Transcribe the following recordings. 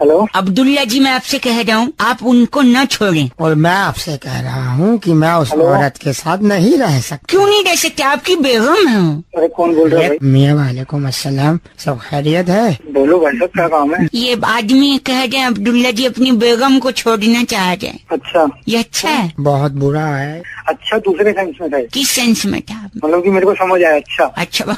Hello Abdullah जी, मैं आपसे कह रहा हूँ आप उनको न छोड़ें। और मैं आपसे कह रहा हूँ कि मैं उस औरत के साथ नहीं रह सकता। क्यों नहीं रह सकते? आपकी बेगम है वो। अरे कौन बोल रहा है भाई? मियाँ वालेकुम अस्सलाम, सब खैरियत है? बोलो भाई साहब, क्या काम है? ये आदमी कह रहे हैं अब्दुल्ला जी अपनी बेगम को छोड़ना चाह रहे हैं। अच्छा, ये अच्छा है? बहुत बुरा है। अच्छा दूसरे सेंस में था? किस सेंस में था? मतलब कि मेरे को समझ आया। अच्छा अच्छा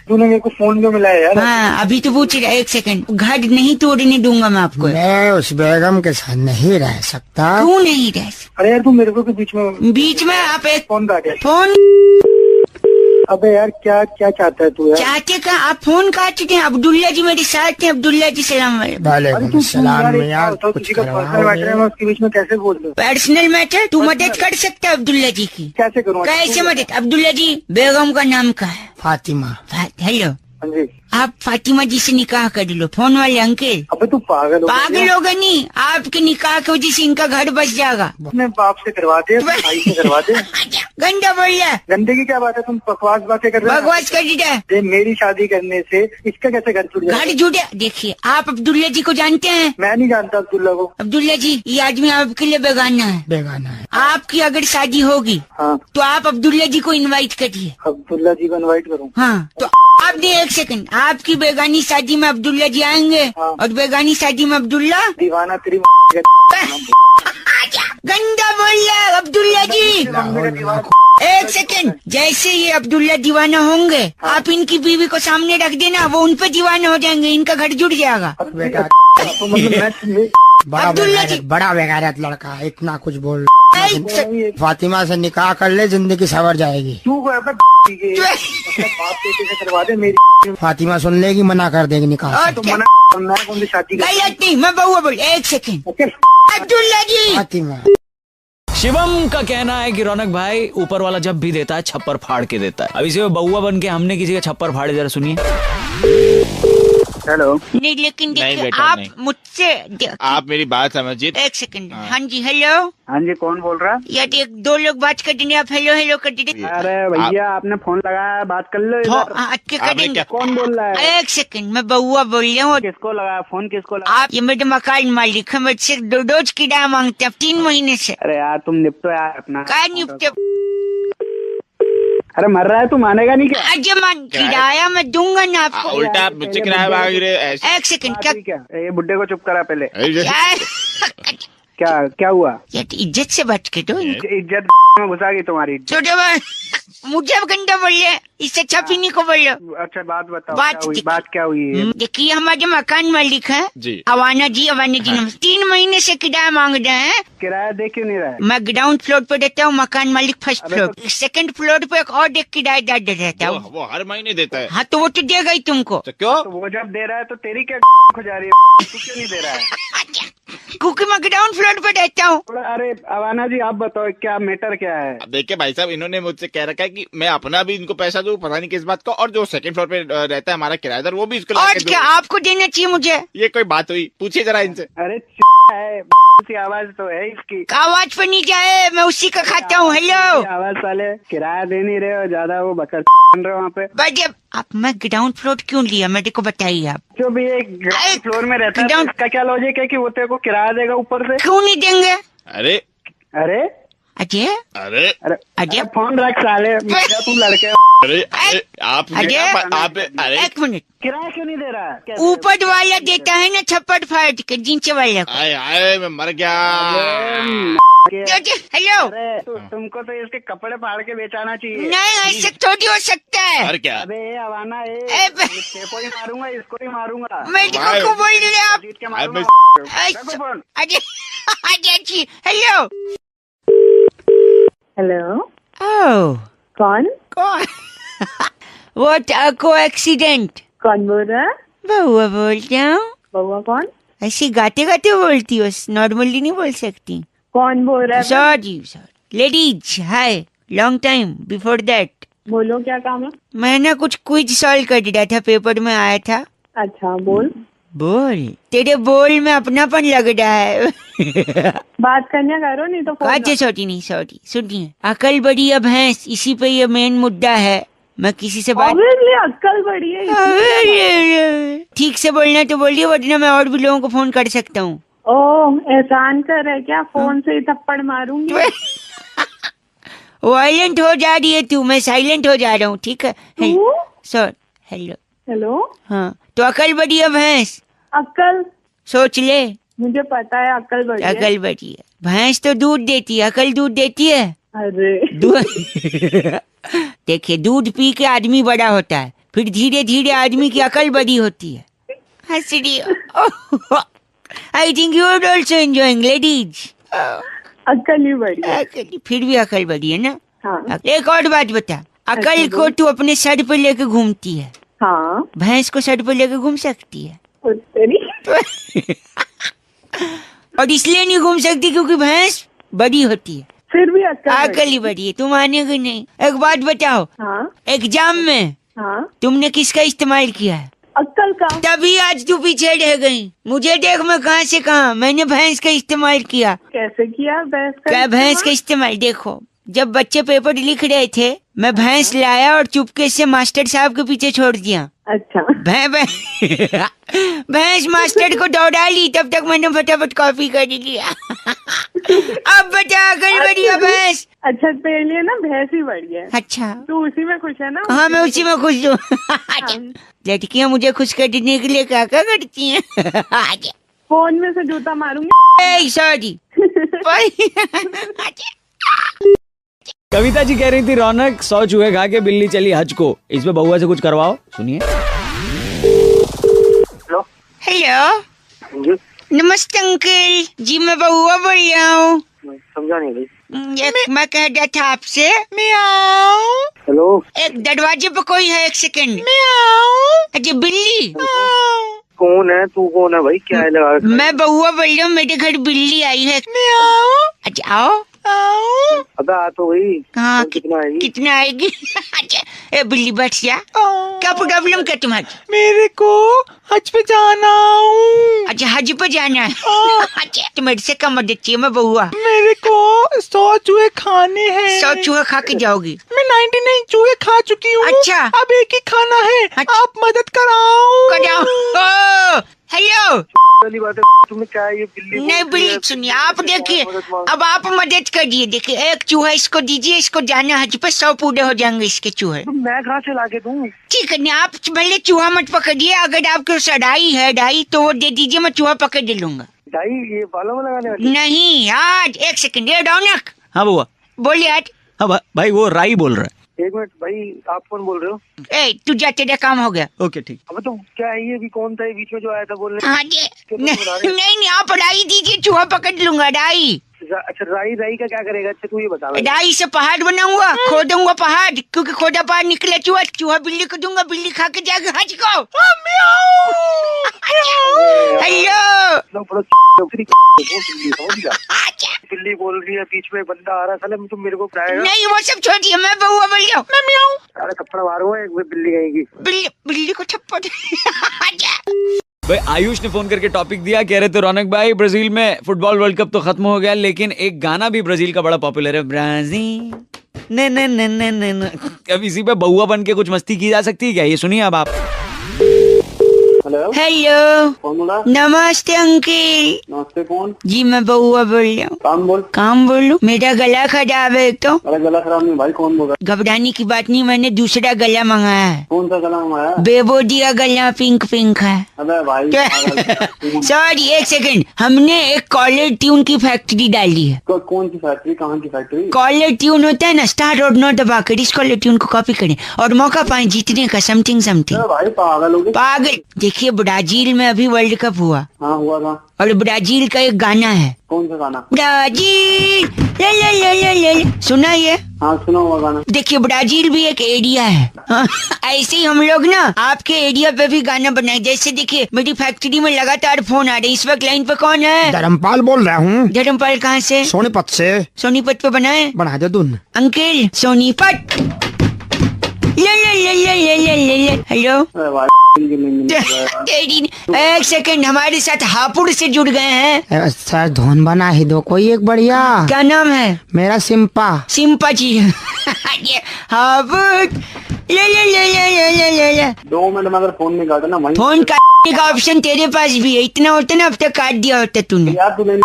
तूने मेरे को फोन क्यों मिला है यार? हाँ, अभी तो पूछ रहा, एक सेकंड। घर नहीं तोड़ने दूंगा मैं आपको। मैं उस बेगम के साथ नहीं रह सकता। क्यों नहीं रह सकते? अरे यार तू मेरे को बीच में आप एक फोन काट यार। फोन अबे यार क्या क्या चाहता है तू यार? चाहते का आप फोन काटते हैं। अब्दुल्ला जी मेरे साथ हैं। अब्दुल्ला जी सलाम वालेकुम। वालेकुम अस्सलाम। मियाँ कुछ किसी का पर्सनल मैटर है, मैं उसके बीच में कैसे बोल दूं? Personal matter? तू मदद कर सकता है अब्दुल्ला जी की? कैसे करूँ? कैसे मदद? अब्दुल्ला जी बेगम का नाम क्या है? फातिमा। हेलो, हाँ जी। आप फातिमा जी से निकाह कर लो। फोन वाले अंकल। अबे तू पागल हो गया? पागल होगा नहीं, आपके निकाह की वजह से इनका घर बस जाएगा। अपने बाप से करवा दे, अपने भाई से करवा दे। गंदा बोल रहा है। गंदे की क्या बात है? तुम बकवास बातें कर रहे हो। बकवास कर दिया। ये मेरी शादी करने से इसका कैसे घर छूट जाएगा? घर जुड़े। देखिए, आप अब्दुल्ला जी को जानते हैं? मैं नहीं जानता अब्दुल्ला को। अब्दुल्ला जी, ये आदमी आपके लिए बेगाना है। बेगाना है। आपकी अगर शादी होगी हाँ, तो आप अब्दुल्ला जी को इनवाइट करिए। अब्दुल्ला जी को इनवाइट करूँ? हाँ, तो आपने एक सेकंड, आपकी बेगानी शादी में अब्दुल्ला जी आएंगे। हाँ। और बेगानी शादी में अब्दुल्ला। दीवाना तेरी गंदा बोल रहा है अब्दुल्ला जी। एक सेकंड, जैसे ये अब्दुल्ला दीवाना होंगे, आप इनकी बीवी को सामने रख देना, वो उन पे दीवाना हो जाएंगे, इनका घर जुड़ जाएगा। बेटा तो मतलब मैं अब्दुल्ला जी। बड़ा बेगारत लड़का, इतना कुछ बोल। ए, फातिमा से निकाह कर ले, जिंदगी सवर जाएगी। तू बाप बेटे से करवा दे मेरी। फातिमा सुन लेगी, मना कर देगी निकाह से। तो मना करना है, कौन सी शादी कर? गलत नहीं, मैं बउआ बोल। एक सेकंड अब्दुल्ला जी। फातिमा। शिवम का कहना है कि रौनक भाई ऊपर वाला जब भी देता है छप्पर फाड़ के देता है। अब इसे बउआ बन के हमने किसी का छप्पर फाड़े, जरा सुनिए। हेलो। नहीं, लेकिन देखिए बेटा, आप नहीं। मुझसे आप मेरी बात समझिए। एक सेकंड। हाँ जी, हेलो। हाँ जी, कौन बोल रहा है? यार एक दो लोग बात कर देंगे, आप हेलो हेलो कर दीजिए। अरे भैया आपने फोन लगाया, बात कर लो इधर। के आपने करेंगे। क्या- कौन बोल रहा है? एक सेकंड, मैं बउआ बोल रहा हूँ। किसको लगाया फोन? किसको लगाया? आप ये मेरे मकान मालिक है, मुझसे रोज किराया मांगते हैं 3 महीने से। अरे यार तुम निपटो यार अपना। क्या निपटे? अरे मर रहा है, तू मानेगा नहीं क्या? अजय मान, किराया मैं दूंगा ना आपको। उल्टा आप मुझसे किराया मांग रहे हो ऐसे। एक सेकंड, क्या क्या ये बुड्ढे को चुप करा पहले। क्या क्या क्या हुआ? यार इज्जत से बात कर दो। इज्जत में घुसा गई तुम्हारी इज्जत। छोटे भाई, मुझे अब घंटा बोल रहे, इससे अच्छा पीने को बोल रहे। अच्छा बात बताओ, बात क्या हुई? दिख- बात क्या हुई है? देखिए, हमारे मकान मालिक है जी। अवाना जी नमस्ते। 3 महीने से किराया मांग रहे हैं। किराया दे क्यों नहीं रहा है? मैं ग्राउंड फ्लोर पे रहता हूँ, मकान मालिक फर्स्ट अबे फ्लोर। सेकंड फ्लोर पे एक और एक किराएदार रहता हूँ। वो हर महीने देता है। हाँ, तो वो तो देगा ही तुमको। तो क्यों? तो वो जब दे रहा है तो तेरी क्या हो जा रही है? तू क्यों नहीं दे रहा है? क्योंकि मैं ग्राउंड फ्लोर पे रहता हूँ। थोड़ा अरे अवाना जी आप बताओ क्या मैटर क्या है? अब देखिए भाई साहब, इन्होंने मुझसे कह रखा है कि मैं अपना भी इनको पैसा दूं, पता नहीं किस बात का, और जो सेकंड फ्लोर पे रहता है हमारा किराएदार, वो भी इसको ला और के क्या दूं। आपको देना चाहिए मुझे? ये कोई बात हुई? पूछिए जरा इनसे। अरे है सी आवाज तो है इसकी। आवाज पर नहीं जाए, मैं उसी का खाता हूँ। हेलो आवाज साले किराया दे नहीं रहे हो, ज्यादा वो बकर बन रहे हो वहाँ पे। भाई, आप मैं ग्राउंड फ्लोर क्यों लिया मेरे को बताइए आप। जो भी एक ग्राउंड फ्लोर में रहता है, तो ground- इसका क्या लॉजिक है कि वो तेरे को किराया देगा ऊपर से? क्यों नहीं देंगे? अरे अरे अजय अरे अरे अजय अरे फोन रख साले, मेरा तुम लड़के अरे अरे आप अजय, आप अरे एक मिनट। किराया क्यों नहीं दे रहा है? कैसे? ऊपर वाला देता है ना छप्पर फाड़ के, नीचे वाला को। आए आए मैं मर गया। हेलो, अरे तुमको तो इसके कपड़े फाड़ के बेचाना चाहिए। नहीं ऐसे थोड़ी हो सकता है। और क्या? अबे अवाना इसको ही मारूंगा, इसको ही मारूंगा। मेरे भाई। को बोल रहे आप। जीत के अबे मारूंगा। रखो phone. Ajay Ajay ji, hello. Hello, oh, कौन कौन? What a coincidence. कौन बोल रहा है? बउआ बोलता हूँ। बउआ कौन? ऐसी गाते गाते बोलती हो, नॉर्मली नहीं बोल सकती। कौन बोल रहा है? Sorry ladies, hi, long time before that. बोलो क्या काम है? मैं ना कुछ क्विज सॉल्व कर रहा था, पेपर में आया था। अच्छा बोल। बोल, तेरे बोल में अपनापन लग रहा है। बात करने करो, नहीं तो फोन अच्छा सॉरी नहीं, सॉरी सुनिए, अकल बड़ी अब भैंस, इसी पे ये मेन मुद्दा है। मैं किसी से बात Obviously अक्ल बड़ी है। ठीक से बोलना तो बोलिए, वरना मैं और भी लोगों को फोन कर सकता हूँ। ओह, एहसान कर है क्या? फोन से ही थप्पड़ मारूंगी। वायलेंट हो जा रही है तू, मैं साइलेंट हो जा रहा हूँ, ठीक है? तू? Sir hello. हेलो, हाँ तो अकल बड़ी है भैंस, अक्ल? सोच ले। मुझे पता है अक्ल बड़ी है। अकल बड़ी है, भैंस तो दूध देती है, अकल दूध देती है? अरे दूध देखिए, दूध पी के आदमी बड़ा होता है, फिर धीरे धीरे आदमी की अकल बड़ी होती है। हंस रही हो। I think you are also enjoying ladies. अक्ल ही बड़ी है। फिर भी अकल बड़ी है ना? हाँ एक और बात बता, अकल को तू अपने सर पे लेके घूमती है, हाँ, भैंस को सर पे लेके घूम सकती है? तेरी और इसलिए नहीं घूम सकती क्योंकि भैंस बड़ी होती है, फिर भी अक्ल अकल ही बड़ी है। तुम मानेगी नहीं। एक बात बताओ, हाँ एग्जाम में हाँ, तुमने किसका इस्तेमाल किया है? अक्ल का। तभी आज तू पीछे रह गई। मुझे देख, मैं कहाँ से कहाँ, मैंने भैंस का इस्तेमाल किया। कैसे किया भैंस का? क्या भैंस का इस्तेमाल? देखो, जब बच्चे पेपर लिख रहे थे, मैं भैंस लाया और चुपके से मास्टर साहब के पीछे छोड़ दिया। अच्छा, भैंस मास्टर को दौड़ा ली, तब तक मैंने फटाफट कॉपी कर लिया। अब बता, अकल बड़ी है भैंस? अच्छा तेरे लिए ना भैंस ही बड़ी है। अच्छा, तू उसी में खुश है ना? हाँ मैं उसी में खुश हूँ। लड़कियाँ मुझे खुश करने के लिए क्या क्या करती हैं? फोन में से जूता मारूंगी। सॉरी। कविता जी कह रही थी रौनक 100 चूहे खा के बिल्ली चली हज को, इसमें बउआ से कुछ करवाओ। सुनिए। हेलो, नमस्ते अंकल जी, मैं बउआ बोल रहा हूँ। समझा नहीं भाई। मैं कह रहा था आपसे, हेलो, एक दरवाजे पे कोई है, एक सेकंड। अच्छा, बिल्ली? कौन है तू? कौन है भाई? क्या है लगा? मैं बउआ बोल रहा हूँ, मेरे घर बिल्ली आई है। अच्छा आओ। अबे आ तो भाई। हाँ, कितना आएगी? कितना आएगी? अच्छा, ए बिल्ली बैठ जा। क्या प्रॉब्लम क्या तुम्हारी? मेरे को हज पे जाना हूँ। अच्छा, हज पे जाना है? अच्छा, तो मेरे से कम मदद चाहिए, मैं बउआ। मेरे को 100 चूहे खाने हैं। 100 चूहे खा के जाओगी? मैं 99 चूहे खा चुकी हूँ। अच्छा। अब एक ही खाना है। अच्छा। आप मदद कराओ। कराओ। हेलो, पहली बात है, तुम्हें क्या है ये बिल्ली? नहीं बिल्ली, सुनिए आप, देखिए अब आप मदद करिए। देखिए, एक चूहा इसको दीजिए, इसको जाना हज पे, 100 पूरे हो जाएंगे इसके चूहे। तो मैं कहाँ से लाके दूँ? ठीक है, नहीं आप भले चूहा मत पकड़िए, अगर आपके सड़ाई है डाई तो वो दे दीजिए, मैं चूहा पकड़ दे लूंगा। डाई ये बालों में लगाने वाली? नहीं यार, एक सेकंड, ये रौनक हाँ बउआ। बोलिए आज। हाँ भाई, वो राई बोल रहा है। एक मिनट भाई, आप कौन बोल रहे हो? ए तू जा, तेरा काम हो गया। ओके ठीक। अब तो क्या है ये? भी कौन था ये बीच में जो आया था बोलने? हाँ जी, नहीं आप राई दीजिए, चूहा पकड़ लूंगा। राई? अच्छा, राई का क्या करेगा? अच्छा तू ये बता। राई से पहाड़ बनाऊंगा, खोदूंगा पहाड़, क्योंकि खोदा पहाड़ निकले चूहा, चूहा बिल्ली को दूंगा, बिल्ली खा के जाएगा हज को। हेलो, बिल्ली बोल रही है, बीच में बंदा आ रहा था, तुम मेरे को बताएगा? नहीं वो सब छोड़िए, मैं बउआ बोल रहा हूँ। अरे थप्पड़ मारूंगा एक बिल्ली कहेगी। बिल्ली को थप्पड़। भाई आयुष ने फोन करके टॉपिक दिया, कह रहे थे रौनक भाई ब्राजील में फुटबॉल वर्ल्ड कप तो खत्म हो गया, लेकिन एक गाना भी ब्राजील का बड़ा पॉपुलर है, ब्राजील न न न न न न। अब इसी पे बउआ बन के कुछ मस्ती की जा सकती है क्या? ये सुनिए अब आप। हेलो, हेलो, कौन बोला? नमस्ते अंकल नमस्ते, कौन? जी, मैं बउआ बोल रहा हूँ। काम बोल। काम बोलूं? मेरा गला खराब है तो। अरे गला खराब नहीं भाई, कौन बोल रहा? घबराने की बात नहीं, मैंने दूसरा गला मंगाया है। कौन सा गला मंगाया? बेबोदिया गला, पिंक पिंक है। अबे भाई सॉरी, एक सेकंड, हमने एक कॉलर ट्यून की फैक्ट्री डाली है। कौन सी फैक्ट्री? कहाँ की फैक्ट्री? कॉलर ट्यून होता है ना, स्टार रोड नो दबाकर इस कॉलर ट्यून को कॉपी करें और मौका पाए जीतने का, समथिंग समथिंग। भाई पागल हो गए। पागल? देखिए, ब्राजील में अभी वर्ल्ड कप हुआ। हाँ हुआ था। और ब्राजील का एक गाना है। कौन सा गाना? ब्राजील ले ले ले ले ले ले। सुना ये? हाँ सुना हुआ गाना। देखिए, ब्राजील भी एक एरिया है। हाँ, ऐसे ही हम लोग ना आपके एरिया पे भी गाना बनाए। जैसे देखिए, मेरी फैक्ट्री में लगातार फोन आ रहे हैं। इस वक्त लाइन पे कौन है? धर्मपाल बोल रहा हूँ। धर्मपाल कहाँ से? सोनीपत से। सोनीपत पे बनाए? बना दे दून। अंकल सोनीपत ले ले ले ले ले ले ले ले। हेलो, अरे भाई एक सेकंड, हमारे साथ हापुड़ से जुड़ गए हैं। सर धोन बना ही दो कोई एक बढ़िया। क्या नाम है? मेरा सिम्पा। सिम्पा जी। हापुड़ ले ले ले ले ले ले ले ले 2 मिनट में अगर फोन नहीं काटा ना वहीं फोन काटने का ऑप्शन तेरे पास भी है, इतना होता ना अब तक काट दिया होता तूने। यार तूने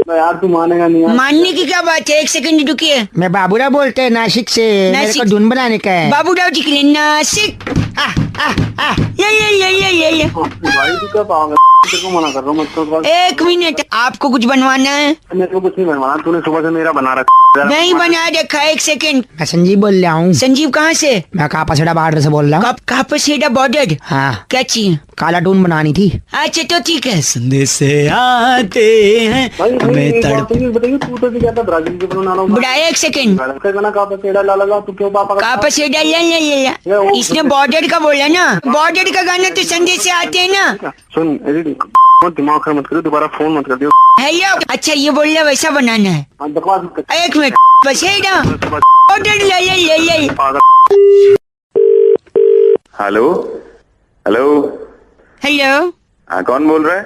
यार तू मानेगा नहीं यार। मानने की क्या बात है, 1 सेकंड रुकिए। मैं बाबूराव बोलते हैं नासिक से, मेरे नासिक। को धुन बनाने का है। बाबूराव जी के लिए नासिक। ले ले ले ले ले ले। भाई तू क्या पाओगे, तेरे को मना कर रहा हूँ मत कर। 1 मिनट, आपको कुछ बनवाना है? मेरे को कुछ नहीं बनवाना, तूने सुबह से मेरा बना रखा। नहीं बना रखा। 1 सेकंड। मैं संजीव बोल रहा हूँ। संजीव कहाँ से? मैं कापासेड़ा बॉर्डर से बोल रहा हूँ। कापासेड़ा बॉर्डर। हाँ, क्या चाहिए? काला टून बनानी थी। अच्छा तो ठीक है। संदेशे आते हैं हमें बताइए तू तो क्या था ब्राजील के बना रहा हूँ। बुढ़ाया 1 सेकंड। कापासेड़ा ला लगा तू क्यों पापा कापासेड़ा ले ले ले ले। इसने बॉर्डर का बोला ना, बॉर्डर का गाना तो संदेश से आते हैं ना। सुन दिमाग खराब मत करो, दोबारा फोन मत कर दियो। हेलो, अच्छा ये बोल रहा वैसा बनाना है। बकवास मत कर। 1 मिनट पसेड़ा बॉर्डर ले ले ले ले। Hello hello. हेलो, हाँ कौन बोल रहा है?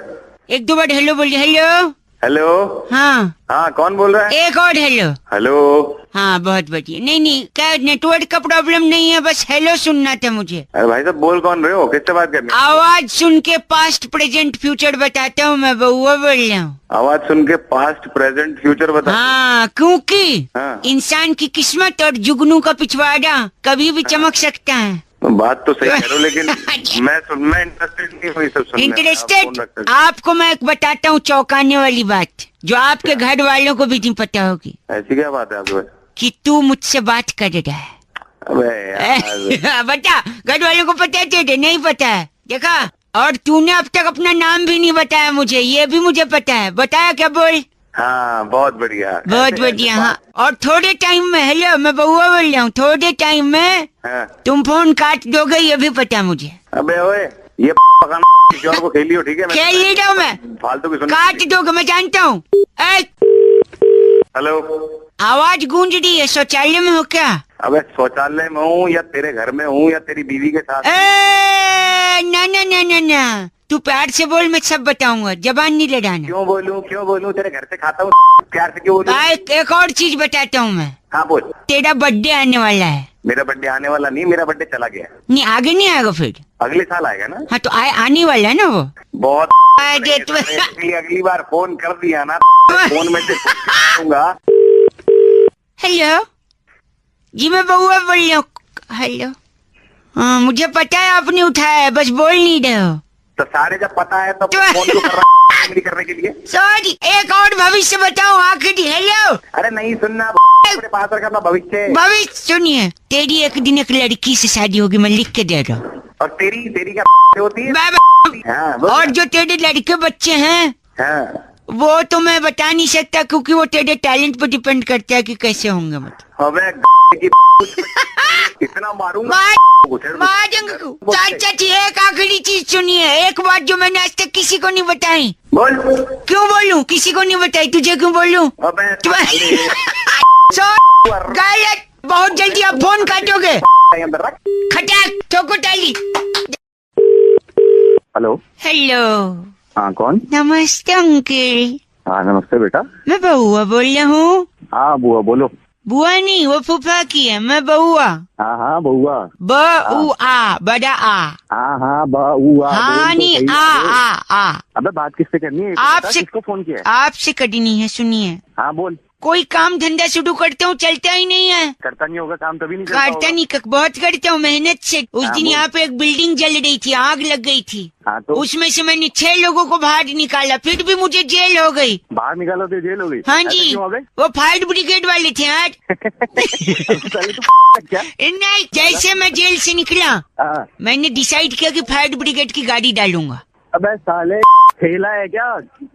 1-2 बार हेलो बोलिए। हेलो। हेलो। हाँ हाँ कौन बोल रहा है? एक और हेलो। हेलो। हाँ बहुत बढ़िया। नहीं क्या नेटवर्क का प्रॉब्लम नहीं है, बस हेलो सुनना था मुझे। अरे भाई साहब बोल कौन रहे हो, किससे बात करनी है? आवाज सुन के पास्ट प्रेजेंट फ्यूचर बताता हूँ, मैं बउआ बोल रहा हूँ। आवाज सुन के पास्ट प्रेजेंट फ्यूचर बता। हाँ क्योंकि हाँ। इंसान की किस्मत और जुगनू का पिछवाड़ा कभी भी चमक सकता है। बात तो सही करो लेकिन मैं इंटरेस्टेड नहीं हुई सब सुनने में। इंटरेस्टेड? आपको मैं एक बताता हूँ चौंकाने वाली बात, जो आपके घर वालों को भी नहीं पता होगी। ऐसी क्या बात है आपके पास? कि तू मुझसे बात कर रहा है। अबे यार। बता, घर वालों को पता है तेरे? नहीं पता है, देखा। और तूने अब तक अपना नाम भी नहीं बताया मुझे, ये भी मुझे पता है। बताया क्या? बोल। हाँ बहुत बढ़िया। बहुत बढ़िया। हाँ, और थोड़े टाइम में, हेलो मैं बउआ बोल रहा हूँ, थोड़े टाइम में हाँ। तुम फोन काट दोगे, ये भी पता मुझे। अबे ओए ये पकाना किसी और को खेलियो ठीक है? खेल नहीं रहा हूँ मैं, फालतू की सुन। काट दोगे मैं जानता हूँ। हेलो। आवाज गूंज रही है, शौचालय में हो क्या? अबे शौचालय में हूँ या तेरे घर में हूँ या तेरी बीवी के साथ? ना ना ना ना ना, तू प्यार से बोल, मैं सब बताऊंगा, जबान नहीं लड़ाना। क्यों बोलूं तेरे घर से खाता हूँ, प्यार से क्यों बोलूं? एक और चीज बताता हूँ मैं। हाँ बोल। तेरा बर्थडे आने वाला है। मेरा बर्थडे आने वाला नहीं, मेरा बर्थडे चला गया। नहीं आगे नहीं आएगा फिर? अगले साल आएगा ना। हाँ तो आने वाला है ना वो। बहुत अगली बार फोन कर दिया ना, फोन में से दूंगा। हेलो जी, मैं बउआ बोल रही हूँ। हेलो। हाँ मुझे पता है आपने उठाया है, बस बोल नहीं रहे हो। तो सारे जब पता है तो फोन तो कर रहा है करने के लिए। सॉरी, एक और भविष्य बताओ आखिरी। हेलो। अरे नहीं सुनना, अपने पास रखा अपना भविष्य। भविष्य सुनिए, तेरी एक दिन एक लड़की से शादी होगी, मैं लिख के दे रहा हूँ। और तेरी क्या होती है? हाँ, और जो तेरे लड़के बच्चे हैं, हाँ। वो तो मैं बता नहीं सकता, क्योंकि वो तेरे टैलेंट पर डिपेंड करता है कि कैसे होंगे। मतलब अबे इतना मारूंगा। चाचा जी एक आखिरी चीज सुनिए, एक बात जो मैंने आज तक किसी को नहीं बताई। बोल। क्यों बोलूं? किसी को नहीं बताई, तुझे क्यों बोलूं? अबे गलत। बहुत जल्दी आप फोन काटोगे। अंदर रख। खटाक ठोको ताली। हेलो। हेलो। हाँ कौन? नमस्ते अंकल। हाँ नमस्ते बेटा। मैं बउआ बोल रहा हूँ। हाँ बुआ बोलो। बुआ नहीं, वो फूफा की है, मैं बउआ। हाँ बउआ। बउआ, बड़ा आ। हाँ बउआ। हाँ नहीं, आ। अबे बात किससे करनी है? आपसे। किसको फोन किया है? आपसे करनी है, सुनिए। हाँ बोल। कोई काम धंधा शुरू करता हूँ, चलता ही नहीं है। करता नहीं होगा काम, तभी नहीं करता करता होगा। नहीं, बहुत करता हूँ मेहनत से। उस दिन यहाँ पे एक बिल्डिंग जल रही थी, आग लग गई थी। हाँ तो उसमें से मैंने 6 लोगों को बाहर निकाला, फिर भी मुझे जेल हो गई। बाहर निकालो तो जेल हो गई? हाँ ऐसा जी, क्यों हो गए? वो फायर ब्रिगेड वाले थे यार। साले तो क्या? नहीं, जैसे मैं जेल से निकला, हाँ। मैंने डिसाइड किया कि फायर ब्रिगेड की गाड़ी डालूंगा। अबे साले ठेला है क्या,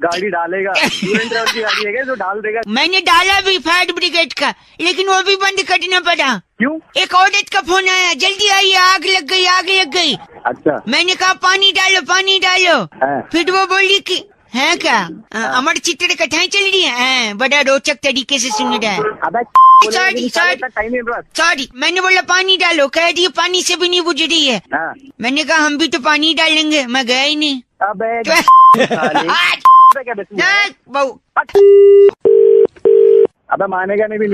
गाड़ी डालेगा? स्टूडेंट ट्रैवल की गाड़ी है क्या जो डाल देगा? मैंने डाला भी फायर ब्रिगेड का, लेकिन वो भी बंद करना पड़ा। क्यों? एक औरत का फोन आया, जल्दी आइए, आग लग गई, आग लग गई। अच्छा। मैंने कहा पानी डालो, पानी डालो। हाँ। फिर वो बोली कि है क्या, अमर चित्र कथाएं चल रही है। बड़ा रोचक तरीके से सुन रहा है। अबे सॉरी, मैंने बोला पानी डालो, कह दिए पानी से भी नहीं बुझ रही है। हाँ। मैंने कहा हम भी तो पानी डालेंगे, मैं गया ही नहीं। अबे अबे मानेगा नहीं भी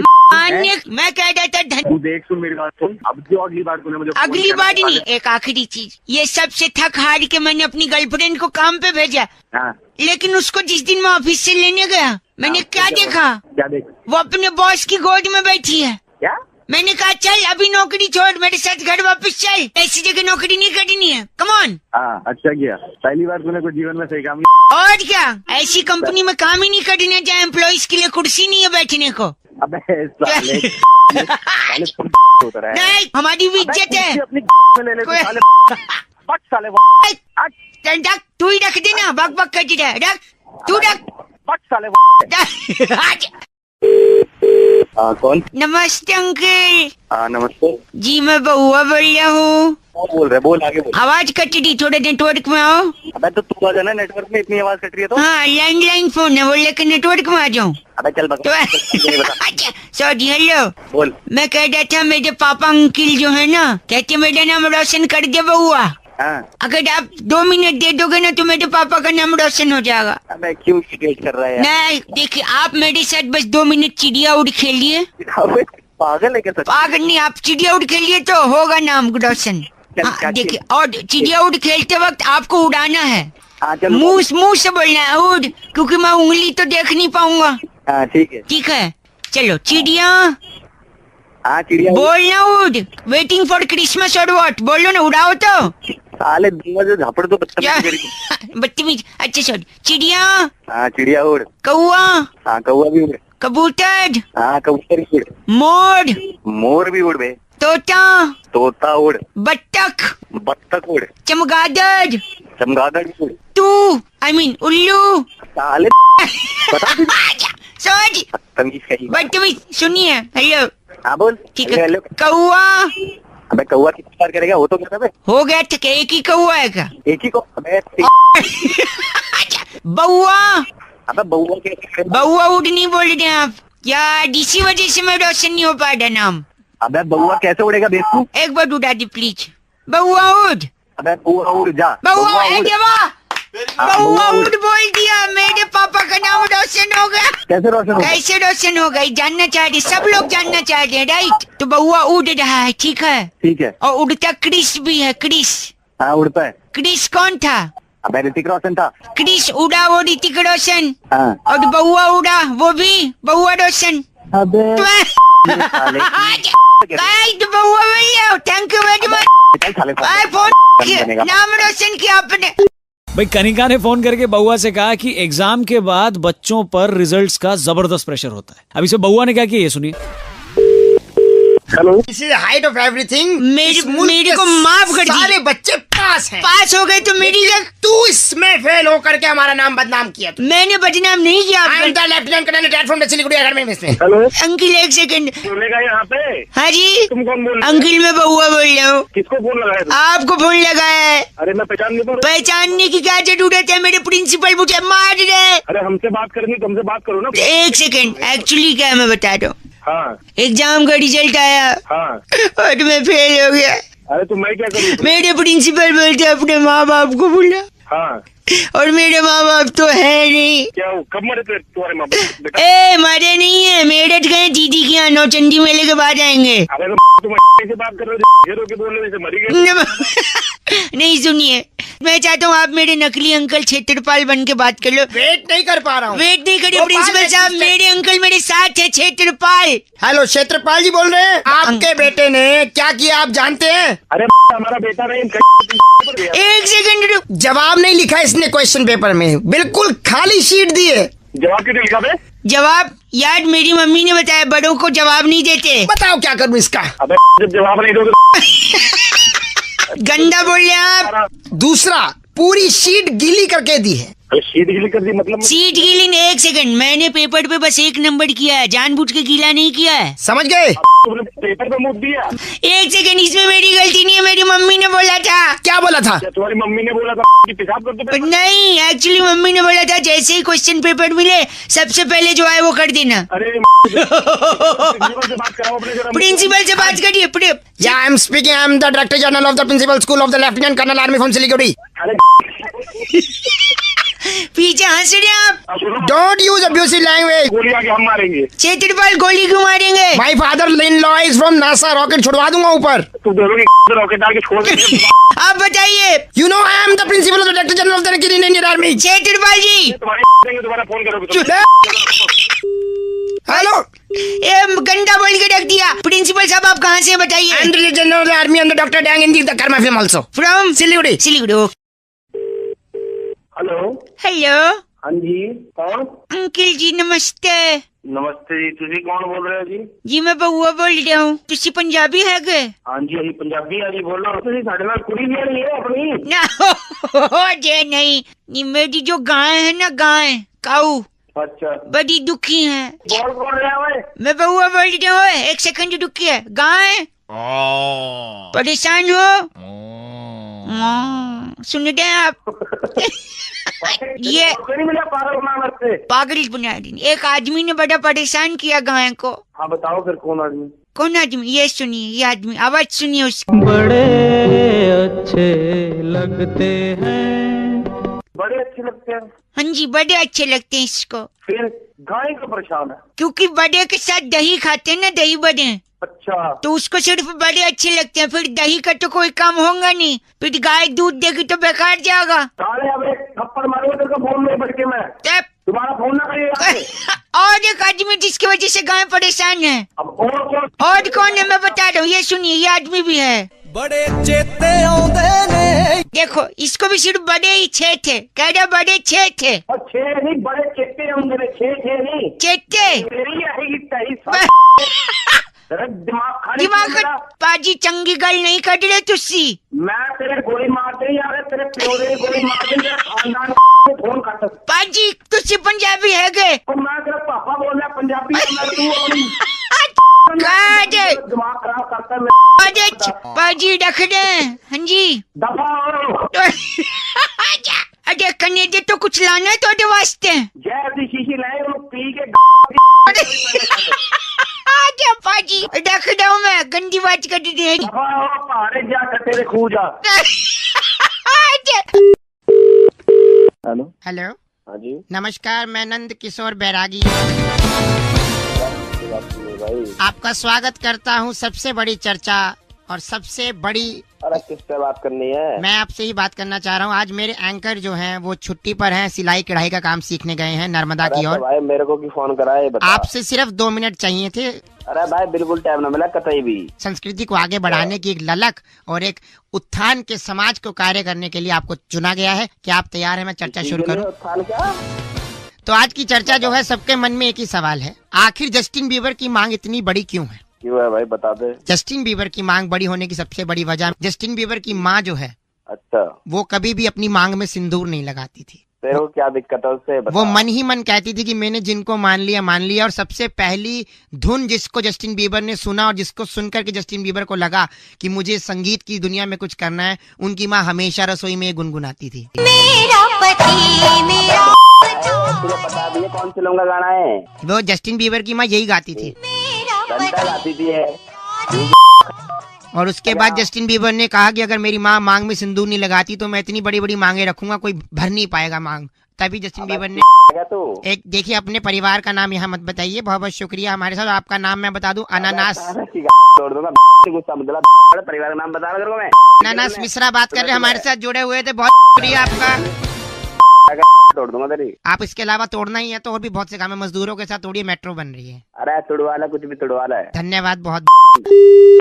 मैं कह रहा था तू देख सुन मेरी बात सुन, अब जो अगली बार तूने मुझे अगली बार नहीं, एक आखिरी चीज, ये सबसे थक हार के मैंने अपनी गर्लफ्रेंड को काम पे भेजा, हाँ लेकिन उसको जिस दिन मैं ऑफिस से लेने गया मैंने क्या देखा, क्या देख वो अपने बॉस की गोद में बैठी है। क्या मैंने कहा चल अभी नौकरी छोड़, मेरे साथ घर वापस चल, ऐसी जगह नौकरी नहीं करनी है, कम ऑन। हाँ अच्छा किया, पहली बार तूने कुछ जीवन में सही काम और क्या, ऐसी कंपनी में काम ही नहीं करने जहाँ एम्प्लॉइज के लिए कुर्सी नहीं है बैठने को। अबे साले होता रहा है। नहीं, हमारी भी इज्जत है। अपनी ले ले तू साले पट साले रख, तू ही रख देना, बक बक करती रहे, रख तू रख पट साले हाँ कौन? नमस्ते अंकल। हाँ नमस्ते। जी मैं बहुआ बोल रहा हूँ। कौन बोल रहे? बोल आगे बोल। आवाज कट रही, थोड़े नेटवर्क में आओ। अबे तो तू आ जाना, नेटवर्क में इतनी आवाज कट रही है तो। हाँ लैंडलाइन फोन है, वो लेकर नेटवर्क में आ जाऊँ। अबे चल बता। अच्छा सॉरी, हेलो। बोल। मैं कह रहा था मेरे पापा अंकिल जो है ना, कहते मेरा नाम रोशन कर दे बहुआ। हाँ। अगर आप 2 मिनट दे दोगे ना तो मेरे पापा का नाम रोशन हो जाएगा। अबे क्यों शिकायत कर रहा है यार? नहीं देखिए, आप मेरे साथ बस 2 मिनट चिड़िया उड़ खेलिए। अबे पागल है क्या सच? पागल नहीं, आप चिड़िया उड़ खेलिए तो होगा नाम रोशन। हाँ, देखिए, और चिड़िया उड़ खेलते वक्त आपको उड़ाना है, हाँ चल मुंह से बोलना है उड़, क्योंकि मैं उंगली तो देख नहीं पाऊंगा। हाँ ठीक है। ठीक है चलो, चिड़िया हाँ चिड़िया बोलना उड़, वेटिंग फॉर क्रिसमस और व्हाट, बोलो ना, उड़ाओ तो। साले दूंगा जो झापड़ तो बदतमीज। बदतमीज, अच्छा सॉरी। चिड़िया, हाँ चिड़िया उड़। कौआ, हाँ कौआ भी उड़। कबूतर, हाँ कबूतर भी उड़। मोर, मोर भी उड़ बे। तोता, तोता उड़। बत्तख, बत्तख उड़। चमगादड़, चमगादड़ भी उड़। तू आई मीन उल्लू। साले बता दे। सॉरी बदतमीज कहीं। बदतमीज, सुनिए, हेलो। हाँ बोल। ठीक है, हेलो। कौआ अबे कौआ कितनी बार करेगा? वो तो क्या था? हो गया, ठीक है, एक ही कौआ है का। एक ही को। अबे बउआ, अबे बउआ क्या? बउआ उड़ नहीं बोल रहे हैं आप यार, इसी वजह से मैं रोशन नहीं हो पा रहा नाम। अबे बउआ कैसे उड़ेगा बेवकूफ? एक बार उड़ा दी प्लीज, बउआ उड़। अबे बउआ उड़ जा। बउआ उड़। बउआ उड़ बोल दिया, मेरे पापा का नाम रोशन हो गया। कैसे रोशन होगा? कैसे रोशन हो गई, जानना चाह रहे, सब लोग जानना चाह रहे, राइट? तो बउआ उड़ रहा है, ठीक है, ठीक है। और उड़ता क्रिस भी है, क्रिस। हाँ उड़ता है। क्रिस कौन था? अबे ऋतिक रोशन था। क्रिस उड़ा वो ऋतिक रोशन, हाँ। और बउआ उड़ा वो भी बउआ रोशन। अबे बउआ भैया, thank you very much. Phone नाम रोशन किया आपने। भाई कनिका ने फोन करके बउआ से कहा कि एग्जाम के बाद बच्चों पर रिजल्ट्स का जबरदस्त प्रेशर होता है। अभी से बउआ ने क्या किया ये सुनिए। Hello, this is height of everything. मेरे को माफ कर दी। सारे बच्चे पास हैं। पास हो गए तो मेरी तू इसमें फेल हो करके हमारा नाम बदनाम किया तू। मैंने बदनाम नहीं किया आई एम आपका। The lieutenant colonel retired from the Siliguri academy में। हेलो, अंकिल एक सेकंड। बोलेगा यहाँ पे? हाँ जी, तुम कौन बोल रहे हो? अंकिल मैं बउआ बोल रहा हूँ। किसको फोन लगाया तू? आपको फोन लगाया है। अरे मैं पहचान नहीं पा रहा। पहचानने की क्या जरूरत है, मेरे प्रिंसिपल मुझे मार रहे। अरे हमसे बात करनी, तुमसे बात करो ना। एक सेकंड, एक्चुअली क्या है मैं बता रहा हूँ। हाँ एग्जाम का रिजल्ट आया हाँ। और मैं फेल हो गया। अरे तो मैं क्या करूँ? मेरे प्रिंसिपल बोलते अपने माँ बाप को बुला, हाँ और मेरे माँ बाप तो है नहीं। क्या हो, कब मरे थे तुम्हारे माँ बाप? बेटा ए मरे नहीं है, मेरठ गए दीदी की यहाँ नौचंदी मेले के बाद आएंगे। अरे तो तुम ऐसे बात कर रहे हो, हीरो के बोलने में से मरी गए। नहीं सुनिए, मैं चाहता हूँ आप मेरे नकली अंकल क्षेत्रपाल बन के बात कर लो। वेट नहीं कर पा रहा हूँ। वेट नहीं करिए वो प्रिंसिपल बात साहब, है, मेरे अंकल मेरे साथ है, क्षेत्रपाल। हेलो क्षेत्रपाल जी बोल रहे हैं। आपके बेटे ने क्या किया आप जानते हैं? अरे हमारा बेटा नहीं, एक सेकंड रुक। जवाब नहीं लिखा इसने क्वेश्चन पेपर में, बिल्कुल खाली शीट दी है। जवाब क्यों नहीं लिखा बे? जवाब यार मेरी मम्मी ने बताया, बड़ों को जवाब नहीं देते। बताओ क्या करूँ इसका? अबे जब जवाब नहीं दोगे गंदा बोल रहे हैं आप। दूसरा, पूरी शीट गीली करके दी है। अरे शीट गीली कर दी मतलब? सीट गीली नहीं, एक सेकंड, मैंने पेपर पे बस 1 नंबर किया है, जानबूझ के गीला नहीं किया है। समझ गए? तुमने पेपर पे मुँह दिया? एक सेकंड, इसमें मेरी गलती नहीं है, मेरी मम्मी ने बोला था। क्या बोला था? क्या तुम्हारी मम्मी ने बोला था कि पेशाब कर दो पेपर? नहीं, एक्चुअली मम्मी ने बोला था जैसे ही क्वेश्चन पेपर मिले सबसे पहले जो है वो कर देना। अरे प्रिंसिपल से बात कराओ अपने जरा। प्रिंसिपल से बात करिए। Yeah, I am speaking. I am the Director General of the Principal School of the Lieutenant Colonel Army from Siliguri. अरे पीछे हंस रहे हैं आप। सुनो, डोंट यूज अब्यूसिव लैंग्वेज। गोली आके हम मारेंगे। क्षेत्रपाल गोली क्यों मारेंगे? My father in law is from NASA, rocket छुड़वा दूंगा ऊपर। तू दोनों की रॉकेट डाल के छोड़ देंगे। आप बताइए। You know I am the principal of the director general of the Indian army. Kshetrapal ji. तुम्हारे देंगे, दोबारा फोन करोगे तो। हेलो, ये गंदा बोल के रख दिया। प्रिंसिपल साहब आप कहाँ से हैं बताइए? आई am the general of the army and the doctor dang in the Karma film also from Siliguri. Siliguri. Hello. Hello हाँ जी, कौन? अंकल जी नमस्ते। नमस्ते जी, तुझी कौन बोल रहे हो जी? जी मैं बउआ बोल रहा हूँ। तुसी पंजाबी है गे? हाँ जी, अभी पंजाबी है जी, बोल रहा हूँ। तुझी साढ़े नाल कुड़ी नहीं रही है अपनी? ना हो जे नहीं, ये मेरी जो गाय है ना, गाय काऊ अच्छा, बड़ी दुखी है। बोल रहा है। मैं बउआ बोल रहा हूँ। एक सेकंड रुकिए। गाय परेशान हो? सुन रहे हैं आप? ये नहीं मिला, पागल बना लगते। पागल बना दी। एक आदमी ने बड़ा परेशान किया गाय को। हाँ बताओ फिर कौन आदमी? कौन आदमी? ये सुनिए, ये आदमी आवाज सुनिए उसकी। बड़े अच्छे लगते हैं। बड़े अच्छे लगते हैं। हाँ जी, बड़े अच्छे लगते हैं इसको। फिर गाय का परेशान है। क्योंकि बड़े के साथ दही खाते हैं ना, दही बड़े, अच्छा, तो उसको सिर्फ बड़े अच्छे लगते हैं। फिर दही का तो कोई काम होगा नहीं, फिर गाय दूध देगी तो बेकार जाएगा। साले अब एक थप्पड़ मारूंगा तेरे को फोन में बैठ के मैं। तब तुम्हारा फोन ना करिएगा। और एक आदमी जिसकी वजह से गाय परेशान है। अब और कौन है मैं बता रहा हूँ, ये सुनिए, ये आदमी भी है। बड़े चेते आउंदे ने। देखो, इसको भी सिर्फ बड़े ही छे थे। कह रहा बड़े छे थे। और छह नहीं, बड़े चेते होंगे। छह नहीं, चेते तेरी आएगी तेरी। दिमाग दिमाग का पाजी चंगी गल नहीं कर रहे तुसी। मैं तेरे गोली मार दे यार, तेरे प्यो दे गोली मार दे, तेरे खानदान को फोन कर। पाजी तुसी पंजाबी है गे? और मैं तेरा पापा बोल रहा पंजाबी में, मैं तू दिमाग खराब करता है। पाजी रख दे। हाँ जी, दफा हो। अरे कन्ने दे तो कुछ लाना है तो वास्ते। जैसी शीशी लाए वो पी के। आजा पाजी, रख दो। मैं गंदी बात कर दी है। दफा हो, पहाड़े जा तेरे खू जा। हेलो। हेलो, हाँ जी, नमस्कार, मैं नंद किशोर बैरागी भाई। आपका स्वागत करता हूँ सबसे बड़ी चर्चा और सबसे बड़ी। अरे किससे बात करनी है? मैं आपसे ही बात करना चाह रहा हूँ। आज मेरे एंकर जो हैं वो छुट्टी पर हैं, सिलाई कढ़ाई का काम सीखने गए हैं नर्मदा की ओर। भाई मेरे को की फोन करा है, बता। आपसे सिर्फ 2 मिनट चाहिए थे। अरे भाई बिल्कुल टाइम ना मिला कतई भी। संस्कृति को आगे बढ़ाने की एक ललक और एक उत्थान के समाज को कार्य करने के लिए आपको चुना गया है। क्या आप तैयार हैं? मैं चर्चा शुरू करूं? उत्थान क्या? तो आज की चर्चा जो है, सबके मन में एक ही सवाल है, आखिर जस्टिन बीबर की मांग इतनी बड़ी क्यों है? क्यों है भाई, बता दे। जस्टिन बीबर की मांग बड़ी होने की सबसे बड़ी वजह, जस्टिन बीबर की माँ जो है, अच्छा, वो कभी भी अपनी मांग में सिंदूर नहीं लगाती थी। तेरे को क्या दिक्कत है उससे, बता। वो मन ही मन कहती थी कि मैंने जिनको मान लिया। और सबसे पहली धुन जिसको जस्टिन बीबर ने सुना और जिसको सुनकर के जस्टिन बीबर को लगा कि मुझे संगीत की दुनिया में कुछ करना है, उनकी माँ हमेशा रसोई में गुनगुनाती थी। मेरा पति मेरा तुझे बता दिए कौन सी लौंगा गाना है? वो जस्टिन बीबर की माँ यही गाती थी। घंटा गाती थी है। और उसके बाद जस्टिन बीबर ने कहा कि अगर मेरी माँ मांग में सिंदूर नहीं लगाती तो मैं इतनी बड़ी बड़ी मांगे रखूंगा, कोई भर नहीं पाएगा मांग। तभी जस्टिन बीबर ने एक, देखिए, अपने परिवार का नाम यहाँ मत बताइए, बहुत बहुत शुक्रिया हमारे साथ। आपका नाम मैं बता दूं, अनानास। तोड़ दूंगा परिवार का नाम बता रहा मैं। अनानास मिश्रा बात कर रहे, हमारे साथ जुड़े हुए थे, बहुत शुक्रिया आपका। तोड़ दूंगा तेरी। आप इसके अलावा तोड़ना ही है तो और भी बहुत से काम है, मजदूरों के साथ तोड़िए, मेट्रो बन रही है। अरे तुड़वाला, कुछ भी तुड़वाला है। धन्यवाद बहुत।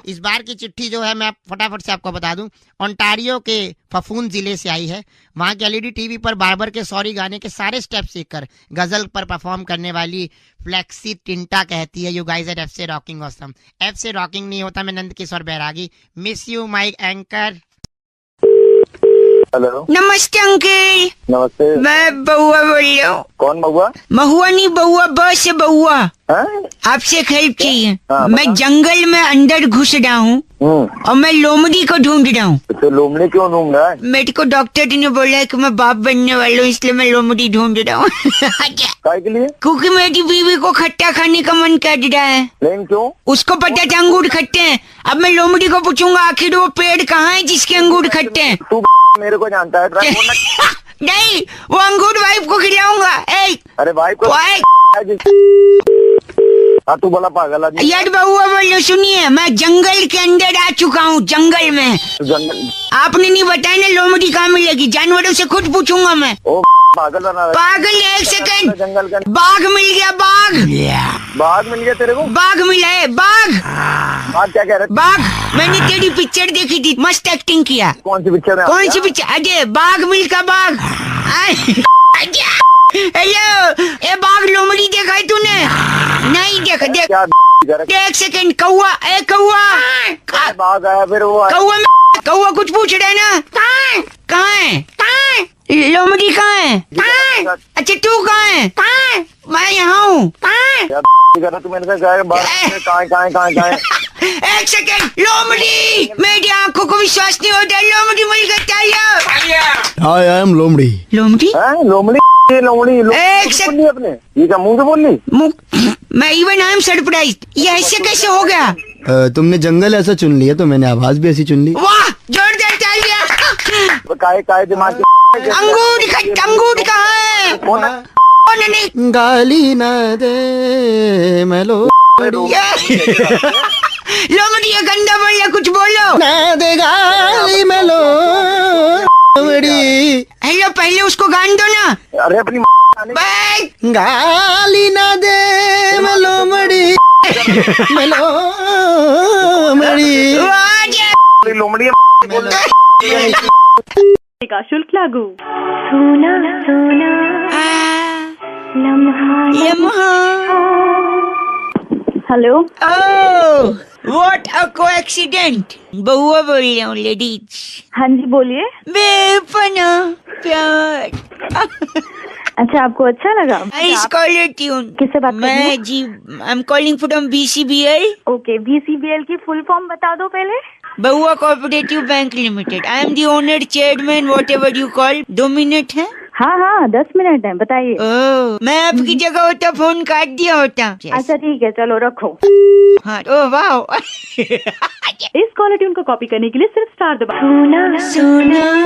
इस बार की चिट्ठी जो है, मैं फटाफट से आपको बता दूं, ओंटारियो के फफून जिले से आई है। वहाँ के एलईडी टीवी पर बार्बर के सॉरी गाने के सारे स्टेप सीखकर गजल पर परफॉर्म करने वाली फ्लेक्सी टिंटा कहती है, यू गाइज आर एफ से रॉकिंग ऑसम। एफ से रॉकिंग नहीं होता। मैं Nand Kishore Bairagi, miss you my anchor. Hello, नमस्ते अंकल। नमस्ते, मैं बउआ बोल रहा हूँ। कौन बउआ? महुआ नहीं, बउआ, ब से बउआ। आपसे एक हेल्प चाहिए। मैं जंगल में अंदर घुस रहा हूँ और मैं लोमड़ी को ढूंढ रहा हूँ। तो लोमड़ी क्यों ढूंढ रहा है? मेरे को डॉक्टर ने बोला है कि मैं बाप बनने वाला हूँ, इसलिए मैं लोमड़ी ढूंढ रहा हूँ। काय के लिए? क्योंकि मेरी बीवी को खट्टा खाने का मन कर रहा है। लेकिन क्यों? उसको पता था अंगूर खट्टे हैं। अब मैं लोमड़ी को पूछूंगा आखिर वो पेड़ कहाँ है जिसके अंगूर खट्टे हैं। तू मेरे को जानता है? नहीं, वो अंगूर वाइफ को खिलाऊंगा। अरे भाई को हाँ तू बड़ा पागल आदमी। यार बउआ बोलो, सुनिए, मैं जंगल के अंदर आ चुका हूँ, जंगल में। जंगल आपने नहीं बताया ना लोमड़ी कहाँ मिलेगी, जानवरों से खुद पूछूंगा मैं। ओ पागल बना रहा है। पागल, एक सेकंड, जंगल के बाघ मिल गया, बाघ। बाघ मिल गया तेरे को? बाघ मिला है, बाघ। बाघ क्या कह रहे? बाघ, मैंने तेरी पिक्चर देखी थी, मस्त एक्टिंग किया। कौन सी पिक्चर में? कौन सी पिक्चर? अजय, बाघ मिल का बाघ। हेलो, ए बाघ लोमड़ी देखा है तूने? नहीं देखा, देख। क्या एक सेकंड, कौआ, ए कौआ। बाघ आया फिर वो कौआ, कौआ कुछ पूछ रहे ना? कहाँ है? लोमड़ी कहाँ है? अच्छा तू कहाँ है? मैं यहाँ हूँ। तू मैंने कहा एक सेकंड, लोमड़ी, मेरी आंखों को विश्वास नहीं होता, लोमड़ी मिल गया। आई एम लोमड़ी। लोमड़ी, लोमड़ी लोमड़ी एक सेकंड, अपने ये क्या मुंह से बोल ली? मैं इवन आई एम सरप्राइज, ये ऐसे कैसे हो गया? तुमने जंगल ऐसा चुन लिया तो मैंने आवाज भी ऐसी चुन ली। वाह, जोरदार तालियां। काय दिमाग अंगूर कहाँ है? नहीं, गाली न दे मैं लोमड़ी, ये गंदा बोल, कुछ बोलो ना दे गाली मैं लोमड़ी। हेलो, पहले उसको गान दो ना। अरे अपनी गाली न दे मैं लोमड़ी मैं लोमड़ी। लोमड़ी का शुल्क लागू। सोना सोना लम्हा। Hello, oh, what a coincidence. Baua बोल रही हूँ, लेडीज। हाँ जी बोलिए। बेपना प्यार। अच्छा, आपको अच्छा लगा? Nice caller tune. किससे बात कर रही हैं? मैं जी, I am calling from BCBL। Okay, BCBL की फुल फॉर्म बता दो पहले। Bahua cooperative bank limited. I am the owner, chairman, whatever you call. 2 minute है? हाँ हाँ, 10 मिनट है, बताइए। ओह, मैं आपकी जगह होता फोन काट दिया होता। अच्छा ठीक है, चलो रखो। हाँ, ओह वाह। इस कॉलर ट्यून को कॉपी करने के लिए सिर्फ स्टार दबाओ। सोना सोना,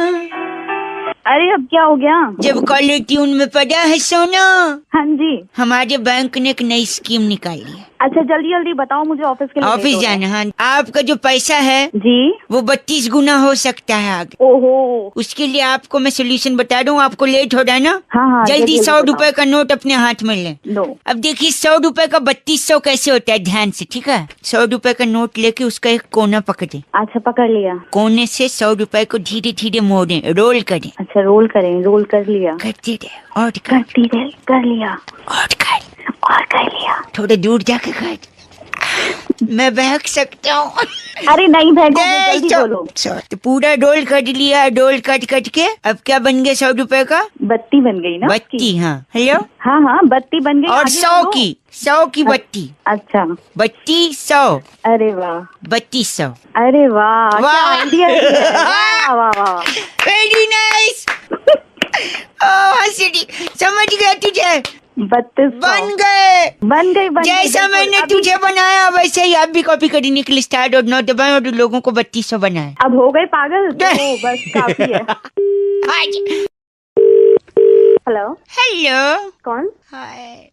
अरे अब क्या हो गया? जब कॉलर ट्यून में पड़ा है सोना। हाँ जी। हमारे बैंक ने एक नई स्कीम निकाली है। अच्छा जल्दी जल्दी बताओ, मुझे ऑफिस के लिए ऑफिस लेट हो रहा जाना। हाँ, आपका जो पैसा है है। जी। वो 32 गुना हो सकता है आगे। ओहो। उसके लिए आपको मैं सोल्यूशन बता दूं। आपको लेट हो रहा है ना? हाँ हाँ, जल्दी 100 बताओ। रुपए का नोट अपने हाथ में लें। लो। अब देखिए 100 रुपए का 3200 कैसे होता है, ध्यान से, ठीक है? 100 रुपए का नोट लेके उसका एक कोना पकड़े, अच्छा पकड़ लिया। कोने से 100 रुपए को धीरे धीरे मोड़े, रोल करें। अच्छा रोल करें, रोल कर लिया। करते रहे और करती रहे, कर लिया। और कर लिया। थोड़ा दूर जाके कर। मैं बहक सकता हूँ। अरे नहीं भैगोगे, जल्दी बोलो। तो पूरा रोल कट लिया, रोल कट के अब क्या बन गया 100 रुपए का? बत्ती बन गई ना? बत्ती। हाँ, हेलो। हाँ हाँ, बत्ती बन गई। और आगे 100 बोलो। की, 100 की बत्ती। अच्छा, बत्ती 100, अरे वाह, 3200। अरे वाह, क्या वाह। आइडिया है। वाह वाह वाह। Very nice. हंसड़ी, समझ गया तुझे? 3200 बन गए। बन गई बन गई, जैसा बिल्कुल। मैंने अभी- तुझे बनाया वैसे ही आप भी कॉपी करने के लिए स्टार्ट और नोट दबाएं और लोगों को 3200 बनाए। अब हो गए पागल, तो बस काफी है। Hello, hello. कौन? हाय।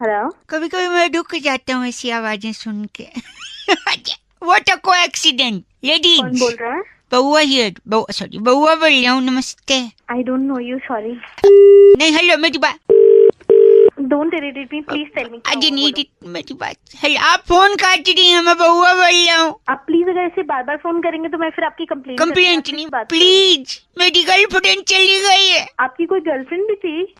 हेलो। कभी कभी मैं रुक जाता हूँ ऐसी आवाजें सुन के। What a coincidence. कौन लेडीज, बोल रहा है? बउआ हियर। सॉरी, बउआ बोल रहा हूँ। नमस्ते। I don't know you, sorry. नहीं, हेलो, मेरी बात। Don't irritate me, please tell me. अजी नहीं, मेरी बात। हेलो, आप फोन काट रही हैं, मैं बउआ बोल रहा हूँ। आप प्लीज अगर ऐसे बार बार फोन करेंगे तो मैं फिर आपकी कंप्लेंट नहीं, प्लीज। मेरी गर्लफ्रेंड चली गई है। आपकी कोई गर्लफ्रेंड भी थी?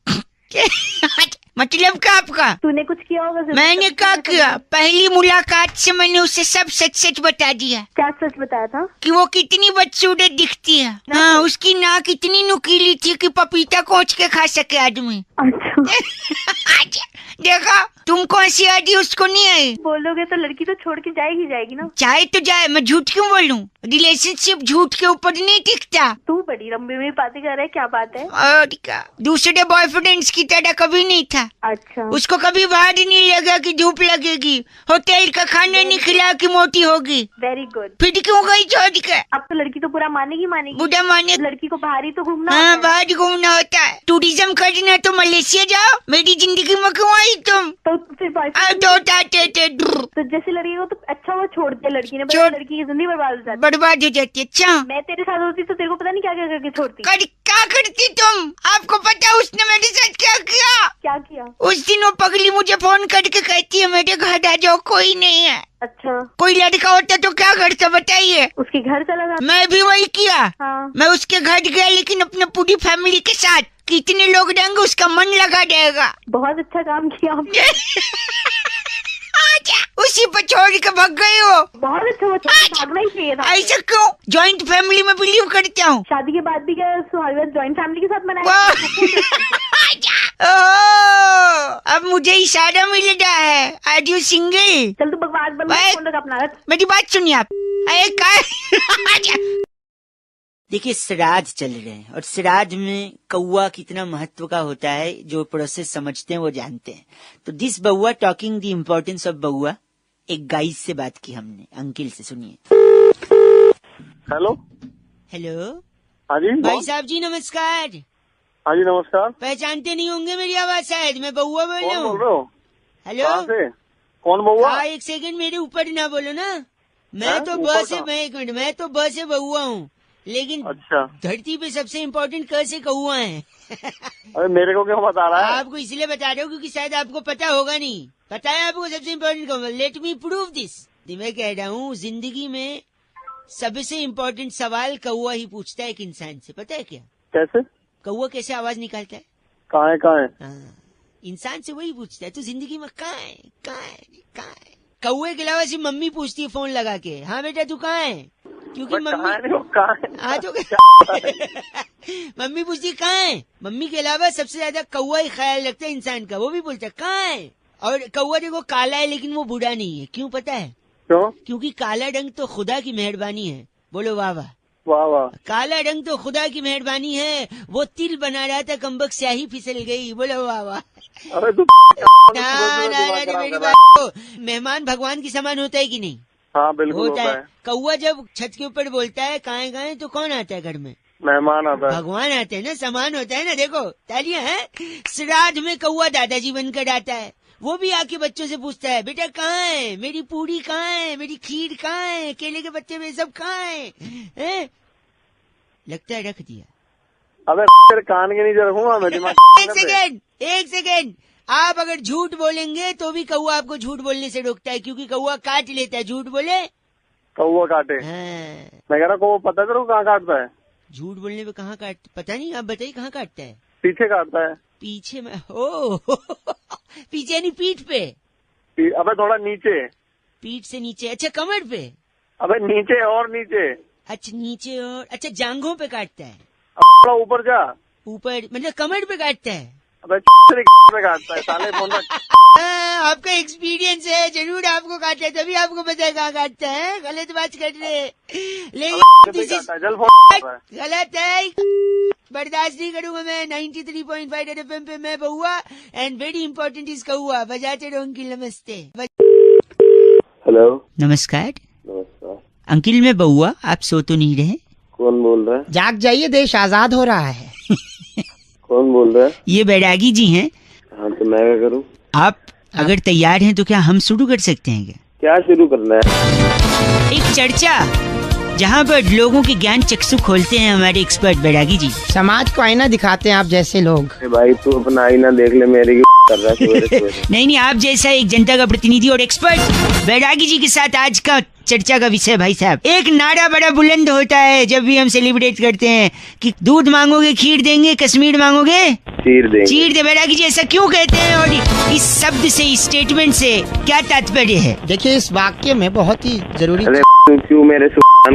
मतलब क्या आपका? तूने कुछ किया होगा जरूर। मैंने क्या किया? पहली मुलाकात से मैंने उसे सब सच सच बता दिया क्या सच बताया था? कि वो कितनी बदसूरत दिखती है। हाँ, उसकी नाक इतनी नुकीली थी कि पपीता कोच के खा सके आदमी। अच्छा। देखा, तुमको हंसी आती उसको नहीं आई। बोलोगे तो लड़की तो छोड़ के जाएगी ना। चाहे तो जाए, मैं झूठ क्यों बोलूं? रिलेशनशिप झूठ के ऊपर नहीं टिकता। तू बड़ी लंबी में बातें कर रहा है, क्या बात है? और क्या, दूसरे बॉयफ्रेंड्स की तरह कभी नहीं था। अच्छा, उसको कभी बाहर नहीं लगा कि धूप लगेगी, होटल का खाना नहीं खिला कि मोटी होगी। Very good. फिर क्यों गई छोड़ के? अब तो लड़की तो पूरा मानेगी। बुढ़ा माने? लड़की को बाहर ही तो घूमना हाँ, होता है। बाहर घूमना होता है। टूरिज्म करना तो मलेशिया जाओ, मेरी जिंदगी में क्यों आई तुम? तो फिर बॉयफ्रेंड तो जैसी लड़की को तो अच्छा वो छोड़ दिया लड़की ने, छोड़- लड़की की जिंदगी बर्बाद हो जाती। बर्बाद हो जाती। अच्छा, मैं तेरे साथ होती तो तेरे को पता नहीं क्या क्या करके छोड़ती। क्या करती तुम? आपको पता है उसने मेरे साथ क्या किया? क्या किया? उस दिन वो पगली मुझे फोन करके कहती है मेरे घर आ जाओ, कोई नहीं है। अच्छा, कोई लड़का होता तो क्या करता बताइए? उसके घर चला जाता। मैं भी वही किया। हाँ। मैं उसके घर गया, लेकिन अपने पूरी फैमिली के साथ। कितने लोग रहेंगे उसका मन लगा जाएगा। बहुत अच्छा काम किया आपने। उसी पर छोड़ के भाग गई हो। बहुत अच्छा, वो भागना ही चाहिए था। ऐसा क्यों? जॉइंट फैमिली में बिलीव करता हूँ। शादी के बाद भी क्या सुहागरात जॉइंट फैमिली के साथ मनाया? अब मुझे इशारा मिल रहा है। Are you single? चल तू बकवास बंद कर, फोन रख अपना। मेरी बात सुनिए आप। देखिए, श्राद्ध चल रहे हैं और श्राद्ध में कौवा कितना महत्व का होता है, जो प्रोसेस समझते हैं वो जानते हैं। तो दिस बउआ टॉकिंग द इम्पोर्टेंस ऑफ बउआ, एक गाइस से बात की हमने, अंकिल से। सुनिए। हेलो। हेलो। हाँ जी भाई साहब जी नमस्कार। हाँ जी नमस्कार। पहचानते नहीं होंगे मेरी आवाज शायद, मैं बउआ बोल रहा कौन हूँ। बोल रहे हो? हेलो। कहाँ से? कौन बउआ? हाँ, एक सेकंड मेरे ऊपर ना बोलो ना। मैं हाँ, तो ऊपर बस कहाँ? मैं एक मिनट, मैं तो बस से बउआ हूँ, लेकिन अच्छा। धरती पे सबसे इम्पोर्टेंट कैसे कौआ है। अरे मेरे को क्यों बता रहा है? आपको इसलिए बता रहे हो क्योंकि शायद आपको पता होगा नहीं। पता है आपको सबसे इम्पोर्टेंट कौआ? Let me prove this. मैं कह रहा हूँ, जिंदगी में सबसे इम्पोर्टेंट सवाल कौआ ही पूछता है एक इंसान से। पता है क्या? कैसे? कौआ कैसे आवाज निकालता है? कहाँ है? हाँ, इंसान से वही पूछता है, तो जिंदगी में कहाँ है, कहाँ है, कहाँ है? कौए के अलावा सिर्फ मम्मी पूछती है फोन लगा के, हाँ बेटा तू कहाँ है? क्योंकि बट मम्मी कहाँ है? वो कहाँ है? हाँ तो मम्मी पूछती कहाँ है। मम्मी के अलावा सबसे ज्यादा कौआ ही ख्याल रखता है इंसान का, वो भी बोलता है कहाँ है। और कौआ देखो काला है लेकिन वो बूढ़ा नहीं है। क्यों पता है? क्यों? क्योंकि काला रंग तो खुदा की मेहरबानी है। बोलो वाह वाह। वाह वाह। काला रंग तो खुदा की मेहरबानी है। वो तिल बना रहा था, कमबख्त स्याही फिसल गई। बोलो वाह वाह। अरे तू ना मेरी बात को, मेहमान भगवान की समान होता है कि नहीं? हाँ बिल्कुल होता है। कौआ जब छत के ऊपर बोलता है कहाँ कहाँ, तो कौन आता है घर में? मेहमान आता है। भगवान आते हैं ना, समान होता है ना। देखो तालियां हैं। श्राद्ध में कौआ दादाजी बनकर आता है। वो भी आके बच्चों से पूछता है बेटा कहाँ है, मेरी पूरी कहाँ है, मेरी खीर कहाँ है, केले के पत्ते में सब कहाँ है? लगता है रख दिया। अबे तेरे कान के नीचे रखूंगा मैं दिमाग। एक सेकेंड। आप अगर झूठ बोलेंगे तो भी कौआ आपको झूठ बोलने से रोकता है, क्योंकि कौआ काट लेता है। झूठ बोले कौआ काटे। हाँ। मैं कह रहा कौआ पता तेरे को कहाँ काटता है? झूठ बोलने पे कहाँ काट, पता नहीं, आप बताइए कहाँ काटता है? पीछे काटता है। पीछे में? ओ पीछे यानी पीठ पे? अबे थोड़ा नीचे। पीठ से नीचे? अच्छा कमर पे? अबे नीचे और नीचे। अच्छा नीचे और, अच्छा जांघों पे काटता है? थोड़ा ऊपर जा। ऊपर मतलब कमर पे काटता है? अबे पे काटता है साले फोन रख। आपका एक्सपीरियंस है, जरूर आपको काटता है, तभी आपको पता है कहाँ काटता है। गलत बात कर रहे, लेकिन गलत है, बर्दाश्त नहीं करूंगा मैं। 93.5 FM पे मैं बउआ, एंड वेरी इंपॉर्टेंट इज कौआ। बजाते रहो अंकिल। नमस्ते। हेलो। नमस्कार। नमस्कार अंकिल मैं बउआ, आप सो तो नहीं रहे? कौन बोल रहा है? जाग जाइए, देश आजाद हो रहा है। कौन बोल रहा है? ये बैरागी जी हैं। हाँ तो मैं क्या करूँ? आप अगर तैयार हैं तो क्या हम शुरू कर सकते हैं? क्या शुरू करना है? एक चर्चा जहाँ पर लोगों के ज्ञान चक्षु खोलते हैं हमारे एक्सपर्ट बैरागी जी। समाज को आईना दिखाते हैं आप जैसे लोग। भाई तू अपना आईना देख ले, मेरी कर रहा है। नहीं, आप जैसा एक जनता का प्रतिनिधि और एक्सपर्ट बैरागी जी के साथ आज का चर्चा का विषय। भाई साहब, एक नारा बड़ा बुलंद होता है जब भी हम सेलिब्रेट करते हैं कि दूध मांगोगे खीर देंगे, कश्मीर मांगोगे चीर देंगे। चीर दे। बैरागी जी ऐसा क्यों कहते हैं, और इस शब्द से, इस स्टेटमेंट से क्या तात्पर्य है? देखिए, इस वाक्य में बहुत ही जरूरी, क्यों मेरे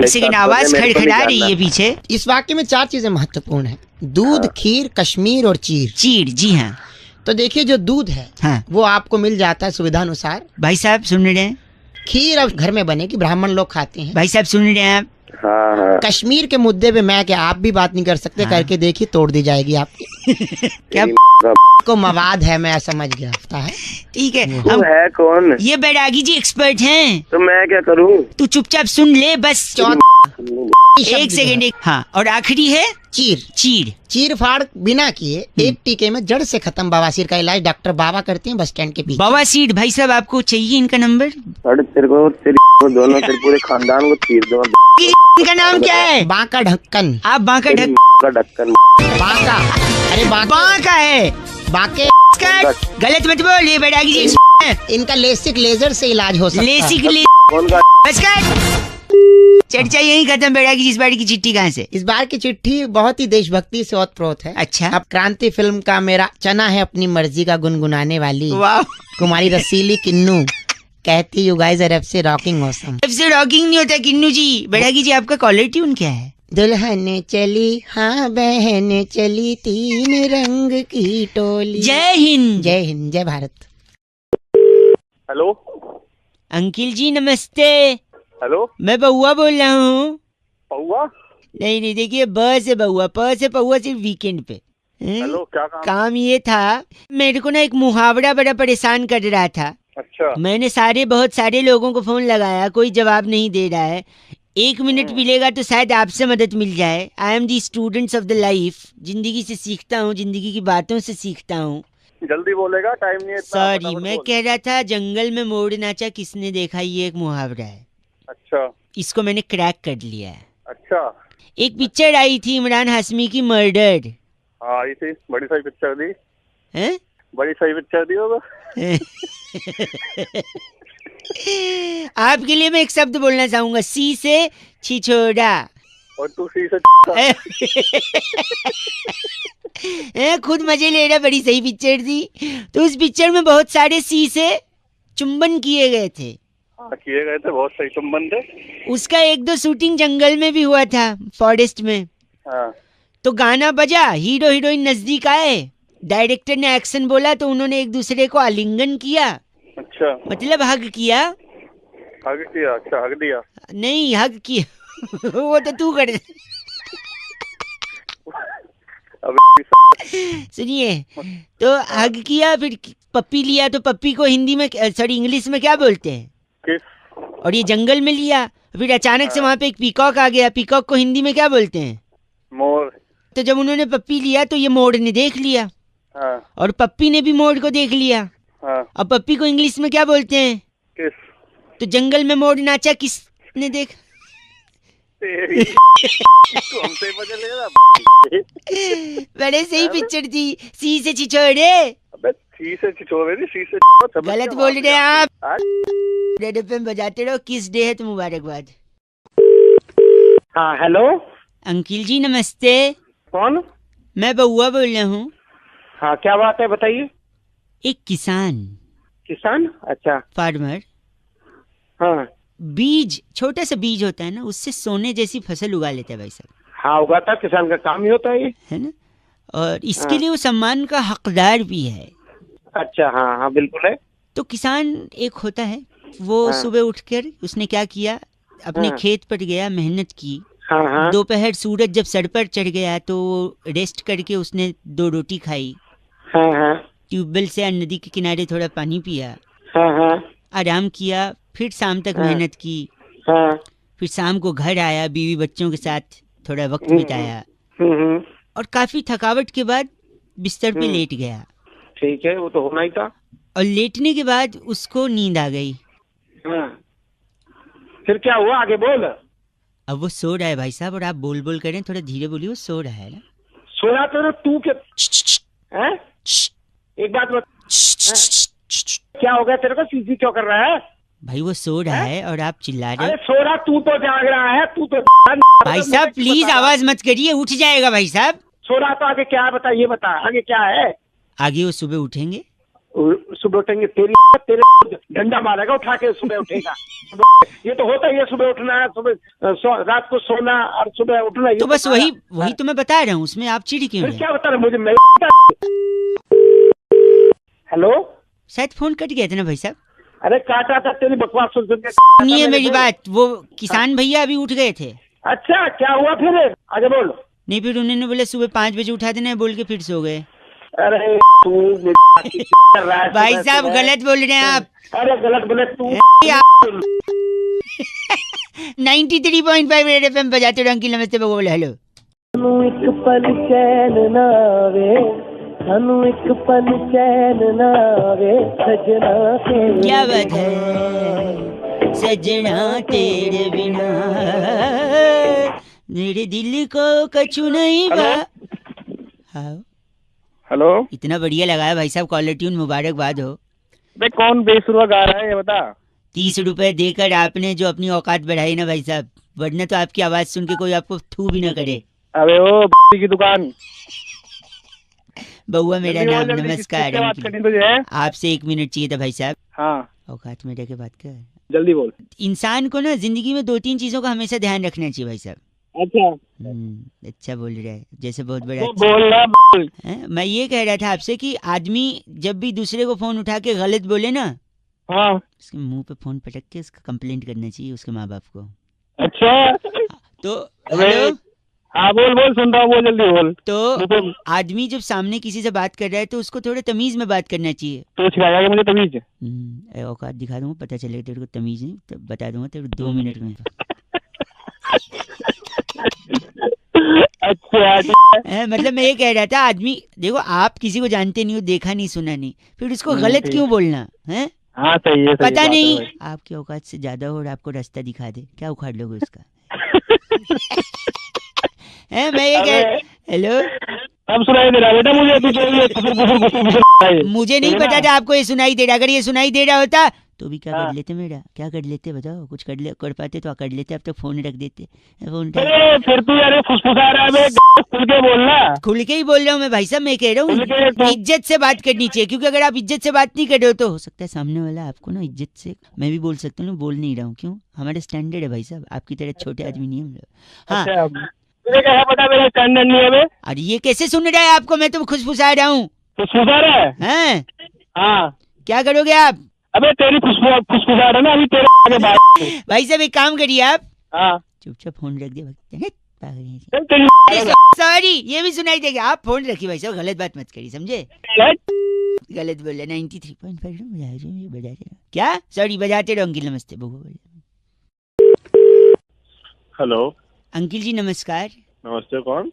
सेकंड आवाज खड़खड़ा रही है पीछे। इस वाक्य में 4 चीजें महत्वपूर्ण है: दूध, खीर, कश्मीर और चीर। चीर, जी हाँ। तो देखिए जो दूध है हाँ वो आपको मिल जाता है सुविधा अनुसार। भाई साहब सुन रहे हैं? खीर अब घर में बनेगी, ब्राह्मण लोग खाते हैं। भाई साहब सुन रहे हैं आप? हाँ हाँ कश्मीर के मुद्दे पे मैं क्या आप भी बात नहीं कर सकते, हाँ। करके देखिए तोड़ दी जाएगी आपकी। क्या को मवाद है, मैं समझ गया है। ठीक है तू हम है कौन? ये बैरागी जी एक्सपर्ट हैं, तो मैं क्या करूँ? तू चुपचाप सुन ले बस। एक सेकेंड हाँ, और आखिरी है चीर। चीर। चीर फाड़ बिना किए एक टीके में जड़ से खत्म बवासीर का इलाज डॉक्टर बाबा करते हैं बस स्टैंड के पीछे। बवासीर। भाई साहब आपको चाहिए इनका नंबर? अरे तेरे को दोनों तेरे पूरे खानदान को चीर दूंगा। इनका नाम क्या है? बांका ढक्कन। आप बांका तेरी का ढक्कन। बांका, अरे बांका है बांके। गलत मत बोल, ये बैरागी जी इनका लेसिक लेजर से इलाज हो सकता है। लेसिक ले कौन का? बस कर। चर्चा यही खत्म। बैरागी जी इस बार की चिट्ठी कहाँ से? इस बार की चिट्ठी बहुत ही देशभक्ति से ओतप्रोत है। अच्छा। अब क्रांति फिल्म का मेरा चना है अपनी मर्जी का गुनगुनाने वाली वाह। कुमारी रसीली किन्नू कहती यू गाइस आर एफ से रॉकिंग ऑसम। एफ से रॉकिंग नहीं होता किन्नू जी। बैरागी जी आपका कॉलर ट्यून क्या है? दुल्हन चली हाँ बहन चली तीन रंग की टोली। जय हिंद। जय हिंद, जय भारत। हेलो अंकिल जी नमस्ते। हेलो मैं बउआ बोल रहा हूँ। पौआ? नहीं देखिए, ब से बउआ, प से पौआ सिर्फ वीकेंड पे। हेलो क्या काम? काम ये था, मेरे को ना एक मुहावरा बड़ा परेशान कर रहा था। अच्छा मैंने बहुत सारे लोगों को फोन लगाया, कोई जवाब नहीं दे रहा है। 1 मिनट मिलेगा तो शायद आपसे मदद मिल जाए। आई am the students of the life. जिंदगी से सीखता हूँ, जिंदगी की बातों से सीखता हूँ। जल्दी बोलेगा, टाइम नहीं है इतना। सॉरी, मैं कह रहा था जंगल में मोर नाचा किसने देखा, ये एक मुहावरा है। अच्छा इसको मैंने क्रैक कर लिया है। अच्छा। एक पिक्चर आई थी इमरान हाशमी की, मर्डर। हाँ आई थी, बड़ी सही पिक्चर दी। हैं? बड़ी सही पिक्चर दी होगा। आपके लिए मैं एक शब्द बोलना चाहूंगा, सी से छिछोड़ा। और तू सी से खुद मजे ले रहा, बड़ी सही पिक्चर थी। तो उस पिक्चर में बहुत सारे सी से चुंबन किए गए थे। किए गए थे, बहुत सही चुंबन थे। उसका 1-2 शूटिंग जंगल में भी हुआ था, फॉरेस्ट में। हाँ। तो गाना बजा, हीरो हीरोइन नजदीक आए, डायरेक्टर ने एक्शन बोला तो उन्होंने एक दूसरे को आलिंगन किया। अच्छा, मतलब हग किया। हग किया? अच्छा, हग दिया? नहीं, हग किया। वो तो तू कर। सुनिए, तो हग किया, फिर पप्पी लिया, तो पप्पी को हिंदी में सॉरी इंग्लिश में क्या बोलते हैं? किस? और ये जंगल में लिया, फिर अचानक से वहाँ पे एक पीकॉक आ गया, पीकॉक को हिंदी में क्या बोलते हैं? मोर। तो जब उन्होंने पप्पी लिया तो ये मोर ने देख लिया। हाँ। और पप्पी ने भी मोर को देख लिया। हाँ। अब पप्पी को इंग्लिश में क्या बोलते हैं? किस? तो जंगल में मोर नाचा किसने देख? तेरी तू हमसे मजा ले रहा। बड़े सही पिक्चर थी, सी से छिछोरे। अबे सी से छिछोरे नहीं, सी से गलत बोल रहे हैं आप। रेड एफएम बजाते रहो, किस डे है तो मुबारकबाद। हाँ हेलो अंकिल जी नमस्ते। कौन? मैं बउआ बोल रहा हूँ। हाँ क्या बात है, बताइए। एक किसान। किसान? अच्छा। फार्मर। हाँ। बीज, छोटा सा बीज होता है ना, उससे सोने जैसी फसल उगा लेता है भाई साहब। हाँ उगाता, किसान का काम ही होता है ये, है ना? और इसके लिए वो सम्मान का हकदार भी है। अच्छा हाँ हाँ बिल्कुल है। तो किसान एक होता है, वो सुबह उठकर उसने क्या किया, अपने खेत पर गया, मेहनत की। हाँ। दोपहर सूरज जब सर पर चढ़ गया तो रेस्ट करके उसने 2 रोटी खाई। हाँ। ट्यूबवेल से नदी के किनारे थोड़ा पानी पिया। हाँ। आराम किया, फिर शाम तक मेहनत की। हाँ। फिर शाम को घर आया, बीवी बच्चों के साथ थोड़ा वक्त बिताया। और काफी थकावट के बाद बिस्तर पे लेट गया। ठीक है, वो तो होना ही था। और लेटने के बाद उसको नींद आ गई। हाँ। फिर क्या हुआ, आगे बोल। अब वो सो रहा है भाई साहब, और आप बोल बोल करें, थोड़ा धीरे बोलिए, वो सो रहा है ना। सोया तो तू के हैं? एक बात बता, क्या हो गया तेरे को, सीधी क्यों कर रहा है? भाई वो सो रहा है और आप चिल्ला रहे अरे हो। सो रहा, तू तो जाग रहा है, तू तो भाई साहब प्लीज आवाज मत करिए, उठ जाएगा भाई साहब। सो रहा तो आगे क्या है बता, ये बता आगे क्या है। आगे वो सुबह उठेंगे। सुबह उठेंगे, तेरे डंडा मारेगा उठा के, सुबह उठेगा। ये तो होता ही है, सुबह उठना है, सुबह रात को सोना और सुबह उठना। तो बस वही तो मैं बता रहा हूँ, उसमें आप चिढ़ क्यों फिर हैं? क्या बता रहे मुझे, मैं हेलो, शायद फोन कट गया था ना भाई साहब। अरे काटा था, तेरी बकवास सुन सुन के। सुनिए मेरी बात, वो किसान भैया अभी उठ गए थे। अच्छा, क्या हुआ फिर? आगे बोल। नहीं, फिर उन्होंने बोले सुबह 5 बजे उठा देना है बोल के फिर सो गए। अरे तू भाई साहब गलत बोल रहे हैं आप। अरे गलत बोले तू। 93.5 रेड एफएम बजाते रहो। अंकिल नमस्ते, बोल हेलो। एक पल चैन ना आवे, सानू एक पल चैन ना आवे, सजना तेरे क्या बात है, सजना तेरे बिना मेरे दिल को कछु नहीं बा। हाँ, हेलो, इतना बढ़िया लगा है भाई साहब, कॉलर ट्यून, मुबारकबाद हो। बे कौन बेसुरा गा रहा है ये बता। 30 रुपए देकर आपने जो अपनी औकात बढ़ाई ना भाई साहब, वरना तो आपकी आवाज सुन के कोई आपको थू भी ना करे। अबे ओ की दुकान, बउआ मेरा जल्दी नाम, बोल, जल्दी, नमस्कार किससे बात अंकिल। करनी तुझे है? आपसे 1 मिनट चाहिए था भाई साहब। हाँ, औकात में रह के बात कर। जल्दी बोल। इंसान को ना जिंदगी में 2-3 चीजों का हमेशा ध्यान रखना चाहिए भाई साहब। अच्छा, अच्छा बोल रहा है, जैसे बहुत बड़ा तो अच्छा। बोल रहा बोल। हैं? मैं ये कह रहा था आपसे कि आदमी जब भी दूसरे को फोन उठा के गलत बोले ना, हाँ, उसके मुंह पे फोन पटक के उसका कंप्लेंट करना चाहिए उसके माँ बाप को। अच्छा, तो अबे, हेलो, हाँ बोल बोल, सुन रहा हूँ, बोल जल्दी बोल। तो आदमी जब सामने किसी से बात कर रहा है तो उसको थोड़ा तमीज में बात करना चाहिए। तो सिखाया कि मुझे तमीज। औकात दिखा दूंगा, पता चलेगा तेरे को तमीज नहीं, तो बता दूंगा तेरे को 2 मिनट में। अच्छा, मतलब मैं ये कह रहा था, आदमी देखो, आप किसी को जानते नहीं हो, देखा नहीं सुना नहीं, फिर उसको गलत ठीक। क्यों बोलना है? हाँ सही है, सही पता बात नहीं है आपकी औकात से ज्यादा हो और आपको रास्ता दिखा दे, क्या उखाड़ लोगे उसका? है मैं ये कह, हेलो, अब सुनाई दे रहा है बेटा मुझे, तू जो ये गुसुर मुझे नहीं पता था आपको ये सुनाई दे रहा। अगर ये सुनाई दे रहा होता तो भी क्या हाँ। कर लेते मेरा, क्या कर लेते बताओ? कुछ कर पाते तो कर लेते, अब तो फोन रख देते। फोन अरे फिर तू यार फुसफुसा रहा है बे, खुल के बोलना। खुल के ही बोल रहा हूँ मैं भाई साहब, मैं कह रहा खुल के हूँ तो- इज्जत से बात करनी चाहिए, क्योंकि अगर आप इज्जत से बात नहीं कर रहे हो तो हो सकता है सामने वाला आपको ना इज्जत से, मैं भी बोल सकता हूँ, बोल नहीं रहा हूँ, क्यों? हमारे स्टैंडर्ड है भाई साहब, आपकी तरह छोटे आदमी नहीं हम लोग। हाँ, अच्छा, तुझे क्या पता मेरा स्टैंडर्ड नहीं है बे? और ये कैसे सुन रहा है आपको? मैं तो खुशफुसा रहा हूँ। फुसफुसा रहा है? हैं? हाँ, क्या करोगे आप? अबे तेरी फुसफुसा रहा है ना अभी तेरे आगे बात। भाई साहब एक काम करिए आप, हाँ, चुपचाप फोन रख दिया। चल तेरी सॉरी, ये भी सुनाई देगा। आप फोन रखिए भाई साहब, गलत बात मत करिए, समझे? गलत बोल रहे। 93.5 बजा रहे हो क्या? सॉरी, बजाते रहो अंकिल। नमस्ते, हेलो, अंकिल जी नमस्कार। नमस्ते, कौन?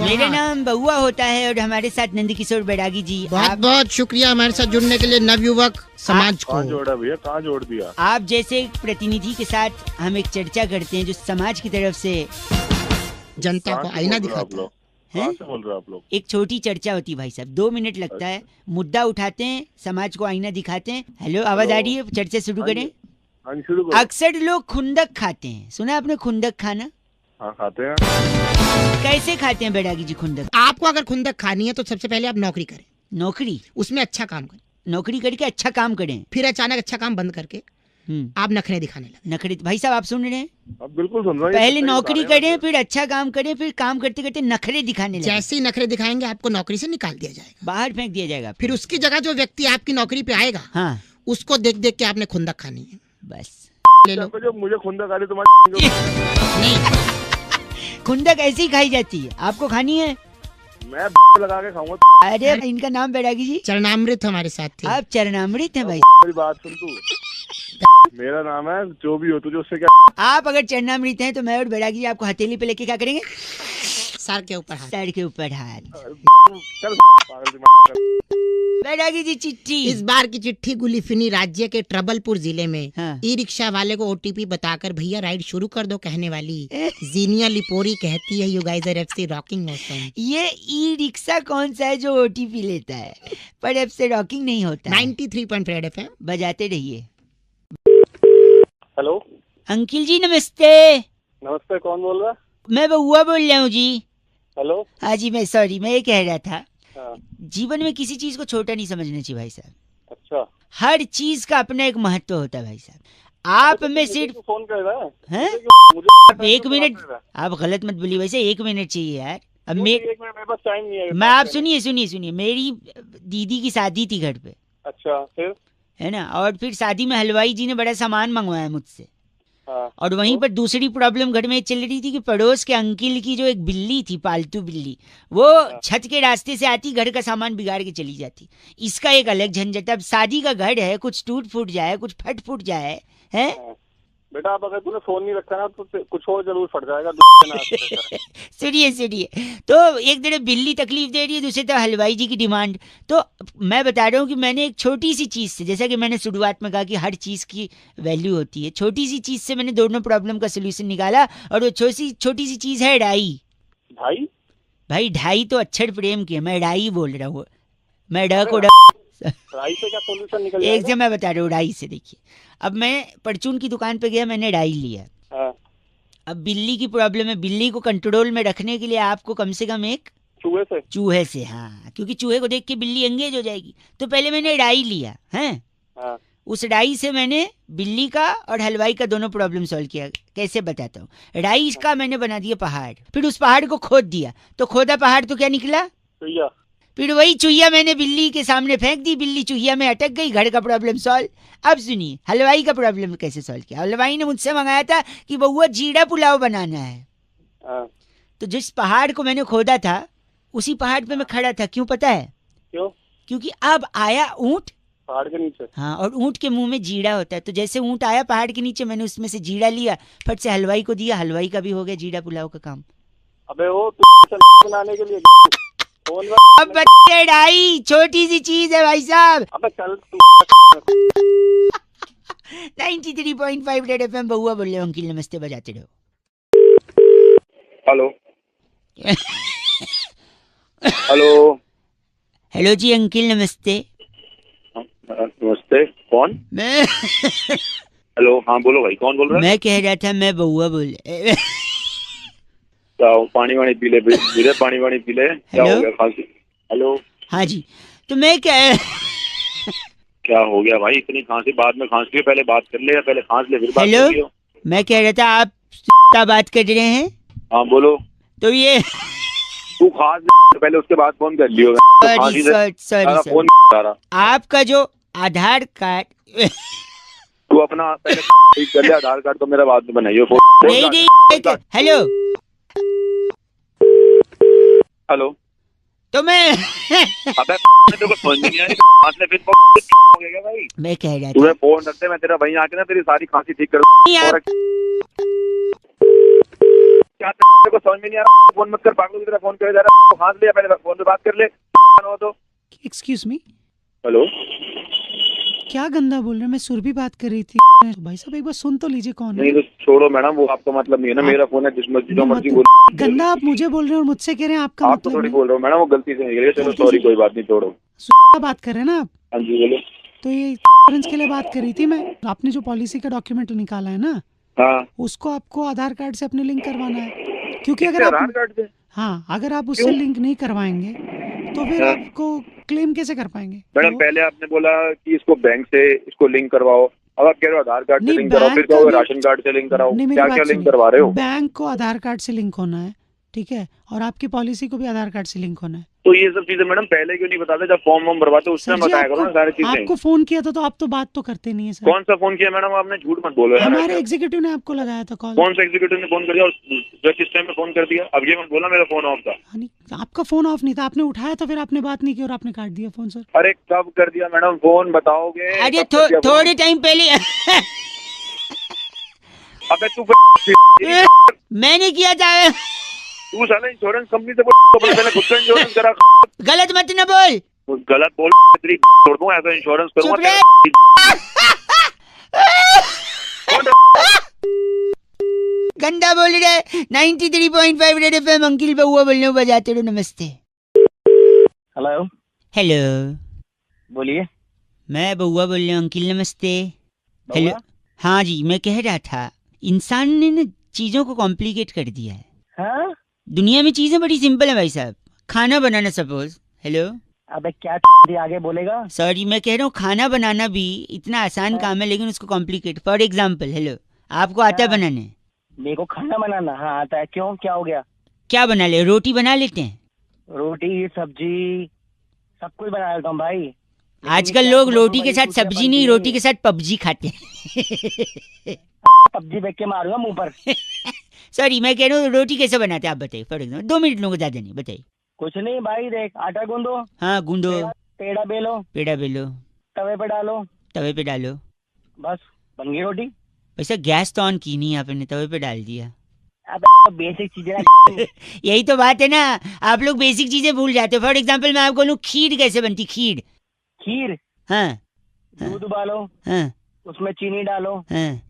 मेरा नाम बउआ होता है और हमारे साथ नंदकिशोर बैरागी जी। बहुत बहुत शुक्रिया हमारे साथ जुड़ने के लिए नवयुवक समाज को। कहाँ जोड़ा भैया, कहाँ जोड़ दिया? आप जैसे एक प्रतिनिधि के साथ हम एक चर्चा करते हैं जो समाज की तरफ से जनता को आईना दिखाता है। कहाँ से बोल रहे हो आप लोग? एक छोटी चर्चा होती है भाई साहब, 2 मिनट लगता है, मुद्दा उठाते हैं, समाज को आईना दिखाते हैं। हेलो, आवाज आ रही है? चर्चा शुरू करें। हाँ जी, शुरू करो। अक्सर लोग खुंदक खाते हैं, सुना आपने खुंदक खाना? हाँ खाते हैं। कैसे खाते हैं बैरागी जी खुंदक? आपको अगर खुंदक खानी है तो सबसे पहले आप नौकरी करें, नौकरी, उसमें अच्छा काम करें, नौकरी करके अच्छा काम करें, फिर अचानक अच्छा काम बंद करके आप नखरे दिखाने लगे। नखरे। भाई साहब आप सुन रहे हैं? अब बिल्कुल सुन रहा हूँ। पहले नौकरी करें, फिर अच्छा काम करें, फिर काम करते करते नखरे दिखाने लगे। जैसे ही नखरे दिखाएंगे आपको नौकरी से निकाल दिया जाएगा, बाहर फेंक दिया जाएगा। फिर उसकी जगह जो व्यक्ति आपकी नौकरी पे आएगा, हाँ, उसको देख देख के आपने खुंदक खानी है। बस ले लो। जो मुझे खुंदक आ रही तुम्हारी नहीं, खुंदक ऐसे ही खाई जाती है, आपको खानी है? मैं लगा के खाऊंगा। अरे इनका नाम बैरागी जी? चरणामृत हमारे साथ थे। आप चरणामृत हैं भाई। मेरी बात सुन तू, मेरा नाम है जो भी हो, तुझे उससे क्या? आप अगर चरणामृत हैं तो मैं और बैरागी जी आपको हथेली पे लेके क्या करेंगे? सर के ऊपर हाथ। सर के ऊपर हाथ। चल पागल दिमाग। बैरागी जी चिट्ठी। इस बार की चिट्ठी गुलिफिनी राज्य के ट्रबलपुर जिले में हाँ। ई रिक्शा वाले को ओटीपी बताकर भैया राइड शुरू कर दो कहने वाली जीनिया लिपोरी कहती है, you guys are FC rocking awesome. ये ई रिक्शा कौन सा है जो ओटीपी लेता है, पर अब से रॉकिंग नहीं होता है। 93.5 FM बजाते रहिए। हेलो, अंकिल जी नमस्ते। नमस्ते, कौन बोल रहा है? मैं बउआ बोल रहा हूँ जी। हेलो। हाँ जी, मैं सॉरी, मैं ये कह रहा था, हाँ। जीवन में किसी चीज को छोटा नहीं समझना चाहिए भाई साहब। अच्छा, हर चीज का अपना एक महत्व होता है भाई साहब। आप में सिर्फ फोन कर रहा है? हैं? मुझे 1 मिनट, आप गलत मत बोलिए, वैसे 1 मिनट चाहिए यार। अब एक मिनट मेरे पास टाइम नहीं है। मैं आप सुनिए मेरी दीदी की शादी थी घर पे, अच्छा फिर? है ना, और फिर शादी में हलवाई जी ने बड़ा सामान मंगवाया मुझसे। हाँ, और वहीं पर दूसरी प्रॉब्लम घर में चल रही थी कि पड़ोस के अंकिल की जो एक बिल्ली थी, पालतू बिल्ली, वो छत के रास्ते से आती, घर का सामान बिगाड़ के चली जाती। इसका एक अलग झंझट। अब शादी का घर है, कुछ टूट फूट जाए, कुछ फट फूट जाए, है। बेटा अब अगर तूने फोन नहीं रखा ना तो कुछ और जरूर फट जाएगा। सुनिए, तो एक तरफ बिल्ली तकलीफ दे रही है, दूसरी तरफ हलवाई जी की डिमांड। तो मैं बता रहा हूँ कि मैंने एक छोटी सी चीज से, जैसा कि मैंने शुरुआत में कहा कि हर चीज की वैल्यू होती है, छोटी सी चीज से मैंने दोनों प्रॉब्लम का सोल्यूशन निकाला। और वो छोटी सी चीज है ढाई। भाई ढाई तो अक्षर प्रेम की है, मैं ढाई बोल रहा हूँ। मैं ढ को राई से क्या सोल्यूशन निकल एक से मैं बता रहा हूँ ढाई से। देखिए, अब मैं परचून की दुकान पे गया, मैंने ढाई लिया। हाँ। अब बिल्ली की प्रॉब्लम है, बिल्ली को कंट्रोल में रखने के लिए आपको कम से कम एक चूहे से, हाँ, क्योंकि चूहे को देख के बिल्ली एंगेज हो जाएगी। तो पहले मैंने ढाई लिया है। हाँ। उस ढाई से मैंने बिल्ली का और हलवाई का दोनों प्रॉब्लम सॉल्व किया। कैसे बताता हूँ। ढाई का मैंने बना दिया पहाड़, फिर उस पहाड़ को खोद दिया, तो खोदा पहाड़ तो क्या निकला? चुहिया। फिर वही चुहिया मैंने बिल्ली के सामने फेंक दी, बिल्ली चुहिया में अटक गई, घर का प्रॉब्लम सॉल्व। अब सुनिए हलवाई का प्रॉब्लम कैसे सॉल्व किया। हलवाई ने मुझसे मंगाया था कि बउआ जीरा पुलाव बनाना है। तो जिस पहाड़ को मैंने खोदा था उसी पहाड़ पे मैं खड़ा था। क्यों पता है? क्यों? क्योंकि अब आया ऊंट पहाड़ के नीचे। हाँ, और ऊंट के मुंह में जीरा होता है। तो जैसे ऊंट आया पहाड़ के नीचे, मैंने उसमें से जीरा लिया, फट से हलवाई को दिया, हलवाई का भी हो गया जीरा पुलाव का काम। अबे वो बनाने के लिए अब बच्चे ढाई छोटी सी चीज है भाई साहब। अबे चल 93.5 रेड एफएम बउआ बोल रहे हो। अंकिल नमस्ते, बजाते रहो। हेलो हेलो हेलो जी अंकिल नमस्ते। नमस्ते, कौन? मैं हेलो, हाँ बोलो भाई, कौन बोल रहा है? मैं कह रहा था मैं बउआ बोल पानी वानी पी ले, पानी वानी पी ले। क्या हो गया? खांसी? हेलो, हाँ जी, तो मैं क्या हो गया भाई? इतनी खांसी? बाद में खांस लियो, पहले बात कर ले, या पहले खांस ले फिर बात हेलो? कर लियो। मैं कह रहा था आप बात कर रहे हैं? हाँ बोलो। तो ये तू खांस पहले, उसके बाद फोन कर लियो। सॉरी, आपका जो आधार कार्ड तू अपना पहले ठीक कर ले। आधार कार्ड तो मेरा बाद में बनाइयो। नहीं, हेलो हेलो, तो मैं अबे तेरे को समझ नहीं आ रही? फिर हो गया भाई? मैं कह रहा था तू फोन रखते, मैं तेरा भाई आके ना तेरी सारी खांसी ठीक कर क्या? तेरे को समझ में नहीं आ रहा? फोन मत कर, पागल की तरह फोन करे जा रहा है। खांस ले, पहले फोन पे बात कर ले। हो तो एक्सक्यूज मी, हेलो, क्या गंदा बोल रहे हैं? मैं सुरभि बात कर रही थी। भाई साहब एक बार सुन तो लीजिए कौन है। नहीं तो छोड़ो मैडम, वो आपका मतलब नहीं है ना। मेरा फोन है, जिस मर्जी बोल। गंदा आप मुझे बोल रहे हैं और मुझसे कह रहे हैं आपका आप मतलब तो थोड़ी बोल रहे हो मैडम, वो गलती से निकल गया। चलो सॉरी, कोई बात नहीं, छोड़ो। बात कर रहे हैं ना आप? हाँ जी बोलो। तो ये इंश्योरेंस के लिए बात कर रही थी मैं। आपने जो पॉलिसी का डॉक्यूमेंट निकाला है ना, हाँ, उसको आपको आधार कार्ड से अपने लिंक करवाना है। क्योंकि अगर आधार कार्ड से, हाँ, अगर आप उससे लिंक नहीं करवाएंगे तो फिर आपको क्लेम कैसे कर पाएंगे? मैडम पहले आपने बोला कि इसको बैंक से इसको लिंक करवाओ, अब आप कह रहे हो आधार कार्ड से लिंक कराओ, फिर कहोगे राशन कार्ड से लिंक कराओ। क्या क्या लिंक करवा रहे हो? बैंक को आधार कार्ड से लिंक होना है, ठीक है, और आपकी पॉलिसी को भी आधार कार्ड से लिंक होना है। तो ये सब चीजें मैडम पहले क्यों नहीं बताते? जब फॉर्म वॉर्म भरवाते उसमें बताया करो ना सारी चीजें। आपको फोन किया था तो आप तो बात तो करते नहीं है सर। कौन सा फोन किया मैडम आपने? झूठ मत बोलो यार। हमारे एग्जीक्यूटिव ने आपको लगाया था कॉल। कौन सा एग्जीक्यूटिव ने फोन कर दिया? और किस टाइम में फोन कर दिया? अब ये मत बोला मेरा फोन ऑफ था। आपका फोन ऑफ नहीं था, आपने उठाया तो फिर आपने बात नहीं की और आपने काट दिया फोन सर। अरे कब कर दिया मैडम फोन, बताओगे? अरे थोड़े टाइम पहले अबे तू मैंने किया था। तू साला इंश्योरेंस कंपनी से पहले खुद का इंश्योरेंस करा। गलत मत न बोल। गलत बोल छोड़ दूंगा, ऐसा इंश्योरेंस करूंगा। गंदा बोल रहे। 93.5 रेड एफएम अंकिल बउआ बोल रहे हो, बजाते रहो। नमस्ते। हेलो हेलो, बोलिए। मैं बउआ बोल रहा हूँ अंकिल नमस्ते। हेलो, हाँ जी, मैं कह रहा था इंसान ने ना चीजों को कॉम्प्लिकेट कर दिया है। हाँ? दुनिया में चीजें बड़ी सिंपल है भाई साहब। खाना बनाना सपोज। हेलो, अबे क्या आगे बोलेगा? सॉरी, मैं कह रहा हूँ खाना बनाना भी इतना आसान काम है, लेकिन उसको कॉम्प्लिकेट। फॉर एग्जाम्पल, हेलो, आपको आता है बनाने? मेरे को खाना बनाना हाँ आता है। क्यों, क्या हो गया? क्या बना ले? रोटी बना लेते हैं? रोटी सब्जी सब कुछ बना लेता हूँ भाई। आजकल लोग रोटी के साथ सब्जी नहीं, रोटी के साथ पबजी खाते हैं। पबजी फेंक के मारूंगा मुंह पर। सॉरी, मैं कह रहा हूँ रोटी कैसे बनाते हैं आप बताइए। फॉर एग्जाम्पल 2 मिनट लोगों ज्यादा नहीं, बताइए। कुछ नहीं भाई, देख आटा गूंदो, हाँ गूंदो, पेड़ा बेलो, पेड़ा बेलो, तवे पे डालो, तवे पे डालो, बस बन गई रोटी। वैसे गैस तो ऑन की नहीं आपने, तवे पे डाल दिया। अब बेसिक चीजें यही तो बात है ना, आप लोग बेसिक चीजें भूल जाते हो। फॉर एग्जाम्पल मैं आपको बोलूं खीर कैसे बनती? खीर हाँ, हाँ दूध उबालो, हाँ उसमें चीनी डालो, हाँ,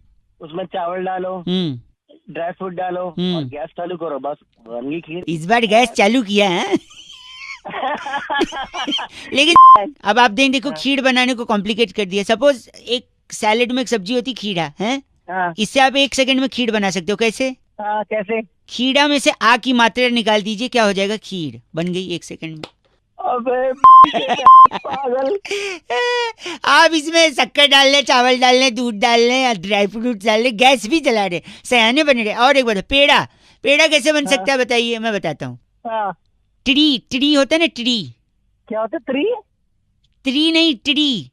उसमें चावल डालो, ड्राई फ्रूट डालो और गैस चालू करो, बस बन गई खीर। इस बार गैस चालू किया है। लेकिन अब आप देखो खीर बनाने को कॉम्प्लिकेट कर दिया। सपोज एक सैलेड में एक सब्जी होती खीरा है, इससे आप 1 सेकंड में खीर बना सकते हो। कैसे? कैसे? खीरा में से आ की मात्रा निकाल दीजिए, क्या हो जाएगा? खीर बन गई 1 सेकंड में। अबे पागल। आप इसमें शक्कर डाल लें, चावल डाल लें, दूध डाल लें, ड्राई फ्रूट डाल लें, गैस भी जला रहे, सयाने बन रहे। और एक बात, पेड़ा पेड़ा कैसे बन सकता है बताइए? मैं बताता हूँ। ट्री होता है ना, ट्री। क्या होता है? ट्री नहीं, ट्री।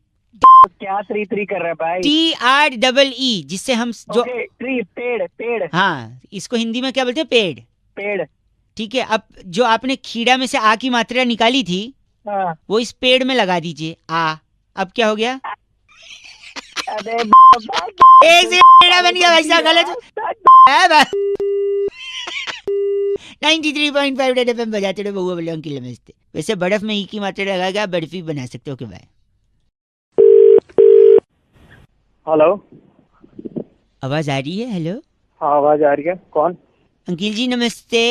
क्या ट्री कर रहा है भाई? TREE, जिससे हम जो ट्री पेड़। हाँ, इसको हिंदी में क्या बोलते हैं? पेड़। ठीक है, अब जो आपने खीरा में से आ की मात्रा निकाली थी, वो इस पेड़ में लगा दीजिए आ। अब क्या हो गया? अरे एक से पेड़ा बन गया। वैसा गलत है। 93.5 रेड एफएम बजाते रहो, बउआ बोले अंकिल नमस्ते। वैसे बर्फ में ई की मात्रा लगा के आप बर्फी बना सकते हो। Okay bye. हेलो, आवाज आ रही है? हेलो, हाँ आवाज आ रही है। कौन? अंकिल जी नमस्ते।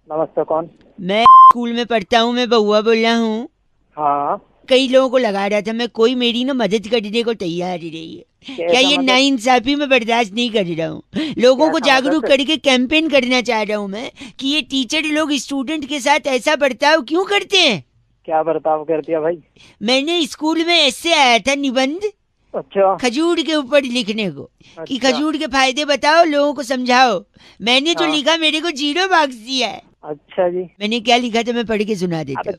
नमस्ते, कौन? मैं स्कूल में पढ़ता हूँ, मैं बउआ बोल रहा हूँ। हाँ, कई लोगों को लगा रहा था मैं, कोई मेरी ना मदद करने को तैयार ही नहीं है। क्या ये नाइंसाफी मैं बर्दाश्त नहीं कर रहा हूँ। लोगों को जागरूक करके कैंपेन करना चाह रहा हूँ मैं कि ये टीचर लोग स्टूडेंट के साथ ऐसा बर्ताव क्यों करते हैं। क्या बर्ताव कर दिया भाई? मैंने स्कूल में ऐसे आया था निबंध, अच्छा, खजूर के ऊपर लिखने को कि खजूर के फायदे बताओ, लोगों को समझाओ। मैंने जो लिखा मेरे को 0 मार्क्स दिया है। अच्छा जी, मैंने क्या लिखा था मैं पढ़ के सुना देता हूँ।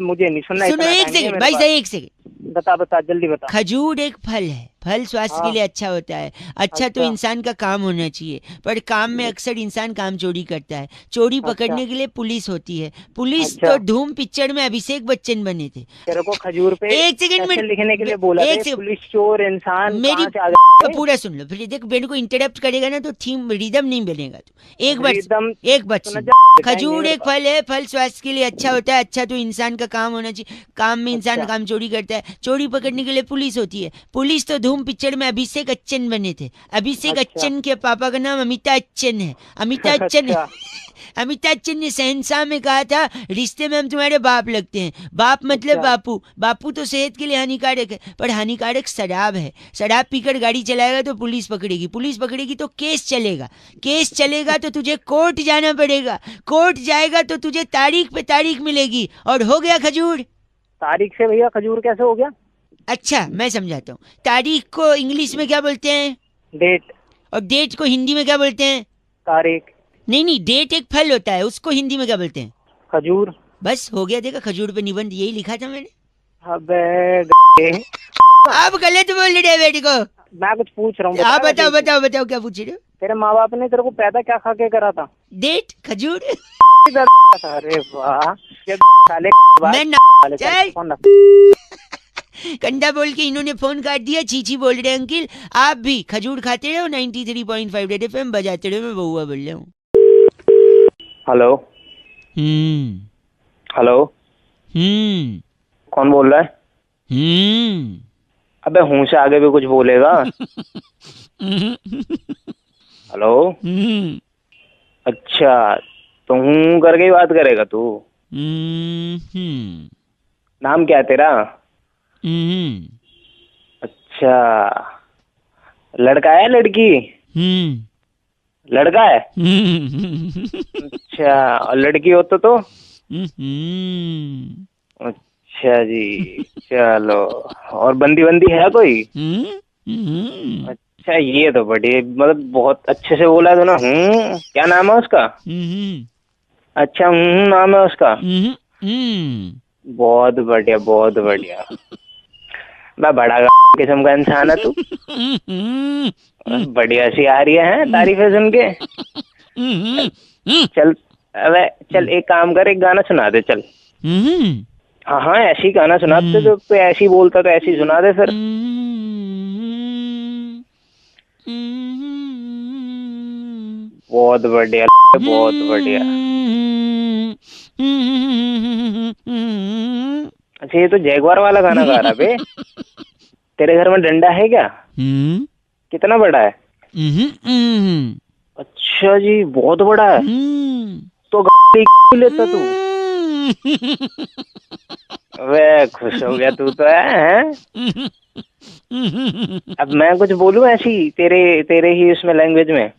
मुझे नहीं सुनना। सुनो 1 सेकंड भाई साहब, 1 सेकंड। बता जल्दी बता। खजूर एक फल है, फल स्वास्थ्य के लिए अच्छा होता है। अच्छा तो इंसान का काम होना चाहिए, पर काम में अक्सर इंसान काम चोरी करता है। चोरी पकड़ने के लिए पुलिस होती है। पुलिस तो धूम पिक्चर में अभिषेक बच्चन बने थे। तेरे को खजूर पे 1 सेकंड में लिखने के लिए बोला था, पुलिस चोर इंसान मेरी पूरा सुन लो। फिर देख मेरे को इंटरप्ट करेगा ना तो थीम रिदम नहीं मिलेगा। तो एक बात सुन, खजूर एक फल है, फल स्वास्थ्य के लिए अच्छा होता है। अच्छा तो इंसान का काम होना चाहिए, काम में इंसान काम चोरी करता है। चोरी पकड़ने के लिए पुलिस होती है। पुलिस तो धूम पिक्चर में अभिषेक बच्चन बने थे। अभिषेक बच्चन के पापा का नाम अमिताभ बच्चन है। अमिताभ बच्चन अमिताभ बच्चन ने शहंशाह में कहा था रिश्ते में हम तुम्हारे बाप लगते हैं। बाप मतलब बापू। बापू तो सेहत के लिए हानिकारक है, पर हानिकारक शराब है। शराब पीकर गाड़ी चलाएगा तो पुलिस पकड़ेगी, पुलिस पकड़ेगी तो केस चलेगा, केस चलेगा तो तुझे कोर्ट जाना पड़ेगा, कोर्ट जाएगा तो तुझे तारीख पे तारीख मिलेगी। और हो गया खजूर। तारीख से भैया खजूर कैसे हो गया? अच्छा मैं समझाता हूँ। तारीख को इंग्लिश में क्या बोलते हैं? डेट। और डेट को हिंदी में क्या बोलते हैं? तारीख। नहीं, डेट एक फल होता है, उसको हिंदी में क्या बोलते हैं? खजूर। बस हो गया, देखा खजूर पे निबंध यही लिखा था मैंने। अबे आप गलत बोल रहे बेटी को। मैं कुछ पूछ रहा हूँ। आप बताओ क्या पूछ रहे हो? तेरे माँ बाप ने तेरे को पैदा क्या खा के करा था? डेट, खजूर। अरे वाह, कंडा बोल के इन्होंने फोन काट दिया। चीची बोल रहे अंकिल आप भी खजूर खाते रहो। 93.5 रेड एफएम बजाते रहो। मैं बउआ बोल रहा हूँ। हेलो। हेलो। कौन बोल रहा है? अबे हूँ से आगे भी कुछ बोलेगा? हेलो। अच्छा तो हूँ करके ही बात करेगा तू? नाम क्या है तेरा? अच्छा, लड़का है लड़की? लड़का है। अच्छा, और लड़की हो तो? अच्छा जी, चलो। और बंदी है कोई? अच्छा, ये तो बड़ी मतलब बहुत अच्छे से बोला तो ना। क्या नाम है उसका? अच्छा नाम है उसका। बहुत बढ़िया बहुत बढ़िया। मैं बड़ा किस्म का इंसान है तू। बढ़िया सी आ रही है तारीफें सुन के। चल अबे चल एक काम कर, एक गाना सुना दे चल। हाँ हाँ ऐसी गाना सुना दे, तो ऐसी बोलता तो ऐसी सुना दे फिर। बहुत बढ़िया बहुत बढ़िया। अच्छा ये तो जैगवार वाला गाना गा रहा बे। तेरे घर में डंडा है क्या? कितना बड़ा है? अच्छा जी बहुत बड़ा है। तो लेता तू। वे खुश हो गया तू तो है? अब मैं कुछ बोलूं ऐसी तेरे ही उसमें लैंग्वेज में?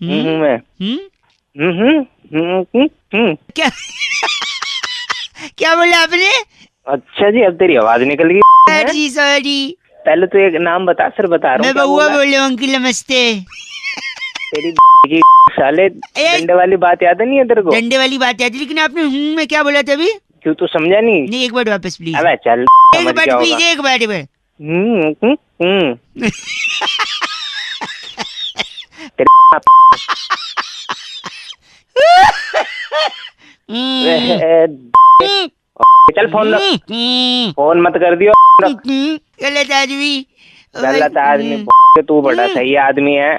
क्या क्या बोला आपने? अच्छा जी अब तेरी आवाज निकल गई। जी सॉरी। पहले तो एक नाम बता, फिर बता रहा हूँ। मैं बउआ बोल रहा हूँ अंकिल नमस्ते। तेरी की साले डंडे वाली बात याद नहीं है तेरे को? डंडे वाली बात याद है, लेकिन आपने में क्या बोला था अभी? क्यों तू समझा नहीं? नहीं एक बार वापस प्लीज। अबे चल एक बार प्लीज, एक बार। चल फोन रख। फोन मत कर दियो। गलत आदमी। गलत आदमी तू बड़ा सही आदमी है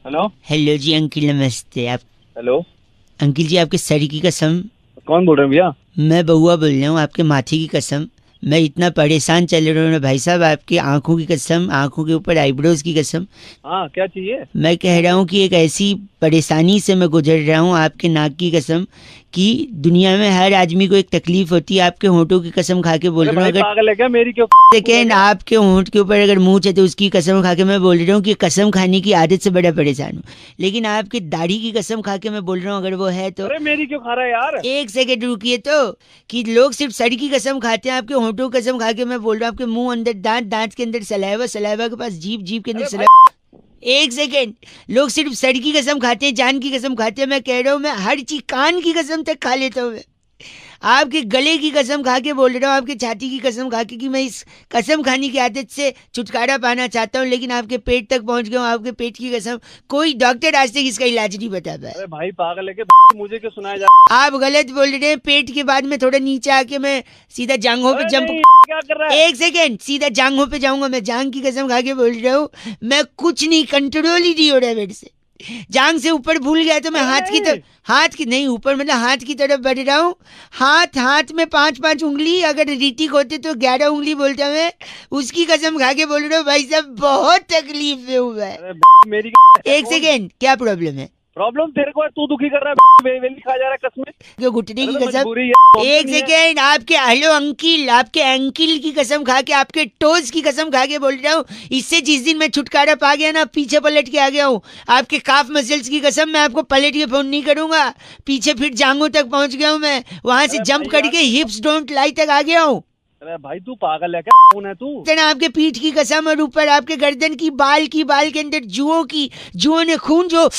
हेलो हेलो जी अंकिल नमस्ते। आप हेलो अंकिल जी आपके सर की कसम। कौन बोल रहे हैं भैया? मैं बउआ बोल रहा हूँ, आपके माथे की कसम। मैं इतना परेशान चल रहा हूँ भाई साहब, आपकी आंखों की कसम, आंखों के ऊपर आईब्रोज की कसम। हाँ क्या चाहिए? मैं कह रहा हूँ कि एक ऐसी परेशानी से मैं गुजर रहा हूँ, आपके नाक की कसम, कि दुनिया में हर आदमी को एक तकलीफ होती है। आपके होंठों की कसम खा के बोल रहा हूँ। अगर पागल है क्या? मेरी क्यों? सेकेंड आपके होंठ के ऊपर अगर मुंह है तो उसकी कसम खा के मैं बोल रहा हूँ कि कसम खाने की आदत से बड़ा परेशान हूँ। लेकिन आपकी दाढ़ी की कसम खा के मैं बोल रहा हूँ अगर वो है तो। अरे मेरी क्यों खा रहा है यार? एक सेकेंड रुकिए तो, कि लोग सिर्फ सर की कसम खाते हैं, आपके होंठों की कसम खा के मैं बोल रहा हूँ आपके मुंह अंदर दांत, दांत के अंदर सलाइवा, सलाइवा के पास जीभ, जीभ के अंदर सलाइवा। एक सेकेंड, लोग सिर्फ सर की कसम खाते हैं, जान की कसम खाते हैं। मैं कह रहा हूँ मैं हर चीज, कान की कसम तक खा लेता हूँ मैं। आपके गले की कसम खा के बोल रहा हूँ, आपके छाती की कसम खा के, कि मैं इस कसम खाने की आदत से छुटकारा पाना चाहता हूँ, लेकिन आपके पेट तक पहुंच गया हूँ। आपके पेट की कसम, कोई डॉक्टर आज तक इसका इलाज नहीं बता पाया। अरे भाई पागल है क्या? मुझे क्यों सुनाया जा? आप गलत बोल रहे हैं। पेट के बाद में थोड़ा नीचे आके मैं सीधा जांघों पे जंप। क्या कर रहा है? एक सेकेंड, सीधा जांघों पे जाऊंगा मैं। जांघ की कसम खा के बोल रहा हूँ, मैं कुछ नहीं, कंट्रोल ही नहीं हो रहा है मेरे से। जांग से ऊपर भूल गया तो मैं हाथ की तरफ, हाथ की नहीं ऊपर, मतलब हाथ की तरफ बढ़ रहा हूँ। हाथ में 5-5 उंगली, अगर रीतिक होते तो 11 उंगली बोलता मैं। उसकी कसम खा के बोल रहा हूँ भाई साहब, बहुत तकलीफ में हुआ है। मेरी एक सेकेंड, क्या प्रॉब्लम है? प्रॉब्लम तेरे को है, तू दुखी कर रहा है। वेली खा जा रहा है कसमें। क्यों घुटने की कसम? है। एक सेकेंड, आपके हेलो अंकिल, आपके एंकिल की कसम खा के, आपके टोज की कसम खा के बोल रहा हूँ। इससे जिस दिन मैं छुटकारा पा गया ना, पीछे पलट के आ गया हूँ। आपके काफ मसल्स की कसम, मैं आपको पलट के फोन नहीं करूंगा। पीछे फिर जांघों तक पहुंच गया हूँ मैं, वहां से जंप करके हिप्स डोंट लाई तक आ गया हूँ। अरे भाई तू पागल है क्या? कौन है तू? आपके पीठ की कसम, और ऊपर आपके गर्दन की बाल के अंदर जुओं ने खून जो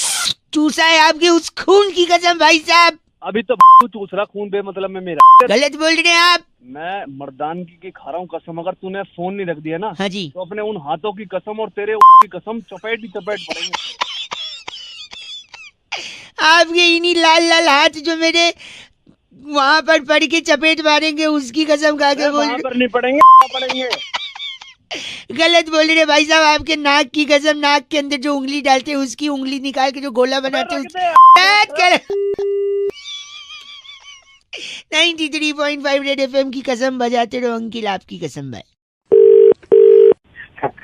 चूसा है, आपके उस खून की कसम भाई साहब। अभी तो तू चूस रहा खून बे मतलब में मेरा। गलत बोल रहे हैं आप। मैं मर्दानगी की खा रहा हूँ कसम। अगर तूने फोन नहीं रख दिया ना, हाँ जी, तो अपने उन हाथों की कसम और तेरे की कसम चपेट पड़ेंगे। आपके इन्हीं लाल लाल हाथ जो मेरे वहां पर पड़ के चपेट मारेंगे, उसकी कसम खा के बोल। पर नहीं पड़ेंगे, पड़ेंगे। गलत बोल रहे भाई साहब। आपके नाक की कसम, नाक के अंदर जो उंगली डालते हैं, उसकी उंगली निकाल के जो गोला बनाते हैं 93.5 रेड एफएम की कसम बजाते रहो अंकिल, आपकी कसम भाई।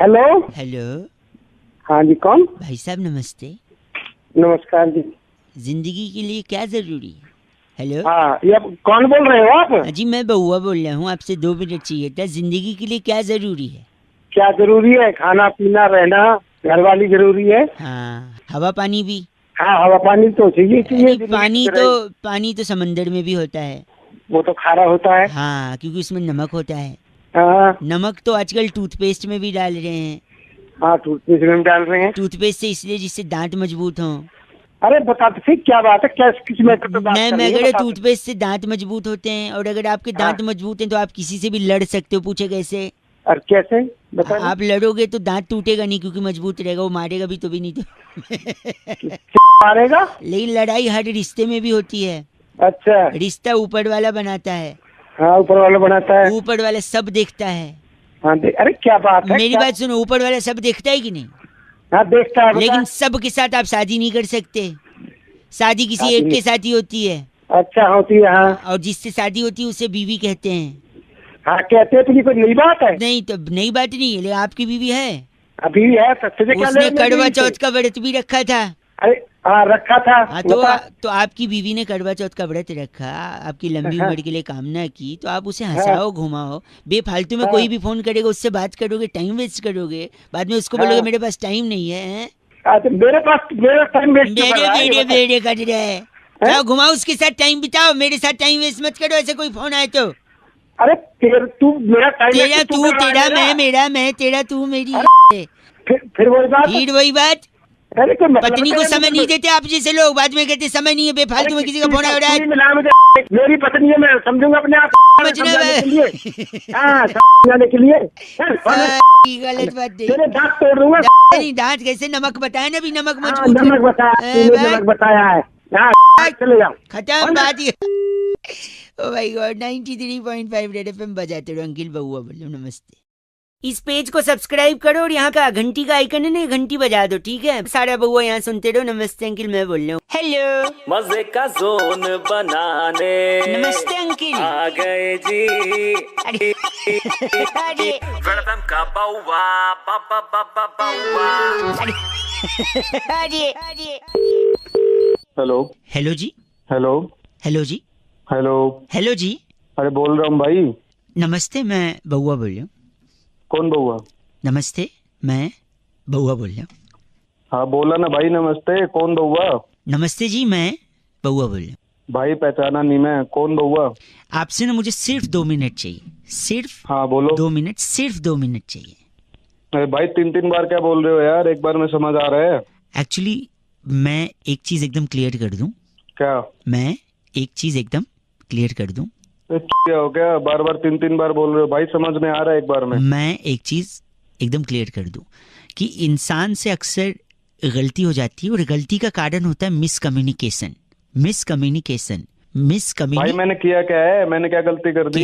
हेलो हेलो, हाँ जी कौन? भाई साहब नमस्ते। नमस्कार जी। जिंदगी के लिए क्या जरूरी है? हेलो, हाँ ये कौन बोल रहे हो आप? जी मैं बउआ बोल रहा हूँ, आपसे 2 मिनट चाहिए था। जिंदगी के लिए क्या जरूरी है? क्या जरूरी है? खाना पीना, रहना, घर वाली जरूरी है। हाँ, हवा पानी भी। हाँ हवा पानी तो चाहिए। पानी तो समंदर में भी होता है। वो तो खारा होता है। हाँ, क्योंकि उसमें नमक होता है। हाँ। नमक तो आजकल टूथपेस्ट में भी डाल रहे हैं। हाँ टूथपेस्ट में डाल रहे हैं। टूथपेस्ट से इसलिए जिससे दांत मजबूत हों। अरे बता तो फिर क्या बात है, क्या किस मैटर पे बात कर रही है, अगर बता। टूथपेस्ट से दांत मजबूत होते हैं और अगर आपके दांत मजबूत हैं तो आप किसी से भी लड़ सकते हो। पूछे कैसे? और कैसे बता? आप लड़ोगे तो दांत टूटेगा नहीं क्योंकि मजबूत रहेगा, वो मारेगा भी तो भी नहीं तो मारेगा। लेकिन लड़ाई हर रिश्ते में भी होती है। अच्छा। रिश्ता ऊपर वाला बनाता है। हाँ ऊपर वाला बनाता है। ऊपर वाला सब देखता है। हाँ अरे क्या बात है, मेरी बात सुनो, ऊपर वाला सब देखता है कि नहीं? हाँ देखता है। लेकिन सब के साथ आप शादी नहीं कर सकते। शादी किसी एक के साथ ही होती है। अच्छा होती है। हाँ। और जिससे शादी होती है उसे बीवी कहते हैं। हाँ कहते हैं, तो ये कोई नई बात है? नहीं तो नई बात नहीं है, लेकिन आपकी बीवी है। अभी है उसने करवा चौथ का व्रत भी रखा था। अरे हाँ रखा था। हाँ तो आपकी बीवी ने करवा चौथ का व्रत रखा, आपकी लंबी उम्र के लिए कामना की, तो आप उसे हंसाओ घुमाओ। बेफालतू में कोई भी फोन करेगा उससे बात करोगे, टाइम वेस्ट करोगे, बाद में उसको बोलोगे मेरे पास टाइम नहीं है। मेरे पास मेरा टाइम वेस्ट बेड़े कर रहे हैं। जाओ घुमाओ, उसके साथ टाइम बिताओ, मेरे साथ टाइम वेस्ट मत करो। ऐसे कोई फोन आए तो अरे तू मेरा टाइम, तेरा तू तेरा मैं मेरा मैं तेरा तू मेरी। फिर वही बात। अरे पत्नी को समय नहीं देते आप जैसे लोग, बाद में कहते समय नहीं है, बेफालतू में किसी का फोन आ रहा है। मेरी पत्नी है, मैं समझूंगा अपने आप समझने के लिए। गलत बात तेरे दांत तोड़ दूंगा। नहीं दांत कैसे? नमक बताया ना, भी नमक मजबूत है। नमक बताया है। चले जाओ, खत्म बात ये। Oh my God. 93.5 red FM बजाते रहो। अंकिल बउआ बोलो नमस्ते। इस पेज को सब्सक्राइब करो और यहाँ का घंटी का आइकन है ना, घंटी बजा दो, ठीक है? सारा बउआ यहाँ सुनते रहो। नमस्ते अंकिल, मैं बोल रहा हूँ। हेलो, मजे का जोन बनाने नमस्ते अंकिल आ गए जी। अरे वेलकम का बउआ बाबा बाबा बउआ। अरे हेलो हेलो जी। हेलो हेलो जी। हेलो हेलो जी। अरे बोल रहा हूँ भाई। नमस्ते, मैं बउआ बोल रहा हूँ। कौन बउआ? नमस्ते, मैं बउआ बोल रहा हूँ। हाँ बोला ना भाई, नमस्ते। कौन बउआ? नमस्ते जी, मैं बउआ बोल रहा हूँ। भाई पहचाना नहीं मैं, कौन बउआ? आपसे ना मुझे सिर्फ 2 मिनट चाहिए, सिर्फ। हाँ बोलो। 2 मिनट, सिर्फ 2 मिनट चाहिए। अरे भाई 3 बार क्या बोल रहे हो यार, एक बार में समझ आ रहा है। एक्चुअली मैं एक चीज एकदम क्लियर कर दूं। क्या? मैं एक चीज एकदम क्लियर कर दूं। क्या हो गया, बार बार 3 बार बोल रहे हो भाई, समझ में आ रहा है एक बार में। मैं एक चीज एकदम क्लियर कर दूं कि इंसान से अक्सर गलती हो जाती है और गलती का कारण होता है मिसकम्युनिकेशन। भाई मैंने किया क्या है, मैंने क्या गलती कर दी?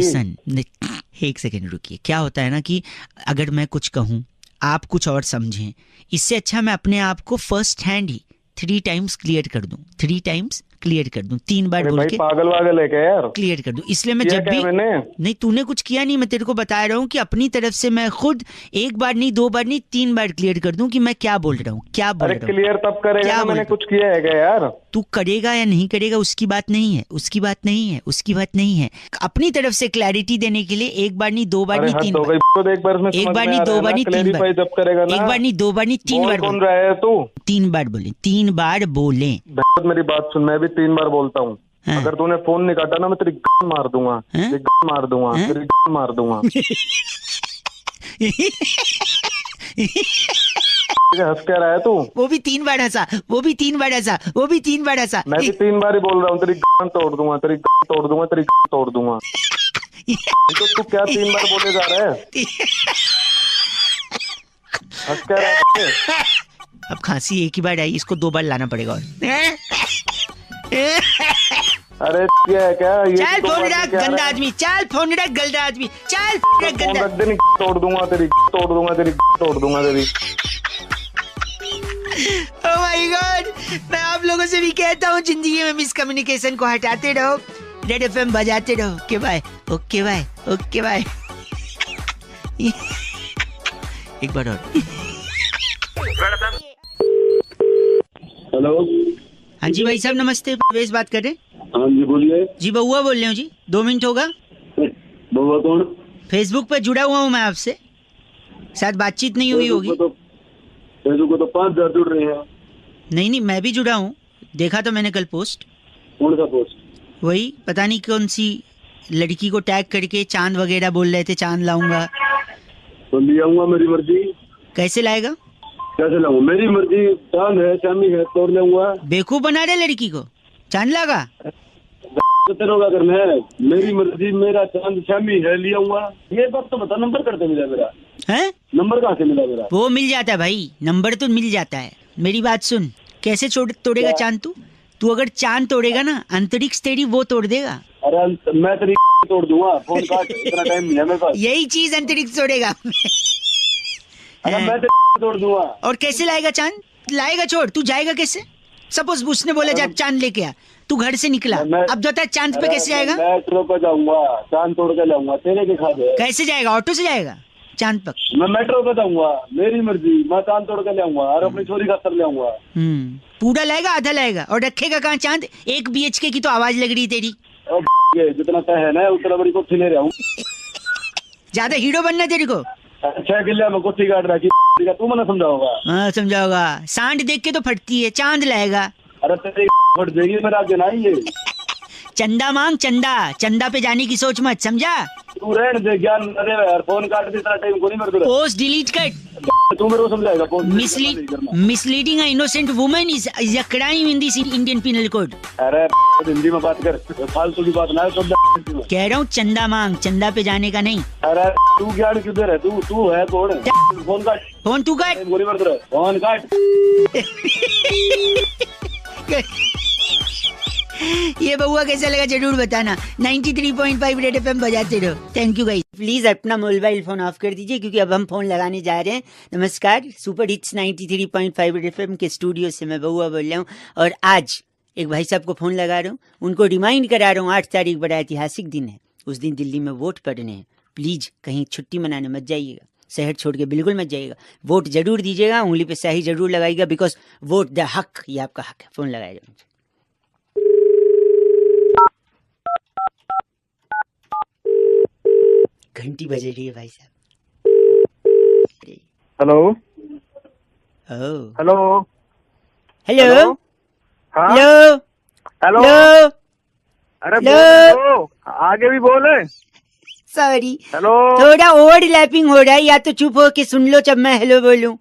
एक सेकंड रुकिए। क्या होता है ना कि अगर मैं कुछ कहूं आप कुछ और समझें, इससे अच्छा मैं अपने आप को फर्स्ट हैंड ही 3 टाइम्स क्लियर कर दूं। 3 टाइम्स क्लियर कर दूं, 3 बार बोल के पागल वागल है क्या यार? क्लियर कर दूं। इसलिए मैं जब भी नहीं, तूने कुछ किया नहीं, मैं तेरे को बता रहा हूँ कि अपनी तरफ से मैं खुद 1 बार नहीं 2 बार नहीं 3 बार क्लियर कर दूं कि मैं क्या बोल रहा हूँ, क्या बोल रहा हूँ। क्लियर तब करेगा ना, मैंने कुछ किया है क्या यार? तू करेगा या नहीं करेगा उसकी बात नहीं है, उसकी बात नहीं है, उसकी बात नहीं है। अपनी तरफ से क्लैरिटी देने के लिए 1 बार नहीं 2 बार नहीं 3 बार, 1 बार नहीं 2 बार नहीं 3 बार, 1 बार नहीं 2 बार नहीं 3 बार। कौन रहा है तू? 3 बार बोले, 3 बार बोले। मेरी बात सुन, मैं भी 3 बार बोलता हूँ। अगर तूने फोन नहीं काटा ना, मैं तेरी गान मार दूंगा, तेरी गान मार दूंगा, तेरी गान मार दूंगा। हंस क्या रहा है तू? वो भी 3 बार हंसा, वो भी 3 बार हंसा, वो भी 3 बार हंसा। मैं भी 3 बार ही बोल रहा हूँ, तेरी गान तोड़ दूंगा, तेरी गान तोड़ दूंगा, तेरी गान तोड़ दूंगा। तो तू क्या 3 बार बोले जा रहा है? हंस क्या रहा है? अब खांसी एक ही बार आई, इसको 2 बार लाना पड़ेगा। और अरे क्या है क्या ये? चल फोन रख गंदा आदमी, चल फोन रख गंदा आदमी, चल गंदा। तोड़ दूंगा तेरी, तोड़ दूंगा तेरी, तोड़ दूंगा तेरी। Oh my God. मैं आप लोगों से भी कहता हूँ जिंदगी में मिसकम्युनिकेशन को हटाते रहो, रेड एफएम बजाते रहो। Okay bye, okay bye, okay bye. एक बार और। हेलो। हाँ जी भाई साहब नमस्ते, परवेश बात कर रहे हैं। हाँ जी बोलिए। जी बउआ बोल रहे हो जी, 2 मिनट होगा? बउआ कौन? फेसबुक पे जुड़ा हुआ हूँ मैं आपसे, शायद बातचीत नहीं हुई होगी। फेसबुक को तो 5000 जुड़ रहे हैं। नहीं मैं भी जुड़ा हूँ, देखा तो मैंने कल पोस्ट। कौन सा पोस्ट? वही पता नहीं कौन सी लड़की को टैग करके चांद वगैरह बोल रहे थे, चांद लाऊंगा। तो ले आऊंगा, मेरी मर्जी। कैसे लाएगा? कैसे लाऊं? मेरी मर्जी, चांद है शामी है तोड़ लूंगा। बेवकूफ बना रहे लड़की को, चांद लगा तेरे का करना है, मेरी मर्जी, मेरा चांद शामी है लिया हुआ। ये बात तो बता, नंबर करते मिला मेरा है? नंबर कहाँ से मिला मेरा? वो मिल जाता है भाई, नंबर तो मिल जाता है। मेरी बात सुन, कैसे तोड़ेगा चांद तू अगर चांद तोड़ेगा ना, अंतरिक्ष तेरी वो तोड़ देगा। अरे मैं तेरी तोड़ दूंगा, फोन काट, इतना टाइम नहीं है मेरे पास। यही चीज अंतरिक्ष तोड़ेगा। अरे मैं तेरी तोड़ दूंगा। और कैसे लाएगा चांद? लाएगा छोड़, तू जाएगा कैसे? सपोज उसने बोला जा चांद लेके आ, तू घर से निकला, अब जो है चांद पे कैसे जाएगा? मेट्रो पे जाऊंगा, चांद तोड़ के लाऊंगा, तेरे के खाते। कैसे जाएगा? ऑटो से जाएगा चांद तक? मैं मेट्रो पे जाऊंगा, मेरी मर्जी, मैं चांद तोड़ के लाऊंगा और अपनी छोरी का सर लाऊंगा। पूरा लाएगा आधा लाएगा? और रखेगा कहाँ चांद? 1 BHK की तो आवाज लग रही तेरी। जितना तय है ना उतना बड़ी कोठी ले रहा हूँ। ज्यादा हीरो बनना तेरे को। 6 किले में कोठी काट रखी, तू मना समझाओगा? हाँ समझाओगा। सांड देख के तो फटती है, चांद लाएगा। अरे तेरी फट जाएगी मेरा आगे ना ये। चंदा मांग, चंदा पे जाने की सोच मत, समझा? तू रहने दे ज्ञान, अरे यार फोन काट दे, इतना टाइम को नहीं मेरे को। पोस्ट डिलीट कर। तू मेरे को समझाएगा? Misleading a innocent woman is a crime in this Indian penal code. अरे हिंदी में बात कर, फालतू की बात ना कह रहा हूँ चंदा मांग, चंदा पे जाने का नहीं। अरे तू ज्ञान किधर है? तू है कौन? फोन काट, फोन तू काट, फोन काट। ये बउआ कैसा लगा जरूर बताना। 93.5 रेड FM बजाते रहो। Thank you guys. प्लीज अपना मोबाइल फोन ऑफ कर दीजिए क्योंकि अब हम फोन लगाने जा रहे हैं। नमस्कार, सुपर हिट्स 93.5 रेड FM के स्टूडियो से मैं बउआ बोल रहा हूँ और आज एक भाई साहब को फोन लगा रहा हूँ, उनको रिमाइंड करा रहा हूँ 8 तारीख बड़ा ऐतिहासिक दिन है। उस दिन दिल्ली में वोट पड़ने हैं। प्लीज कहीं छुट्टी मनाने मत जाइएगा, शहर छोड़ के बिल्कुल मत जाइएगा। वोट जरूर दीजिएगा, उंगली पे स्याही जरूर लगाइएगा, बिकॉज वोट द हक, ये आपका हक है। फोन लगाएगा। घंटी बज रही है भाई साहब। Hello hello hello hello hello hello. अरे बोलो, आगे भी बोले। सॉरी, हेलो, थोड़ा ओवरलैपिंग हो रहा है, या तो चुप हो के सुन लो जब मैं हेलो बोलूं।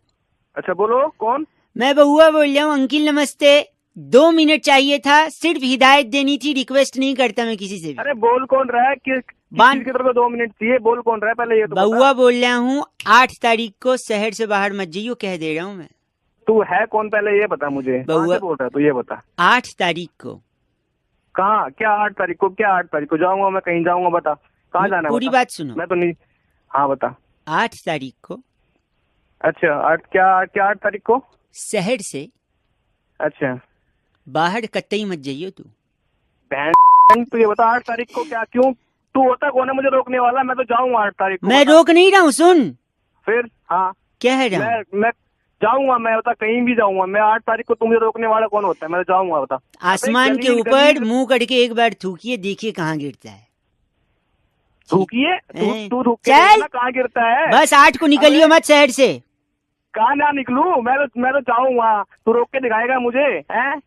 अच्छा बोलो, कौन? मैं बउआ बोल रहा हूँ। अंकिल नमस्ते। 2 मिनट चाहिए था, सिर्फ हिदायत देनी थी, रिक्वेस्ट नहीं करता मैं किसी से भी। अरे बोल कौन रहा है? किस की तरफ 2 मिनट चाहिए? बोल कौन रहा है पहले ये तो बउआ बोल रहा हूँ। 8 तारीख को शहर से बाहर मत जाइयो, कह दे रहा हूँ मैं। तू है कौन पहले ये बता मुझे। बउआ बोल रहा है तू, ये बता। 8 तारीख को कहाँ? क्या 8 तारीख को? क्या 8 तारीख को जाऊंगा मैं? कहीं जाऊंगा, बता कहाँ जाना है? पूरी बात सुनो। मैं तो नहीं। हाँ बता। 8 तारीख को। अच्छा 8 तारीख को शहर से अच्छा बाहर कतई मत जाइयो तू। बहन तू ये बता 8 तारीख को क्या? क्यों? तू होता कौन है मुझे रोकने वाला? मैं तो जाऊंगा 8 तारीख को। मैं रोक नहीं रहा हूँ, सुन। फिर? हाँ क्या है रहा? मैं जाऊंगा, मैं बता कहीं भी जाऊंगा मैं। 8 तारीख को तुम रोकने वाला कौन होता है? मैं तो जाऊंगा, बता। आसमान के ऊपर मुंह करके एक बार थूकिए, देखिए कहाँ गिरता है। थूकिए? तू चल, कहाँ गिरता है? बस 8 को निकलियो मत शहर से। कहाँ ना निकलूं? मैं तो जाऊंगा, तू रोक के दिखाएगा मुझे? हैं?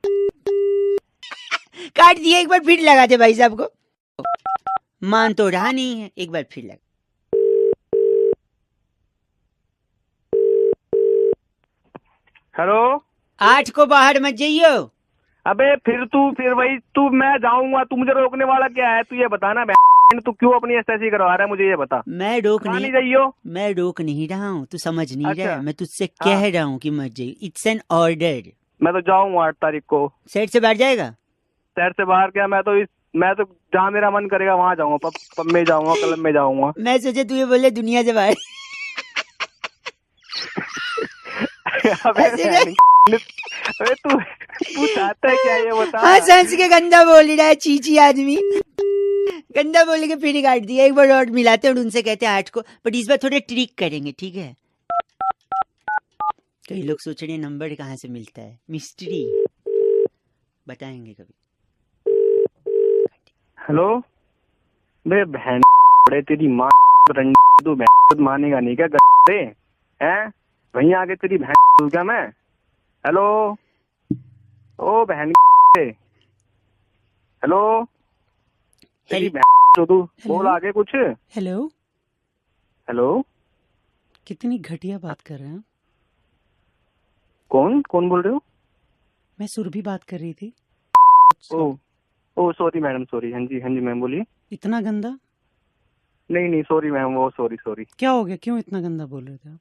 काट दिए, एक बार फिर लगा दे भाई साहब को। मान तो रहा नहीं है, एक बार फिर लगा। हेलो, 8 को बाहर मत जाइयो। अबे फिर वही तू। मैं जाऊंगा, तू मुझे रोकने वाला क्या है? तू ये बताना, तू क्यों अपनी ऐसी करवा रहा है? मुझे ये बता। मैं रोक नहीं जाइयो। मैं रोक नहीं रहा हूँ, तू समझ नहीं अच्छा। रहा। मैं तुझसे कह रहा हूँ कि मत जाइयो। It's an order. मैं तो जाऊंगा 8 तारीख को। शहर से बाहर जाएगा? शहर से बाहर क्या? मैं तो जहाँ मेरा मन करेगा वहाँ जाऊंगा। पब में जाऊंगा, क्लब में जाऊंगा। मैं सोचे तू ये बोले दुनिया से बाहर। अबे तू चाहता है क्या? ये बता। हाँ सांस के गंदा बोल रहा है, चीची आदमी। गंदा बोल के फिर काट दिया। एक बार और मिलाते हैं और उनसे कहते हैं 8 को, बट इस बार थोड़े ट्रिक करेंगे, ठीक है? कई लोग सोच रहे हैं नंबर कहाँ से मिलता है, मिस्ट्री बताएंगे कभी। हेलो, बे बहन बड़े तेरी माँ तू बहन मानेगा नहीं क्या? गधे हैं वहीं आगे तेरी बहन क्या मैं? हेलो, ओ बहन हेलो, तेरी बहन तू बोल आगे कुछ। हेलो हेलो, कितनी घटिया बात कर रहे हैं। कौन कौन बोल रहे हो? मैं सुरभि बात कर रही थी। ओ सॉरी मैडम, सॉरी। हाँ जी मैम बोलिए। इतना गंदा? नहीं सॉरी मैम, वो सॉरी। क्या हो गया, क्यों इतना गंदा बोल रहे थे आप?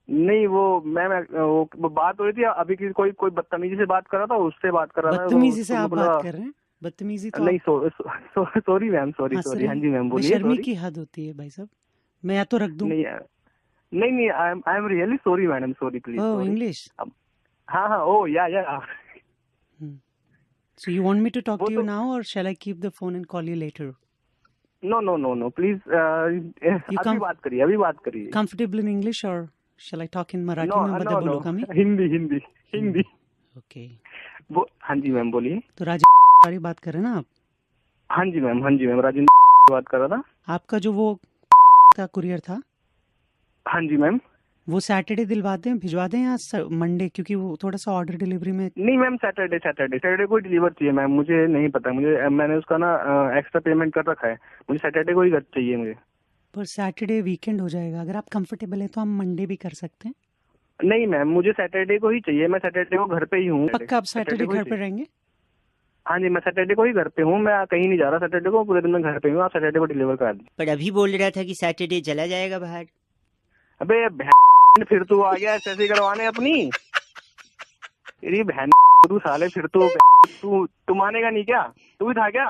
नहीं वो मैम, वो बात हो रही थी अभी की, कोई बदतमीजी से बात कर रहा था, उससे बात कर रहा था। बदतमीजी से आप बात कर रहे हैं? बदतमीजी तो नहीं, सॉरी मैम, सॉरी। हाँ जी मैम बोलिए। शर्मी की हद होती है भाई साहब, मैं या तो रख दूं? नहीं, I am really sorry madam, sorry please. Oh English? हाँ, ओ या। So you want me to talk to you now or shall I keep the phone and call you later? No, please. अभी बात करिए। Comfortable in English or shall I talk in Marathi? No. Hindi. Okay. वो हाँ जी ma'am बोलिए। तो राजेंद्र बात कर रहे हैं ना आप? हाँ जी मैम, राजेंद्र बात कर रहा था। आपका जो वो का कुरियर था? हाँ जी मैम। वो सैटरडे भिजवा दें या मंडे, क्योंकि वो थोड़ा सा ऑर्डर डिलीवरी में। नहीं मैम, सैटरडे को डिलीवर चाहिए मैम। मुझे नहीं पता, मैंने उसका ना एक्स्ट्रा पेमेंट कर रखा है। मुझे सैटरडे को ही चाहिए मुझे। पर सैटरडे वीकेंड हो जाएगा। अगर आप कंफर्टेबल हैं तो हम मंडे भी कर सकते हैं। नहीं मैम, मुझे सैटरडे को ही चाहिए। मैं सैटरडे को घर पे ही हूँ। पक्का आप सैटरडे घर पे रहेंगे? हाँ जी, मैं सैटरडे को ही घर पे हूँ। मैं कहीं नहीं जा रहा सैटरडे को, पूरे दिन में घर पे हूँ। आप सैटरडे को डिलीवर करा दीजिए। पर अभी बोल रहा था कि सैटरडे चला जाएगा बाहर। अबे फिर तू आ गया ऐसे करवाने अपनी। तेरी बहन तू साले, फिर तू मानेगा नहीं क्या? तू भी था क्या?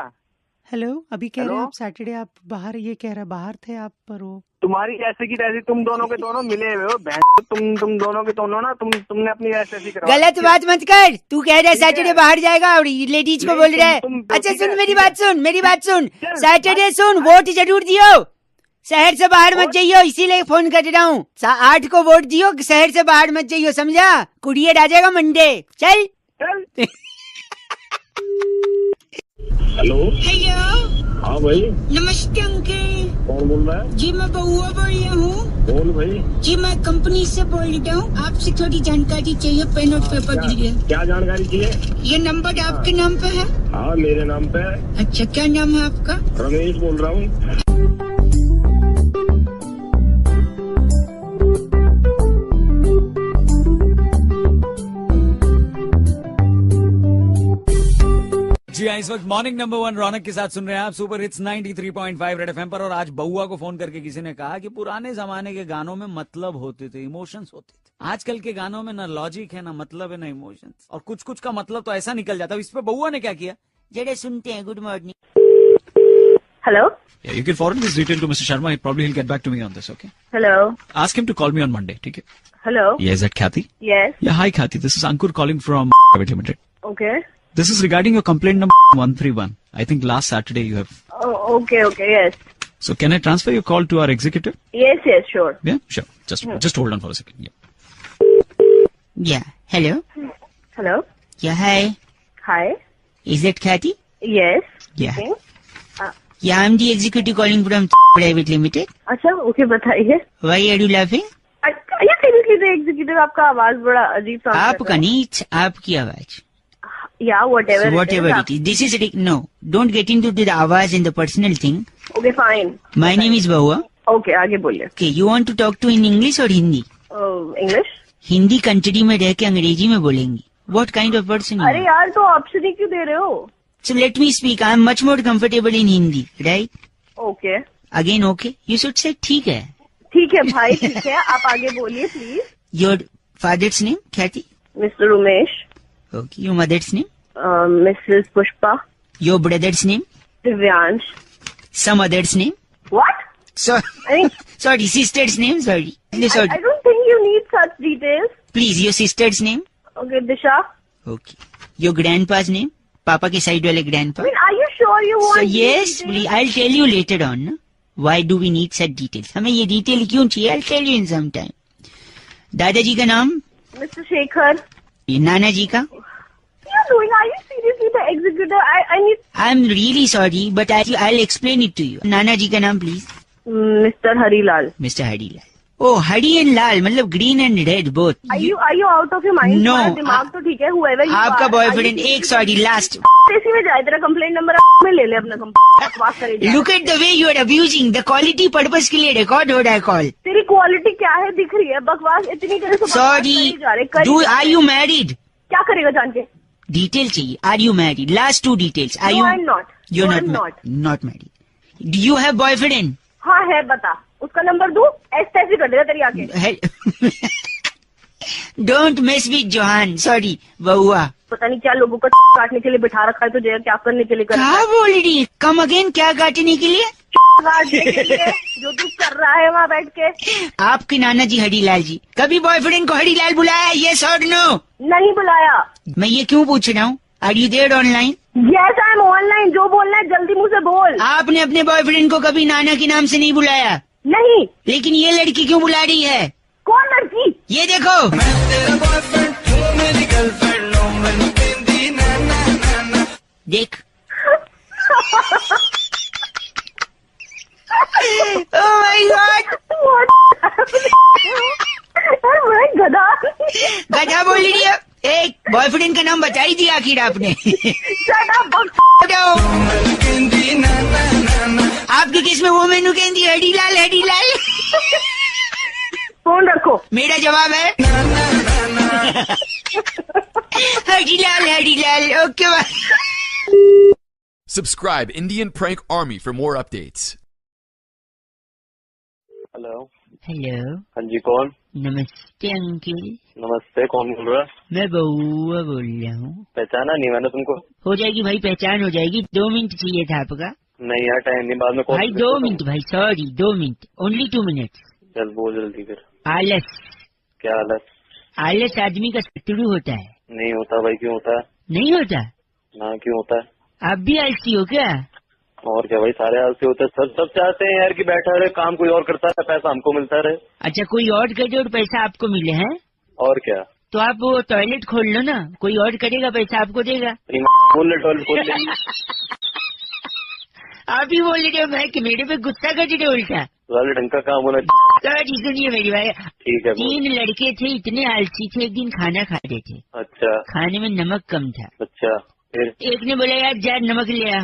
हेलो, अभी कह रहे हैं आप सैटरडे आप बाहर, ये कह रहा बाहर थे आप, पर वो तुम्हारी ऐसे की तैसी, तुम दोनों के दोनों मिले हुए हो बहन। तुम दोनों के दोनों ना, तुमने अपनी ऐसी करवा। गलत बात मत कर। तू कह रहा है सैटरडे बाहर जाएगा और लेडीज को बोल रहा है। अच्छा सुन, मेरी बात सुन। सैटरडे सुन, वोट जरूर दियो, शहर से बाहर मत जाइयो, इसीलिए फोन कर रहा हूँ। 8 को वोट दियो, शहर से बाहर मत जाइयो, समझा? कुरियर आ जाएगा मंडे। चल। हेलो। हाँ भाई। नमस्ते अंकल। कौन बोल रहा है? जी मैं बउआ बोल रही हूँ। बोल भाई। जी मैं कंपनी से बोल रहा हूँ, आपसे थोड़ी जानकारी चाहिए। पेन और पेपर दीजिए। क्या जानकारी चाहिए? ये नंबर आपके नाम पे है? हाँ मेरे नाम पे है। अच्छा, क्या नाम है आपका? रमेश बोल रहा हूँ। जी हाँ, इस वक्त मॉर्निंग नंबर 1 रौनक के साथ सुन रहे हैं आप सुपर हिट्स 93.5 रेड एफएम पर। और आज बउआ को फोन करके किसी ने कहा कि पुराने जमाने के गानों में मतलब होते थे, इमोशंस होते थे। आजकल के गानों में ना लॉजिक है, ना मतलब है, ना इमोशंस, और कुछ का मतलब तो ऐसा निकल जाता है। इस पे बउआ ने क्या किया, जरा सुनते हैं। Good morning. Hello. Yeah, you can forward this detail to Mr. Sharma. Probably he'll get back to me on this, okay? Hello. Ask him to call me on Monday, ठीक है? Hello. Yeah, is that Kathy? Yes. Yeah, hi Kathy. This is Ankur calling from Private Limited. Okay. This is regarding your complaint number 131. I think last Saturday you have. Oh, okay, yes. So can I transfer your call to our executive? Yes, sure. Yeah, sure. Just hold on for a second. Yeah. Yeah. Hello. Hello. Yeah, hi. Hi. Is that Kathy? Yes. Yeah. Yeah, I'm the executive calling from Private Limited. अच्छा, okay बताइए। Why are you laughing? या seriously the executive, आपका आवाज बड़ा अजीब सा। आपका नहीं, आपकी आवाज। Yeah, whatever. So whatever it is. This is no. Don't get into the आवाज and the personal thing. Okay, fine. My name is Bahua. Okay, आगे बोलिए। Okay, you want to talk to in English or Hindi? English. Hindi country में रह के अंग्रेजी में बोलेंगी। What kind of person you are? अरे यार, तो ऑप्शन ही क्यों दे रहे हो? So let me speak. I am much more comfortable in Hindi, right? Okay. Again, okay. You should say ठीक है। ठीक है भाई, ठीक है। आप आगे बोलिए please. Your father's name, Kathy? Mr. Umesh. Okay. Your mother's name? Mrs. Pushpa. Your brother's name? Divyansh. Some other's name? What? Sorry, sister's name. Sorry. I don't think you need such details. Please, your sister's name? Okay, Disha. Okay. Your grandpa's name? Papa के side वाले grandpa? I mean, are you sure you want? So yes, please, I'll tell you later on. No? Why do we need such details? हमें ये detail क्यों चाहिए? I'll tell you in some time. दादाजी का नाम? Mr. Shekhar. ये नाना जी का? What are you doing? Are you seriously the executive? I need. I'm really sorry, but I'll explain it to you. नाना जी का नाम please. Mr. Harilal. Mr. Harilal. ओ Hari and Lal मतलब green and red both. Are you out of your mind? No. दिमाग तो ठीक है. Whoever you आपका are. Boyfriend एक सॉरी लास्ट. इसी में जाए तेरा कंप्लेंट नंबर में ले ले अपना बात करे. Look at the way you are abusing the quality purpose के लिए रिकॉर्ड हो रहा है कॉल. तेरी क्वालिटी क्या है दिख रही है. बकवास इतनी तेरे से. Sorry. Do are you married? क्या करेगा जान के? डिटेल चाहिए. Are you married? Last 2 details. Are you? You not married. Do you have boyfriend? हाँ है. बता उसका नंबर दूं? ऐसे कर देगा तेरी आंखें. Don't miss with Johan. Sorry बहुआ. पता नहीं क्या लोगों को काटने के लिए बिठा रखा है तुझे. क्या करने के लिए कर. क्या बोल रही है? Come again. क्या काटने के लिए? काटने के लिए जो तू कर रहा है वहाँ बैठ के. आपके नाना जी हरीलाल जी कभी बॉयफ्रेंड को हरीलाल बुलाया? यस और नो? नहीं बुलाया. मैं ये क्यों पूछ रहा हूँ? Are you there online? Yes I am online. जो बोलना है जल्दी मुझे बोल. आपने अपने बॉयफ्रेंड को कभी नाना के नाम से नहीं बुलाया? नहीं. लेकिन ये लड़की क्यों बुला रही है? कौन लड़की? ये देखो. देख. Oh my God. गधा. गधा बोल रही है. एक बॉयफ्रेंड का नाम बता ही दिया आखिर आपने. आपकी किस में वो मेनू कहती हरीलाल हरीलाल. फोन रखो. मेरा जवाब है Harilal Harilal. Okay. Subscribe Indian Prank Army for more updates. Hello. Hello. हाँ जी कौन? नमस्ते अंकिल. नमस्ते. कौन बोल रहा है? मैं बउआ बोल रहा हूँ. पहचाना नहीं मैंने तुमको. हो जाएगी भाई पहचान हो जाएगी. 2 मिनट चाहिए था आपका. नहीं यार टाइम नहीं. बाद में कॉल. भाई 2 मिनट भाई. Sorry 2 minute. Only 2 minute. चल बोल जल्दी फिर. आलस. क्या आलस? आलस आदमी का शत्रु होता है. नहीं होता भाई. क्यों होता है? नहीं होता? ना क्यों होता है? आप भी आलसी हो क्या? और क्या भाई सारे आलसी होते हैं. सब चाहते हैं यार कि बैठा रहे काम कोई और करता है पैसा हमको मिलता रहे. अच्छा कोई और करे और पैसा आपको मिले हैं? और क्या. तो आप वो टॉयलेट खोल लो ना. कोई और करेगा पैसा आपको देगा. टॉयलेट खोल ले. आप ही बोल रहे हो. मैं कि मेरे पे गुस्सा कर रहे उल्टा. वाले ढंग का काम होना. सुनिए मेरी भाई. ठीक है. 3 लड़के थे इतने आलसी थे. एक दिन खाना खा रहे थे. अच्छा. खाने में नमक कम था. अच्छा. फिर एक ने बोला यार जा नमक ले आ.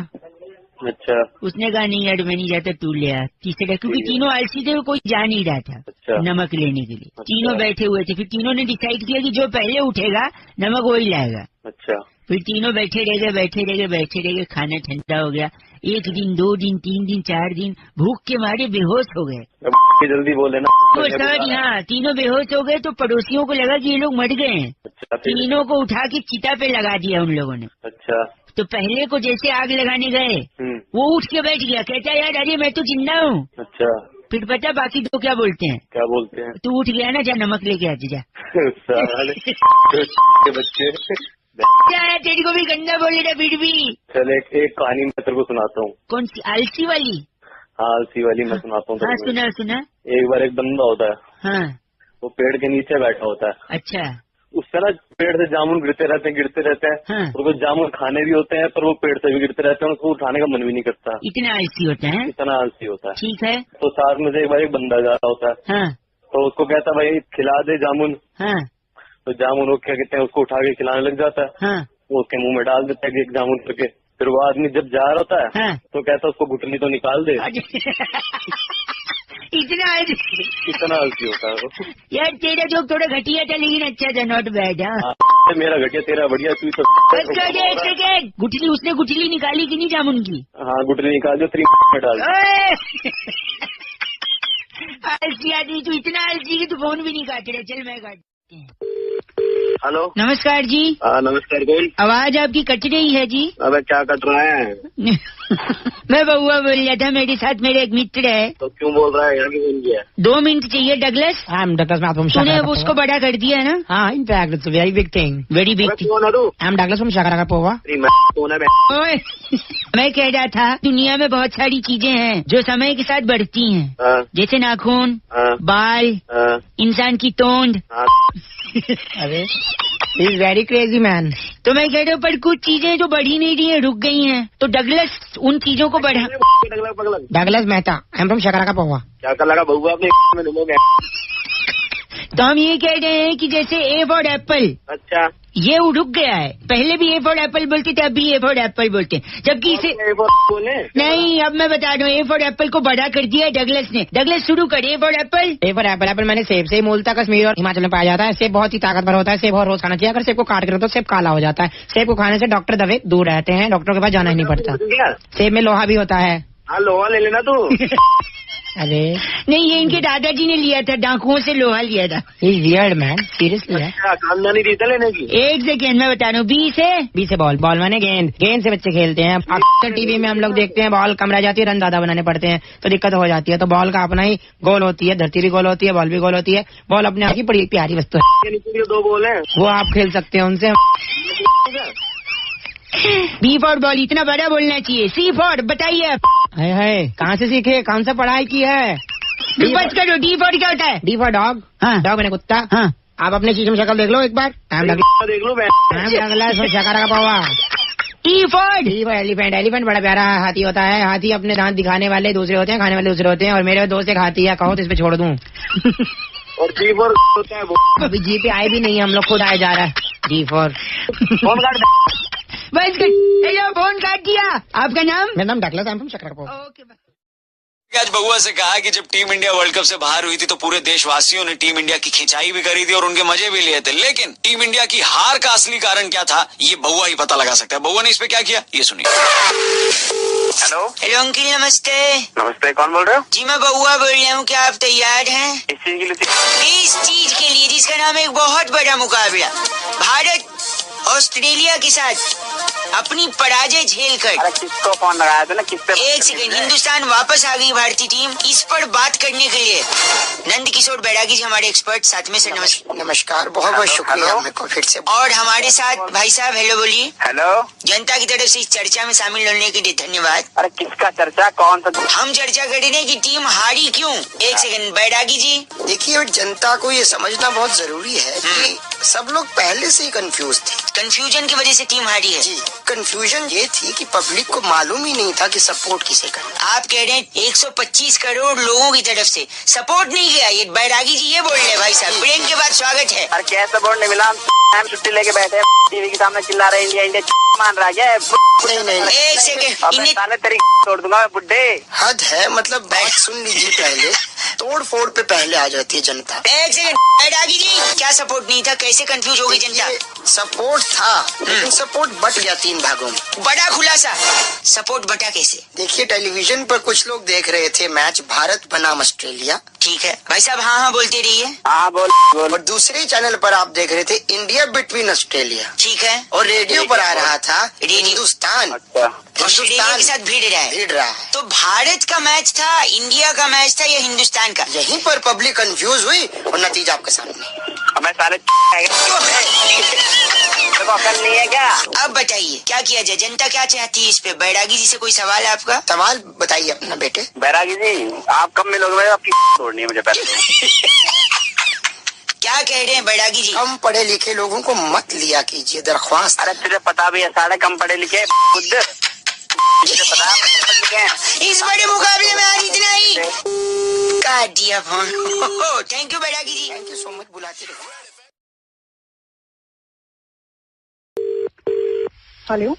अच्छा. उसने कहा नहीं यार मैं नहीं जाता तू ले आ. तीसरा क्योंकि तीनों आलसी थे कोई जा नहीं रहा था. अच्छा. नमक लेने के लिए. अच्छा. तीनों बैठे हुए थे. फिर तीनों ने डिसाइड किया कि जो पहले उठेगा नमक वही लाएगा. अच्छा. फिर तीनों बैठे रह गए. खाना ठंडा हो गया. 1 दिन 2 दिन 3 दिन 4 दिन भूख के मारे बेहोश हो गए. जल्दी बोले ना. सॉरी हाँ तीनों बेहोश हो गए. तो पड़ोसियों को लगा कि ये लोग मर गए हैं. अच्छा. तीनों को उठा के चिता पे लगा दिया उन लोगों ने. अच्छा. तो पहले को जैसे आग लगाने गए वो उठ के बैठ गया. कहता यार अरे मैं तो जिंदा हूँ. अच्छा. फिर पता बाकी तो क्या बोलते हैं? क्या बोलते हैं? तू उठ गया ना जा नमक लेके आ जा. बच्चे तेरी को भी गंदा बोले था फिर भी. चल एक कहानी मैं तेरे को सुनाता हूँ. कौन सी? आलसी वाली? हाँ आलसी वाली मैं सुनाता हूँ. हाँ सुना. एक बार एक बंदा होता है. हाँ. वो पेड़ के नीचे बैठा होता है. अच्छा. उससे ना पेड़ से जामुन गिरते रहते हैं. हाँ. और वो जामुन खाने भी होते हैं पर वो पेड़ से भी गिरते रहते हैं. उसको उठाने का मन भी नहीं करता. इतना आलसी होता है. इतना आलसी होता है. ठीक है. तो साथ में से एक बार एक बंदा जा रहा होता है. हाँ. तो उसको कहता भाई खिला दे जामुन. हाँ. तो जामुन वो क्या कहते हैं उसको उठा के खिलाने लग जाता है. हाँ. वो उसके मुंह में डाल देता है एक जामुन करके. फिर वो आदमी जब जा रहा होता है हाँ. तो कहता है उसको घुटनी तो निकाल दे. इतना आलसी होता है वो. यार तेरा जोक थोड़ा घटिया था लेकिन अच्छा था. Not bad. मेरा घटिया तेरा बढ़िया. तू तो गुठली उसने गुठली निकाली कि नहीं जामुन की? हाँ गुठली निकाल दो. 3 में डाल. आलसी आदमी तू. इतना आलसी कि तू फोन भी नहीं काट रहे. चल मैं काट. हेलो नमस्कार जी. हाँ नमस्कार. कौन? आवाज आपकी कट रही है जी. अबे क्या कट रहा है? मैं बउआ बोल रहा था. मेरे साथ मेरे एक मित्र है. तो क्यों बोल रहा है? यहाँ क्यों फोन किया? 2 मिनट चाहिए. डगलस. तूने उसको बड़ा कर दिया है ना? हाँ in fact it's a very big thing. Very big thing. कौन है तू? I am Douglas from Shakarapova. कौन है? ओए मैं कह रहा था दुनिया में बहुत सारी चीजें हैं जो समय के साथ बढ़ती हैं. जैसे नाखून, बाल, इंसान की तोंद. अरे इज वेरी क्रेजी मैन. तो मैं कह रहा हूँ पर कुछ चीजें जो बढ़ी नहीं रही है रुक गई हैं. तो डगलस उन चीजों को बढ़ा. Douglas Mehta. I am from Shakarapova. क्या कर लगा बउआ आपने में तो हम ये कह रहे हैं कि जैसे ए फॉर एप्पल, अच्छा, ये रुक गया है। पहले भी ए फॉर एप्पल बोलते थे, अब भी ए फॉर एप्पल बोलते हैं, जबकि इसे नहीं, अब मैं बता दूं, ए फॉर एप्पल को बड़ा कर दिया है डगलस ने। डगलस शुरू कर, A for Apple. A for Apple. Apple मैंने सेब से मूलतः कश्मीर और हिमाचल में पाया जाता है। सेब बहुत ही ताकतवर होता है, सेब बहुत रोज खाना चाहिए। अगर सेब को काट कर तो सेब काला हो जाता है। सेब को खाने से डॉक्टर दवे दूर रहते हैं, डॉक्टर के पास जाना ही नहीं पड़ता। सेब में लोहा भी होता है। हाँ, लोहा ले लेना तू। अरे नहीं, ये इनके दादाजी ने लिया था, डाकुओं से लोहा लिया था। Weird man, seriously. खानदानी रीत लेने की। एक सेकेंड मैं बता रहा हूँ, बी से बॉल, बॉल माने गेंद, गेंद से बच्चे खेलते हैं। अक्सर टीवी में हम लोग देखते हैं बॉल कम रह जाती है, रन ज्यादा बनाने पड़ते हैं तो दिक्कत हो जाती है। तो बॉल का अपना ही गोल होती है, धरती भी गोल होती है, बॉल भी गोल होती है। बॉल अपने आप की बड़ी प्यारी वस्तु है। दो बॉल है, वो आप खेल सकते हैं उनसे। बी फॉर बॉल इतना बड़ा बोलना चाहिए। सी फॉर बताइए आप। है कहाँ से सीखे, कौन सा पढ़ाई की है? बस करो, डी फॉर क्या होता है? D for dog. हाँ, डॉग मैंने कुत्ता। हाँ, आप अपने शीशे में शक्ल देख लो एक बार। टाइम देख लो, शक्कर का पावा। E for elephant. एलिफेंट बड़ा प्यारा हाथी होता है। हाथी अपने दांत दिखाने वाले दूसरे होते हैं, खाने वाले दूसरे होते हैं। और मेरे दोस्त एक हाथी है, कहो तो इस पे छोड़ दूं। और जी फॉर होता है वो। अभी जी पे आए भी नहीं है, हम लोग खुद आए जा रहा है। जी फॉर फोन काट। बस हेलो, फोन काट दिया। आपका नाम? मेरा नाम Douglas, I am from Shakarpur. आज बउआ से कहा कि जब टीम इंडिया वर्ल्ड कप से बाहर हुई थी तो पूरे देशवासियों ने टीम इंडिया की खिंचाई भी करी थी और उनके मजे भी लिए थे, लेकिन टीम इंडिया की हार का असली कारण क्या था ये बउआ ही पता लगा सकता है। बउआ ने इस पे क्या किया ये सुनिए। हेलो अंकिल, नमस्ते। नमस्ते, कौन बोल रहे हो? जी मैं बउआ बोल रहा हूँ, क्या आप तैयार हैं? इस चीज के लिए? इस चीज के लिए जिसका नाम है एक बहुत बड़ा मुकाबला, भारत ऑस्ट्रेलिया के साथ अपनी पराजय झेल कर। अरे किसको फोन लगाया था ना, किस पे? एक सेकंड, हिंदुस्तान वापस आ गई भारतीय टीम। इस पर बात करने के लिए नंद किशोर बैरागी जी हमारे एक्सपर्ट साथ में। सर नमस्कार, बहुत बहुत शुक्रिया मेरे को फिर से। और हमारे साथ भाई साहब, हेलो बोलिए। हेलो, जनता की तरफ से इस चर्चा में शामिल होने के लिए धन्यवाद। अरे किसका चर्चा, कौन सा? हम चर्चा करेंगे कि टीम हारी क्यों। एक सेकंड बैरागी जी। देखिए, जनता को ये समझना बहुत जरूरी है कि सब लोग पहले से ही कंफ्यूज थे। कंफ्यूजन की वजह से टीम हारी है। जी, कंफ्यूजन ये थी कि पब्लिक को मालूम ही नहीं था कि सपोर्ट किसे करना। आप कह रहे हैं 125 करोड़ लोगों की तरफ से सपोर्ट नहीं किया, ये बैरागी जी ये बोल रहे हैं। भाई साहब, ब्रेक के बाद स्वागत है। अरे क्या सपोर्ट नहीं मिला, हम छुट्टी लेके बैठे टीवी के सामने चिल्ला रहे इंडिया इंडिया मान रहा है। नहीं, एक सेकंड, साले तेरी तोड़ दूंगा बुड्ढे। हद है, मतलब बात सुन लीजिए पहले। तोड़ फोड़ पे पहले आ जाती है जनता। एक सेकंड बैरागी जी, क्या सपोर्ट नहीं था, कैसे कंफ्यूज हो गई जनता? सपोर्ट था, लेकिन सपोर्ट बट गया 3 भागों में। बड़ा खुलासा, सपोर्ट बटा कैसे? देखिए, टेलीविजन पर कुछ लोग देख रहे थे मैच भारत बनाम ऑस्ट्रेलिया। ठीक है भाई साहब, हाँ हाँ बोलते रहिए। हाँ बोल। और दूसरे चैनल पर आप देख रहे थे इंडिया बिटवीन ऑस्ट्रेलिया। ठीक है। और रेडियो पर आ रहा था हिंदुस्तान। ऑस्ट्रेलिया के साथ भिड़ रहा है। तो भारत का मैच था, इंडिया का मैच था या हिंदुस्तान का? यहीं पर पब्लिक कंफ्यूज हुई और नतीजा आपके सामने। हमें सारे अकल नहीं है क्या? अब बताइए क्या किया जाए, जनता क्या चाहती है इस पे? बैरागी जी से कोई सवाल है आपका? सवाल बताइए अपना बेटे। बैरागी जी, आप कब मिलोगे? आपकी तोड़नी है मुझे पहले। क्या कह रहे हैं बैरागी जी? कम पढ़े लिखे लोगों को मत लिया कीजिए, दरख्वास्त। अरे तुझे पता भी है, सारे कम पढ़े लिखे बुद्ध। मुझे पता है, इस बड़े मुकाबले में आज इतना ही काट दिया phone. Thank you Bairagi ji. Thank you so much, बुलाते रहिए। Hello.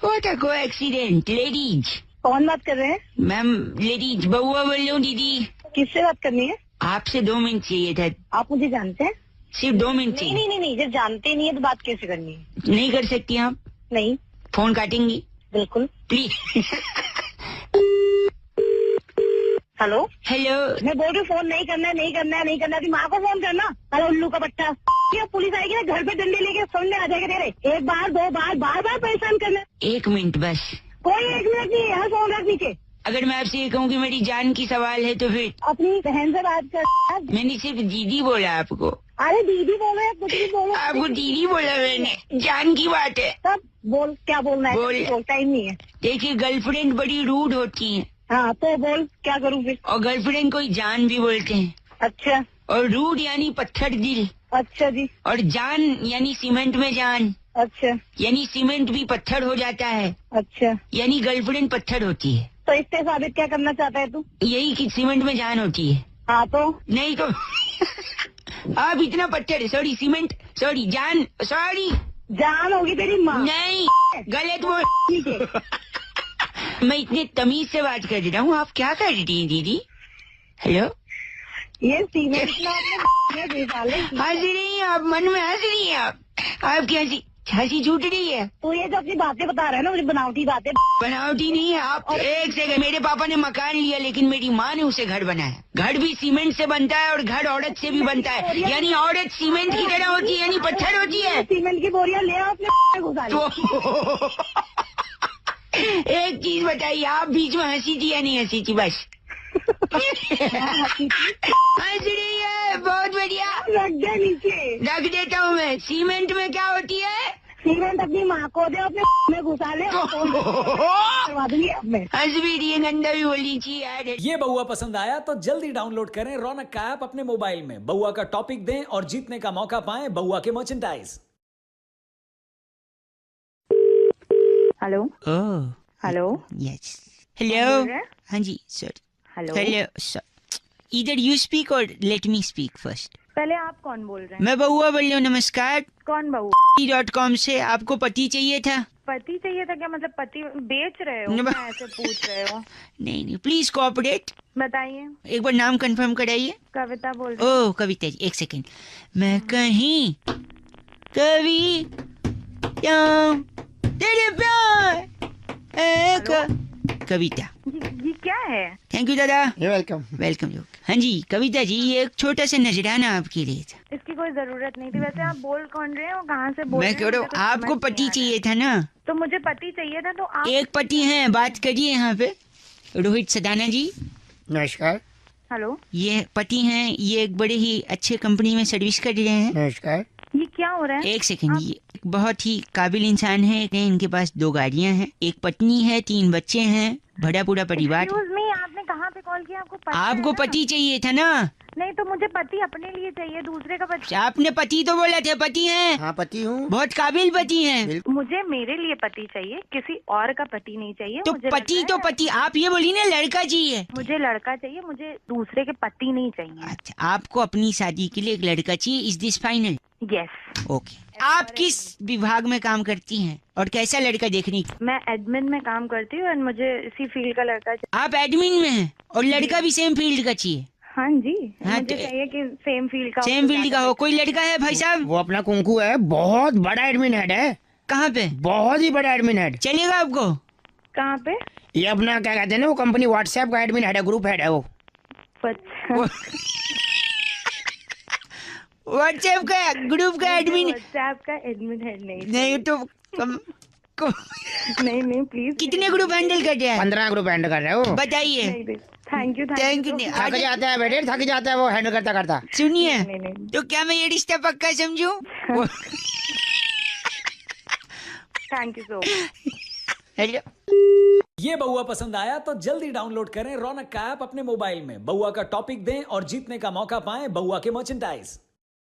What a coincident. Ladies, कौन बात कर रहे हैं? मैम लेडीज, बउआ बोल रही हूँ दीदी। किससे बात करनी है? आपसे 2 मिनट चाहिए था। आप मुझे जानते हैं? सिर्फ 2 मिनट चाहिए। नहीं, जब जानते नहीं है तो बात कैसे करनी है? नहीं कर सकती आप? नहीं। फोन काटेंगी? बिल्कुल। प्लीज। हेलो। मैं बोल रही हूँ फोन नहीं करना है। अभी माँ को फोन करना। अरे उल्लू का बच्चा, पुलिस आएगी ना, घर पे डंडे लेके सुनने आ जाएगा तेरे। 1 बार 2 बार, बार परेशान करना। 1 मिनट बस। कोई 1 मिनट नहीं है, फोन रख नीचे। अगर मैं आपसे ये कहूँ कि मेरी जान की सवाल है तो फिर? अपनी बहन से बात कर। मैंने सिर्फ दीदी बोला आपको। अरे दीदी बोले, कुछ भी बोलो। आपको दीदी बोला मैंने, जान की बात है। तब बोल, क्या बोलना है? बोलता ही नहीं है। देखिए, गर्लफ्रेंड बड़ी रूड होती है। हाँ तो बोल, क्या करूँ फिर? और गर्लफ्रेंड को ही जान भी बोलते हैं। अच्छा। और रूड यानी पत्थर दिल। अच्छा जी। और जान यानी सीमेंट में जान। अच्छा। यानी सीमेंट भी पत्थर हो जाता है। अच्छा। यानी गर्लफ्रेंड पत्थर होती है। तो इससे साबित क्या करना चाहता है तू? यही कि सीमेंट में जान होती है। हाँ तो? नहीं तो अब इतना पत्थर, सॉरी सीमेंट, सॉरी जान, सॉरी जान होगी तेरी माँ। नहीं, गलत बोल। मैं इतने तमीज से बात कर रहा हूँ, आप क्या कर रही हैं दीदी? हेलो, ये सीमेंट हंस रही हैं आप, मन में हंस रही हैं आप क्या हंसी झूठ रही है? तो ये जो अपनी बातें बता रहा है ना, मुझे बनावटी बातें। बनावटी नहीं है आप। और एक सेकंड, मेरे पापा ने मकान लिया लेकिन मेरी माँ ने उसे घर बनाया। घर भी सीमेंट से बनता है और घर औरत से भी बनता है, यानी औरत सीमेंट की तरह होती है, यानी पत्थर होती है। सीमेंट की बोरियां ले आओ अपने घुसा लो। एक चीज बताइए, आप बीच में हंसी थी या नहीं हंसी थी? बस हंस रही है, बहुत बढ़िया। रख दे नीचे। रख देता हूँ मैं। सीमेंट में क्या होती है? सीमेंट अपनी माँ को दे, अपने में घुसा ले। करवा दूंगी अब मैं। हंस भी रही है, गंदा भी बोली थी यार। ये बउआ पसंद आया तो जल्दी डाउनलोड करें रौनक का ऐप अपने मोबाइल में। बउआ का टॉपिक दें और जीतने का मौका पाएं बउआ के merchandise. Hello. Hello. Yes. Hello. हाँ जी सर। हेलो। Hello sir. इधर यू स्पीक और लेट मी स्पीक फर्स्ट। पहले आप कौन बोल रहे हैं? मैं बउआ बोल रही हूँ। नमस्कार। कौन बउआ? .com से। आपको पति चाहिए था? पति चाहिए था? क्या मतलब पति बेच रहे हो? मैं ऐसे पूछ रहे हो? नहीं, प्लीज कोऑपरेट। बताइए। एक बार नाम कंफर्म कराइए। कविता बोल रही हूँ। ओह कविता जी, एक सेकंड। मैं कहीं कभी तेरे प्यार कविता। ये क्या है? थैंक यू दादा। वेलकम। वेलकम। हाँ जी कविता जी, ये एक छोटा सा नजराना आपके लिए था। इसकी कोई जरूरत नहीं थी। वैसे आप बोल कौन रहे हो, कहाँ से बोल रहे हैं? मैं कह रहा हूँ आपको पति चाहिए था ना? तो मुझे पति चाहिए था, तो आप एक पति हैं, बात करिए यहाँ पे। रोहित सदाना जी नमस्कार। हेलो। ये पति हैं, ये एक बड़े ही अच्छे कंपनी में सर्विस कर रहे हैं। नमस्कार। ये क्या हो रहा है? एक सेकंड, ये बहुत ही काबिल इंसान है। इनके पास 2 गाड़ियां हैं, एक पत्नी है, 3 बच्चे हैं, भरा पूरा परिवार। आपने कहाँ पे कॉल किया? आपको पति चाहिए था ना? नहीं, तो मुझे पति अपने लिए चाहिए, दूसरे का पति। आपने पति तो बोला था। पति हैं? हाँ पति हूँ। बहुत काबिल पति हैं। मुझे मेरे लिए पति चाहिए, किसी और का पति नहीं चाहिए। तो पति तो पति, आप ये बोली ना लड़का चाहिए। मुझे लड़का चाहिए, मुझे दूसरे के पति नहीं चाहिए। अच्छा, आपको अपनी शादी के लिए एक लड़का चाहिए। Is this final? Yes. Okay. आप किस विभाग में काम करती हैं और कैसा लड़का देखने? मैं एडमिन में काम करती हूँ और मुझे इसी फील्ड का लड़का चाहिए। आप एडमिन में हैं और लड़का भी सेम फील्ड का चाहिए? हाँ जी। हाँ, मुझे चाहिए कि सेम फील्ड का। सेम फील्ड का हो। कोई लड़का है भाई साहब? वो अपना कुंकू है, बहुत बड़ा एडमिन हेड है। कहाँ पे? बहुत ही बड़ा एडमिन हेड। चलेगा आपको? कहाँ पे? ये अपना क्या कहते हैं ना, वो कंपनी व्हाट्सएप का एडमिन हेड है, ग्रुप हेड है वो। व्हाट्सएप का ग्रुप का एडमिन? व्हाट्सएप का एडमिन हेड नहीं तो नहीं प्लीज। कितने ग्रुप हैंडल कर रहे हैं? 15 ग्रुप हैंडल कर रहे हो। बताइए। Thank you. थक जाता है बेटे, थक जाता है वो हैंडल करता करता। सुनिए, तो क्या मैं ये रिश्ता पक्का समझूं? Thank you so much. Hello. ये बउआ पसंद आया तो जल्दी डाउनलोड करें रौनक का ऐप अपने मोबाइल में। बउआ का टॉपिक दें और जीतने का मौका पाएं बउआ के मर्चेंडाइज।